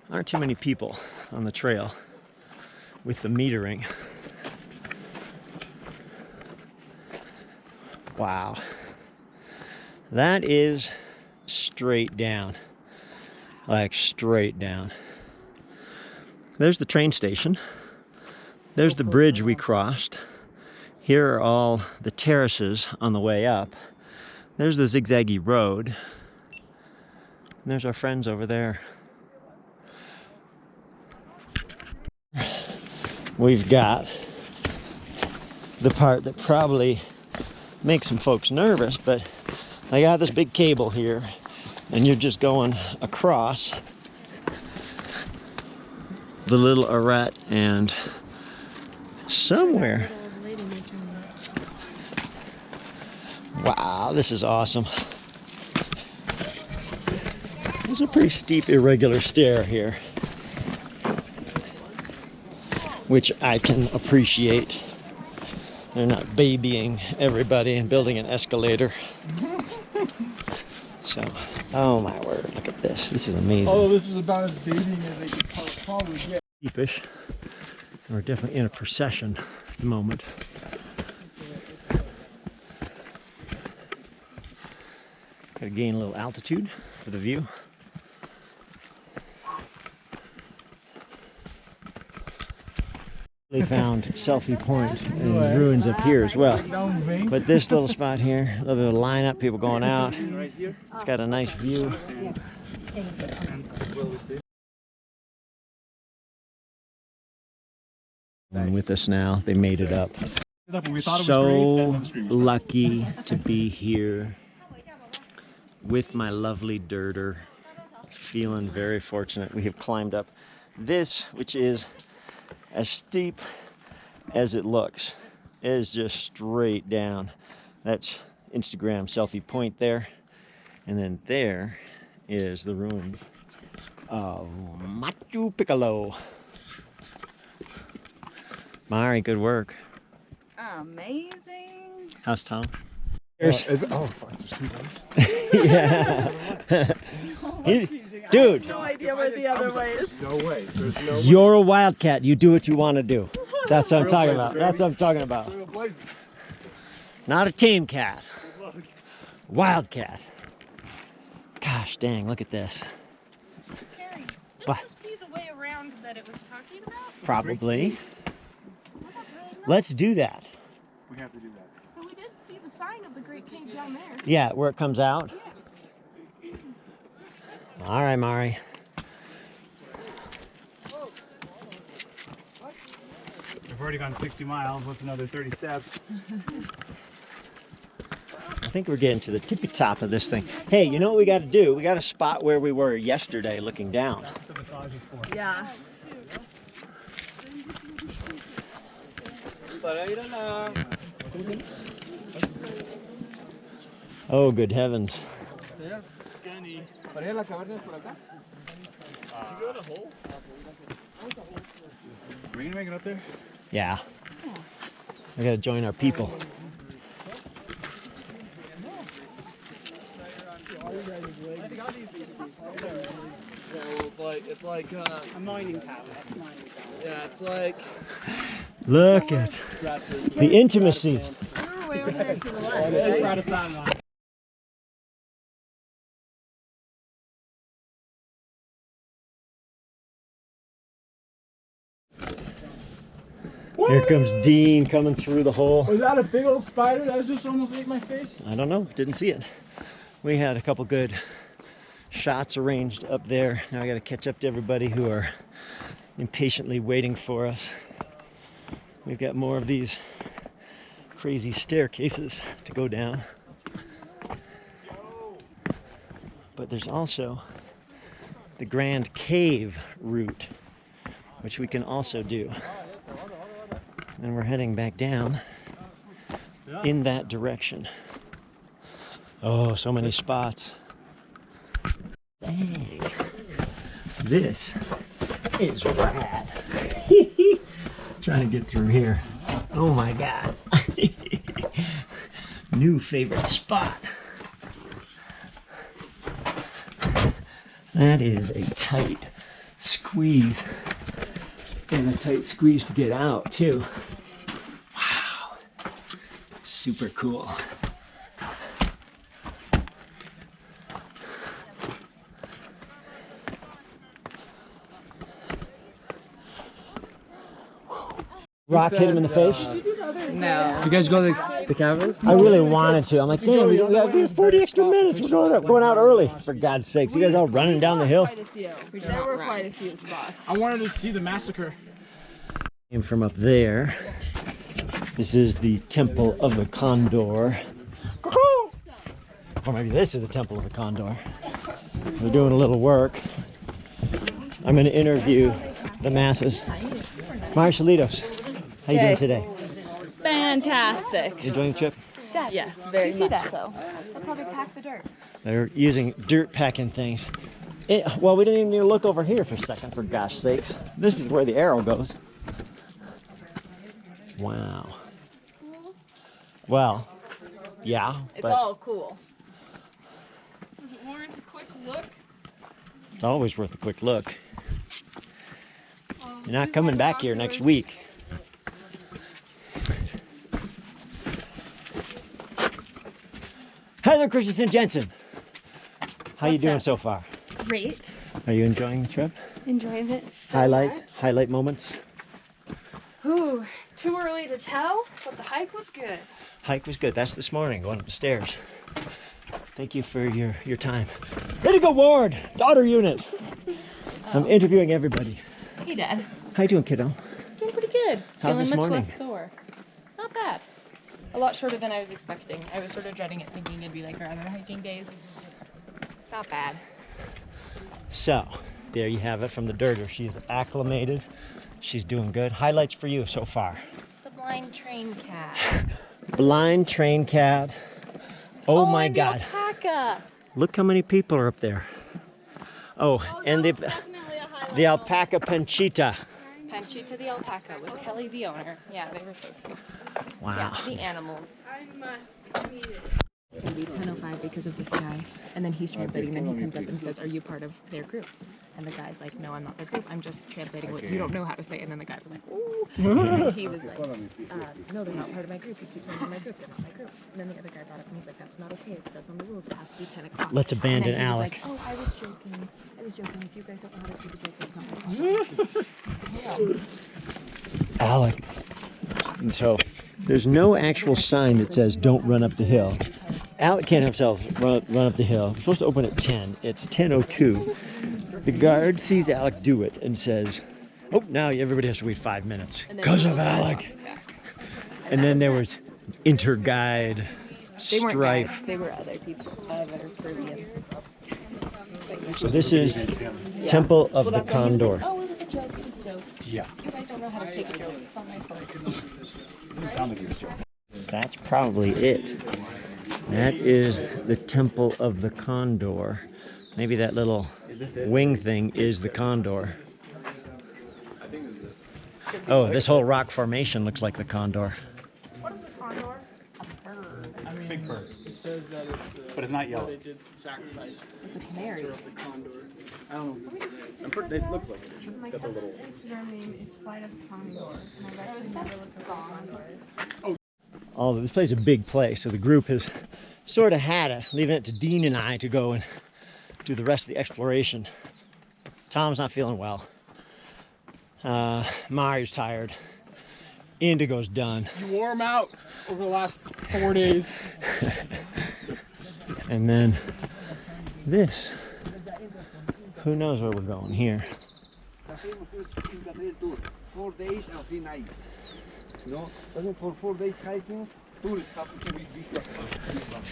Speaker 1: there aren't too many people on the trail with the metering. Wow. That is straight down. Like straight down. There's the train station. There's the bridge we crossed. Here are all the terraces on the way up. There's the zigzaggy road. And there's our friends over there. We've got the part that probably make some folks nervous, but I got this big cable here, and you're just going across the little arete, and somewhere. Wow, this is awesome. There's a pretty steep, irregular stair here, which I can appreciate. They're not babying everybody and building an escalator. So, oh my word, look at this. This is amazing.
Speaker 6: Oh, this is about as babying as they could probably get.
Speaker 1: Steepish. We're definitely in a procession at the moment. Gotta gain a little altitude for the view. They found Selfie Point and ruins up here as well. But this little spot here, a little bit of lineup, people going out. It's got a nice view. And with us now, they made it up. So lucky to be here with my lovely dirter. Feeling very fortunate. We have climbed up this, which is as steep as it looks. It is just straight down. That's Instagram Selfie Point there. And then there is the ruins of Machu Picchu. Mari, good work.
Speaker 3: Amazing.
Speaker 1: How's Tom?
Speaker 8: Oh, fuck, there's 2 guys.
Speaker 1: Yeah. Dude,
Speaker 3: No idea where the other way is.
Speaker 8: No way. There's no way.
Speaker 1: you're a wildcat. You do what you want to do. That's what I'm talking about. That's what I'm talking about. Not a tame cat. Wildcat. Gosh dang, look at this.
Speaker 4: Carrie, this
Speaker 1: What?
Speaker 4: must be the way around that it was talking about.
Speaker 1: Probably. Let's do that.
Speaker 7: We have to do that.
Speaker 4: But we did see the sign of the Great Cave down there.
Speaker 1: Yeah, where it comes out. All right, Mari.
Speaker 7: We've already gone 60 miles. What's another 30 steps?
Speaker 1: I think we're getting to the tippy top of this thing. Hey, you know what we got to do? We got to spot where we were yesterday looking down.
Speaker 7: That's what the massage is for.
Speaker 3: Yeah.
Speaker 1: Oh, good heavens.
Speaker 7: Are we gonna make it up there?
Speaker 1: Yeah. We got to join our people.
Speaker 6: It's like a mining tablet. Yeah, it's like
Speaker 1: Look at the intimacy.
Speaker 3: We're way over there to the left. Right?
Speaker 1: Here comes Dean coming through the hole.
Speaker 6: Was that a big old spider that just almost ate my face?
Speaker 1: I don't know, didn't see it. We had a couple good shots arranged up there. Now I got to catch up to everybody who are impatiently waiting for us. We've got more of these crazy staircases to go down. But there's also the Grand Cave route, which we can also do. And we're heading back down in that direction. Oh, so many spots. Dang. This is rad. Trying to get through here. Oh my God. New favorite spot. That is a tight squeeze. And a tight squeeze to get out too. Wow. Super cool. Rock hit him in the face.
Speaker 3: No.
Speaker 6: You guys go to the cavern?
Speaker 1: I really wanted to. I'm like, damn, we have 40 extra minutes. We're going out early. For God's sakes, you guys all running down the hill.
Speaker 3: There were quite a few spots.
Speaker 6: I wanted to see the massacre.
Speaker 1: Came from up there. This is the Temple of the Condor. Or maybe this is the Temple of the Condor. We're doing a little work. I'm going to interview the masses. Marshalitos, how you doing today?
Speaker 5: Fantastic.
Speaker 1: Enjoying the trip?
Speaker 4: Dad,
Speaker 5: Yes, very
Speaker 4: do you see
Speaker 5: much
Speaker 4: that?
Speaker 5: so.
Speaker 4: That's how they pack the dirt.
Speaker 1: They're using dirt packing things. Well, we didn't even need to look over here for a second, for gosh sakes. This is where the arrow goes. Wow. Well, yeah.
Speaker 5: It's all cool.
Speaker 3: Does it warrant a quick look?
Speaker 1: It's always worth a quick look. You're not coming back here next week. Heather Christensen Jensen. How you doing so far?
Speaker 4: Great.
Speaker 1: Are you enjoying the trip?
Speaker 4: Enjoying it so
Speaker 1: Highlights,
Speaker 4: much.
Speaker 1: highlight moments.
Speaker 4: Ooh, too early to tell, but the hike was good.
Speaker 1: Hike was good. That's this morning, going up the stairs. Thank you for your time. Ready to go, Ward! Daughter unit! I'm interviewing everybody.
Speaker 4: Hey, Dad.
Speaker 1: How you doing, kiddo?
Speaker 4: Doing pretty good.
Speaker 1: How's
Speaker 4: Feeling
Speaker 1: this
Speaker 4: much
Speaker 1: morning?
Speaker 4: less sore. Not bad. A lot shorter than I was expecting. I was sort of dreading it, thinking it'd be like our other hiking days. Not bad.
Speaker 1: So, there you have it from the dirter. She's acclimated. She's doing good. Highlights for you so far.
Speaker 4: The blind train cat.
Speaker 1: Blind train cat. Oh my
Speaker 4: and
Speaker 1: God.
Speaker 4: The alpaca.
Speaker 1: Look how many people are up there. Oh, and the alpaca Panchita.
Speaker 4: Panchita the alpaca with Kelly the owner. Yeah, they were so sweet.
Speaker 1: Wow.
Speaker 4: Yeah, the animals.
Speaker 3: It's gonna be 10:05 because of this guy. And then he's translating, then he comes up and says, "Are you part of their group?" And the guy's like, "No, I'm not their group. I'm just translating what you don't know how to say." And then the guy was like, "Ooh." And then he was like, "No, they're not part of my group. You keep saying they're my group. They're not my group." And then the other guy brought up and he's like, "That's not okay. It says on the rules it has to be 10 o'clock."
Speaker 1: Let's abandon
Speaker 3: and then he was
Speaker 1: Alec.
Speaker 3: Like, "Oh, I was joking. I was joking. If you guys don't know how to do the joke, it's not my fault."
Speaker 1: Alec. And so, there's no actual sign that says don't run up the hill. Alec can't himself run up the hill. We're supposed to open at 10. It's 10:02. The guard sees Alec do it and says, "Oh, now everybody has to wait 5 minutes because of Alec." And then there was interguide
Speaker 3: They weren't
Speaker 1: strife.
Speaker 3: guys. They were other people, other Peruvians.
Speaker 1: So this is Temple of the Condor.
Speaker 4: Oh, it was a joke. It was a joke.
Speaker 7: Yeah.
Speaker 4: You guys don't know how to take a joke. It's not my fault.
Speaker 7: Didn't sound like he was joking.
Speaker 1: That's probably it. That is the Temple of the Condor. Maybe that little wing thing is the condor. Oh, this whole rock formation looks like the condor.
Speaker 4: What is the condor?
Speaker 7: Big bird.
Speaker 6: It says that it's the,
Speaker 7: But it's not yellow.
Speaker 6: They did sacrifices.
Speaker 3: It's a canary.
Speaker 6: Of the condor. I don't know. It looks like it. It's got the little.
Speaker 3: Instagram name is Flight of Condor. And I've actually never looked at condors.
Speaker 1: This place is a big place, so the group has sort of had it, leaving it to Dean and I to go and do the rest of the exploration. Tom's not feeling well. Mario's tired. Indigo's done.
Speaker 6: You wore them out over the last 4 days.
Speaker 1: And then this. Who knows where we're going here?
Speaker 9: 4 days and 3 nights. No, for 4 days hiking, tourists have to be big.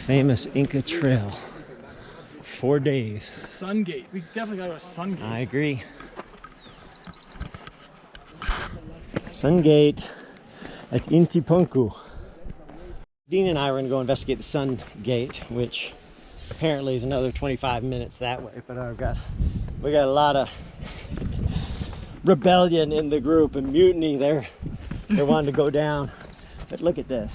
Speaker 1: Famous Inca Trail. 4 days.
Speaker 6: Sungate. We definitely got to go to Sungate.
Speaker 1: I agree. Sungate. That's Intipunku. Dean and I were going to go investigate the Sungate, which apparently is another 25 minutes that way. But we got a lot of rebellion in the group and mutiny. They're wanting to go down. But look at this.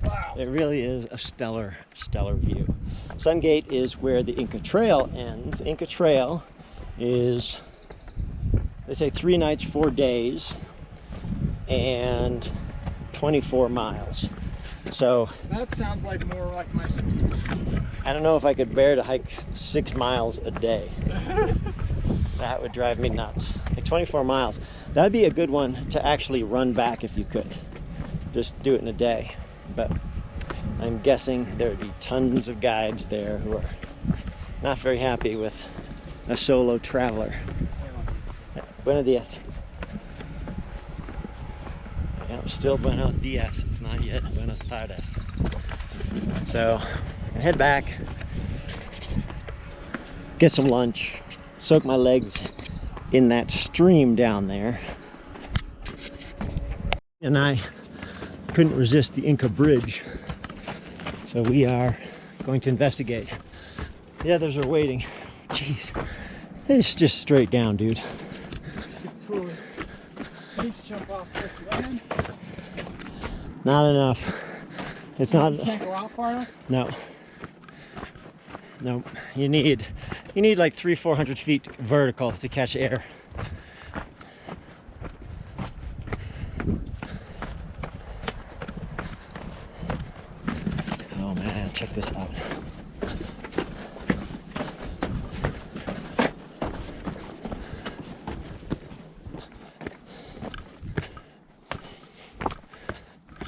Speaker 6: Wow.
Speaker 1: It really is a stellar view. Sungate is where the Inca Trail ends. The Inca Trail is, they say, 3 nights, 4 days, and 24 miles. So
Speaker 6: That sounds like more like my speed.
Speaker 1: I don't know if I could bear to hike 6 miles a day. That would drive me nuts. Like 24 miles. That'd be a good one to actually run back if you could. Just do it in a day. But I'm guessing there would be tons of guides there who are not very happy with a solo traveler. Buenos dias. Yeah, still buenos dias. It's not yet buenos tardes. So head back, get some lunch, soak my legs in that stream down there. And I couldn't resist the Inca bridge, so we are going to investigate. The others are waiting. Jeez, it's just straight down, dude. Not enough. It's not.
Speaker 2: You can't go out far enough?
Speaker 1: No. No. You need like 300-400 feet vertical to catch air. Oh man, check this out.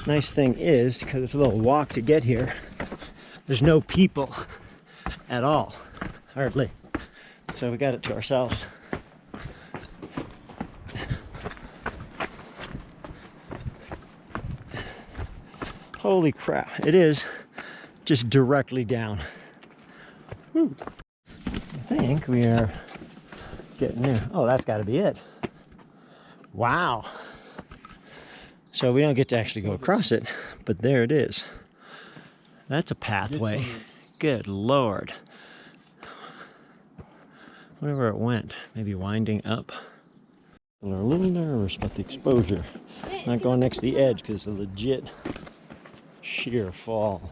Speaker 1: Nice thing is, because it's a little walk to get here, there's no people at all, hardly. So we got it to ourselves. Holy crap, it is just directly down. Woo. I think we are getting there. Oh, that's got to be it. Wow. So we don't get to actually go across it, but there it is. That's a pathway. Good Lord. Wonder where it went. Maybe winding up. We're a little nervous about the exposure. Not going next to the edge because it's a legit sheer fall.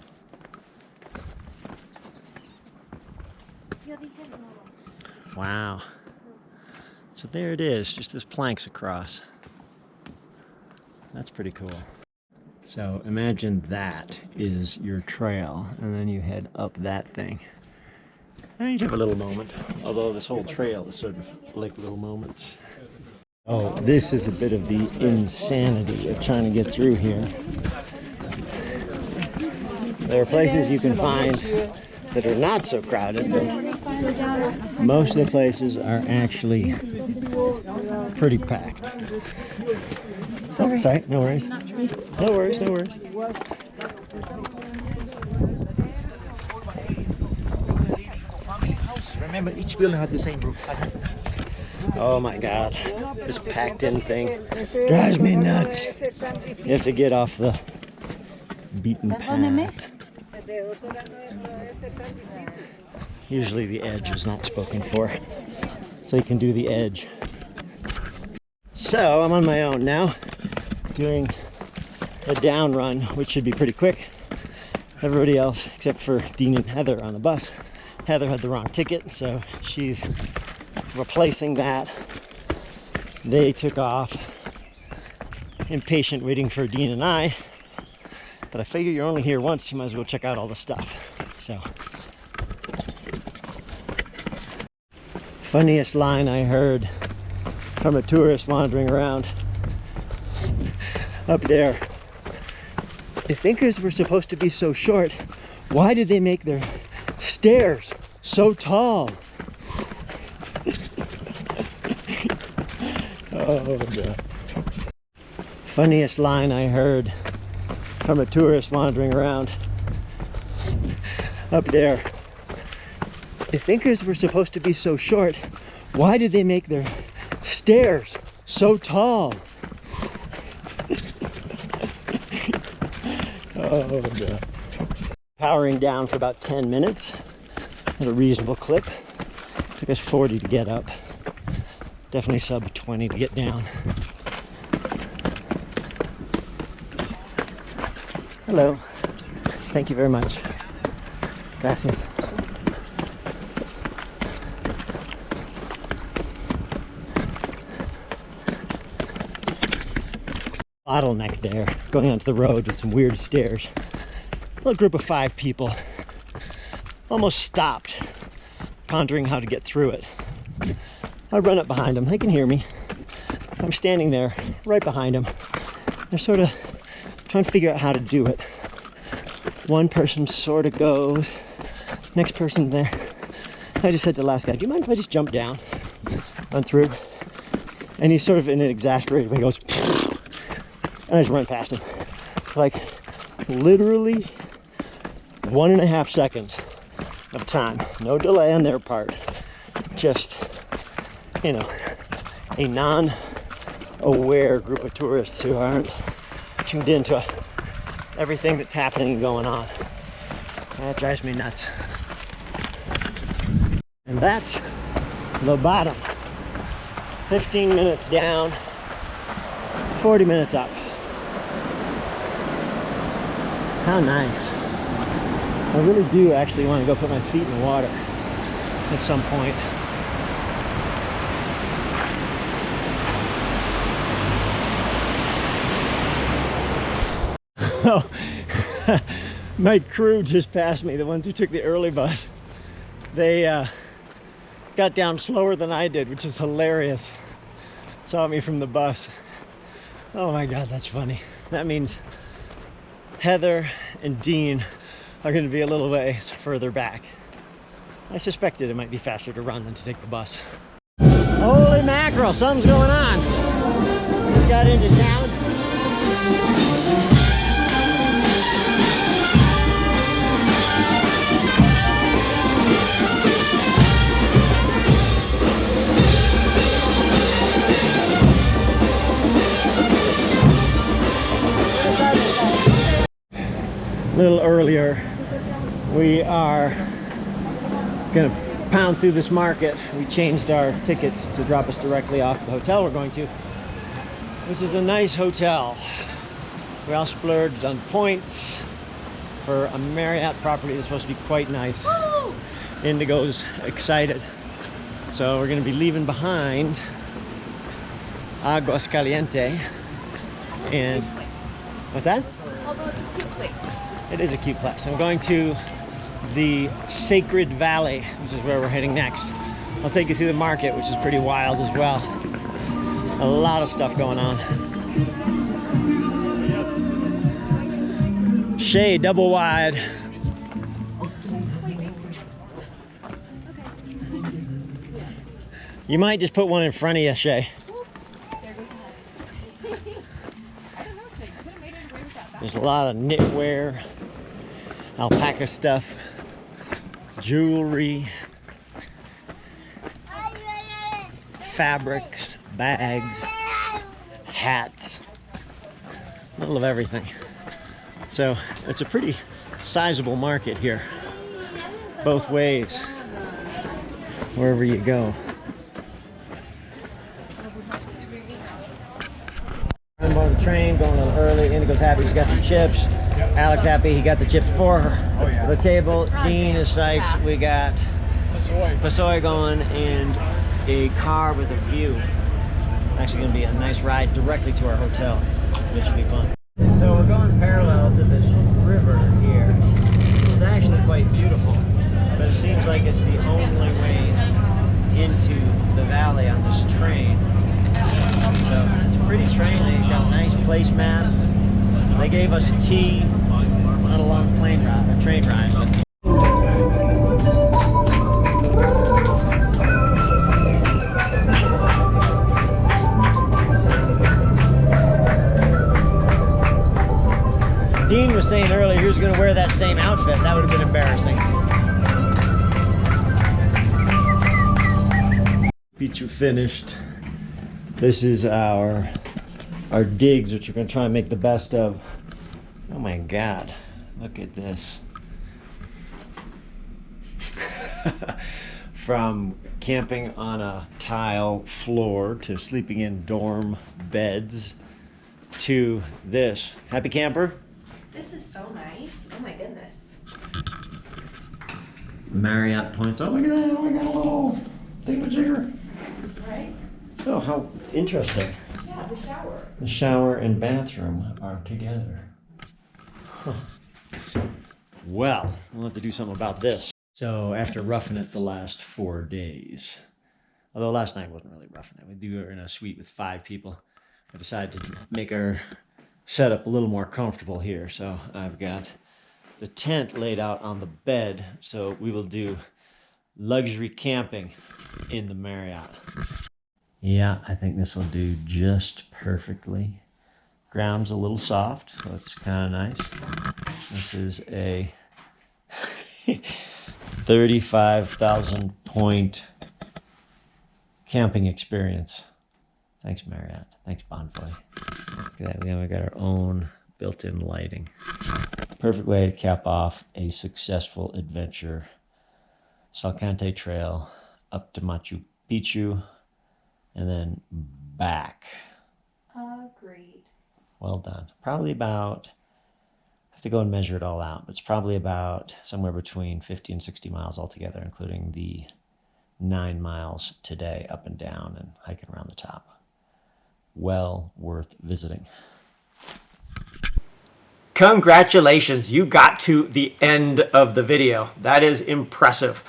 Speaker 1: Wow. So there it is, just this plank's across. That's pretty cool. So imagine that is your trail, and then you head up that thing. And you have a little moment, although this whole trail is sort of like little moments. Oh, this is a bit of the insanity of trying to get through here. There are places you can find that are not so crowded, but most of the places are actually pretty packed.
Speaker 3: Sorry.
Speaker 1: Sorry, no worries. No worries, no worries.
Speaker 6: Remember, each building had the same roof.
Speaker 1: Oh my God, this packed in thing drives me nuts. You have to get off the beaten path. Usually the edge is not spoken for, so you can do the edge. So I'm on my own now, doing a down run, which should be pretty quick. Everybody else, except for Dean and Heather on the bus. Heather had the wrong ticket, so she's replacing that. They took off, impatient waiting for Dean and I. But I figure you're only here once, you might as well check out all the stuff. So, funniest line I heard from a tourist wandering around up there. If Incas were supposed to be so short, why did they make their stairs so tall? Oh, God. Funniest line I heard from a tourist wandering around up there. If Incas were supposed to be so short, why did they make their stairs so tall? Oh, God. Powering down for about 10 minutes at a reasonable clip. Took us 40 to get up. Definitely sub 20 to get down. Hello. Thank you very much. Gracias. Bottleneck there, going onto the road with some weird stairs. A little group of 5 people almost stopped, pondering how to get through it. I run up behind them. They can hear me. I'm standing there right behind them. They're sort of trying to figure out how to do it. One person sort of goes, next person there. I just said to the last guy, do you mind if I just jump down, run through? And he's sort of in an exasperated way, goes, and I just run past him. Like, literally 1.5 seconds of time. No delay on their part. Just, you know, a non-aware group of tourists who aren't tuned into everything that's happening and going on. That drives me nuts. And that's the bottom. 15 minutes down, 40 minutes up. How nice. I really do actually want to go put my feet in the water at some point. Oh, my crew just passed me, the ones who took the early bus. They got down slower than I did, which is hilarious. Saw me from the bus. Oh my God, that's funny. That means Heather and Dean are going to be a little ways further back. I suspected it might be faster to run than to take the bus. Holy mackerel, something's going on. Just got into town. A little earlier, we are gonna pound through this market. We changed our tickets to drop us directly off the hotel we're going to, which is a nice hotel. We all splurged on points for a Marriott property that's supposed to be quite nice. Indigo's excited. So we're gonna be leaving behind Argos Caliente. And what's that? It is a cute place. I'm going to the Sacred Valley, which is where we're heading next. I'll take you through the market, which is pretty wild as well. A lot of stuff going on. Shade, double wide. You might just put one in front of you, Shay. There's a lot of knitwear, alpaca stuff, jewelry, fabrics, bags, hats, a little of everything. So it's a pretty sizable market here, both ways, wherever you go. I'm on the train, going a little early. Indigo's happy she's got some chips. Alex happy he got the chips for her. The table. Dean is psyched. We got Pasoy going and a car with a view. Actually going to be a nice ride directly to our hotel. This should be fun. So we're going parallel to this river here. It's actually quite beautiful, but it seems like it's the only way into the valley on this train. So it's a pretty train. They got nice placemats. They gave us tea. Not a long plane ride, a train ride. Dean was saying earlier he was going to wear that same outfit. That would have been embarrassing. Picchu finished. This is our digs, which we're going to try and make the best of. Oh my God, look at this. From camping on a tile floor to sleeping in dorm beds to this. Happy camper?
Speaker 3: This is so nice. Oh my goodness.
Speaker 1: Marriott points. Oh, look at that. Oh, we got a little thingamajigger.
Speaker 3: Right?
Speaker 1: Oh, how interesting.
Speaker 3: Yeah, the shower.
Speaker 1: The shower and bathroom are together. Huh. Well, we'll have to do something about this. So after roughing it the last 4 days, although last night wasn't really roughing it, we were in a suite with 5 people. I decided to make our setup a little more comfortable here. So I've got the tent laid out on the bed. So we will do luxury camping in the Marriott. Yeah, I think this will do just perfectly. Ground's a little soft, so it's kind of nice. This is a 35,000 point camping experience. Thanks, Marriott. Thanks, Bonvoy. Look at that. We got our own built-in lighting. Perfect way to cap off a successful adventure. Salkantay Trail up to Machu Picchu and then back.
Speaker 4: Agreed.
Speaker 1: Well done. Probably about, I have to go and measure it all out, but it's probably about somewhere between 50 and 60 miles altogether, including the 9 miles today up and down and hiking around the top. Well worth visiting. Congratulations, you got to the end of the video. That is impressive.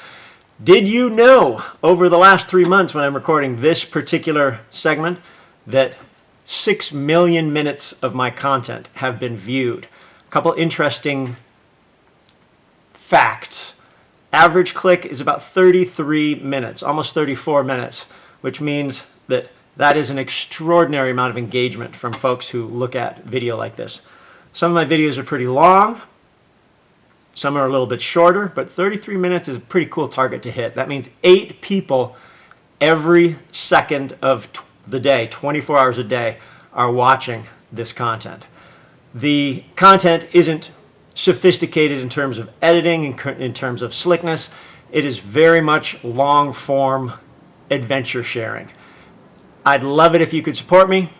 Speaker 1: Did you know over the last 3 months when I'm recording this particular segment that 6 million minutes of my content have been viewed? A couple interesting facts. Average click is about 33 minutes, almost 34 minutes, which means that that is an extraordinary amount of engagement from folks who look at video like this. Some of my videos are pretty long. Some are a little bit shorter, but 33 minutes is a pretty cool target to hit. That means 8 people every second of the day, 24 hours a day, are watching this content. The content isn't sophisticated in terms of editing, in terms of slickness. It is very much long-form adventure sharing. I'd love it if you could support me.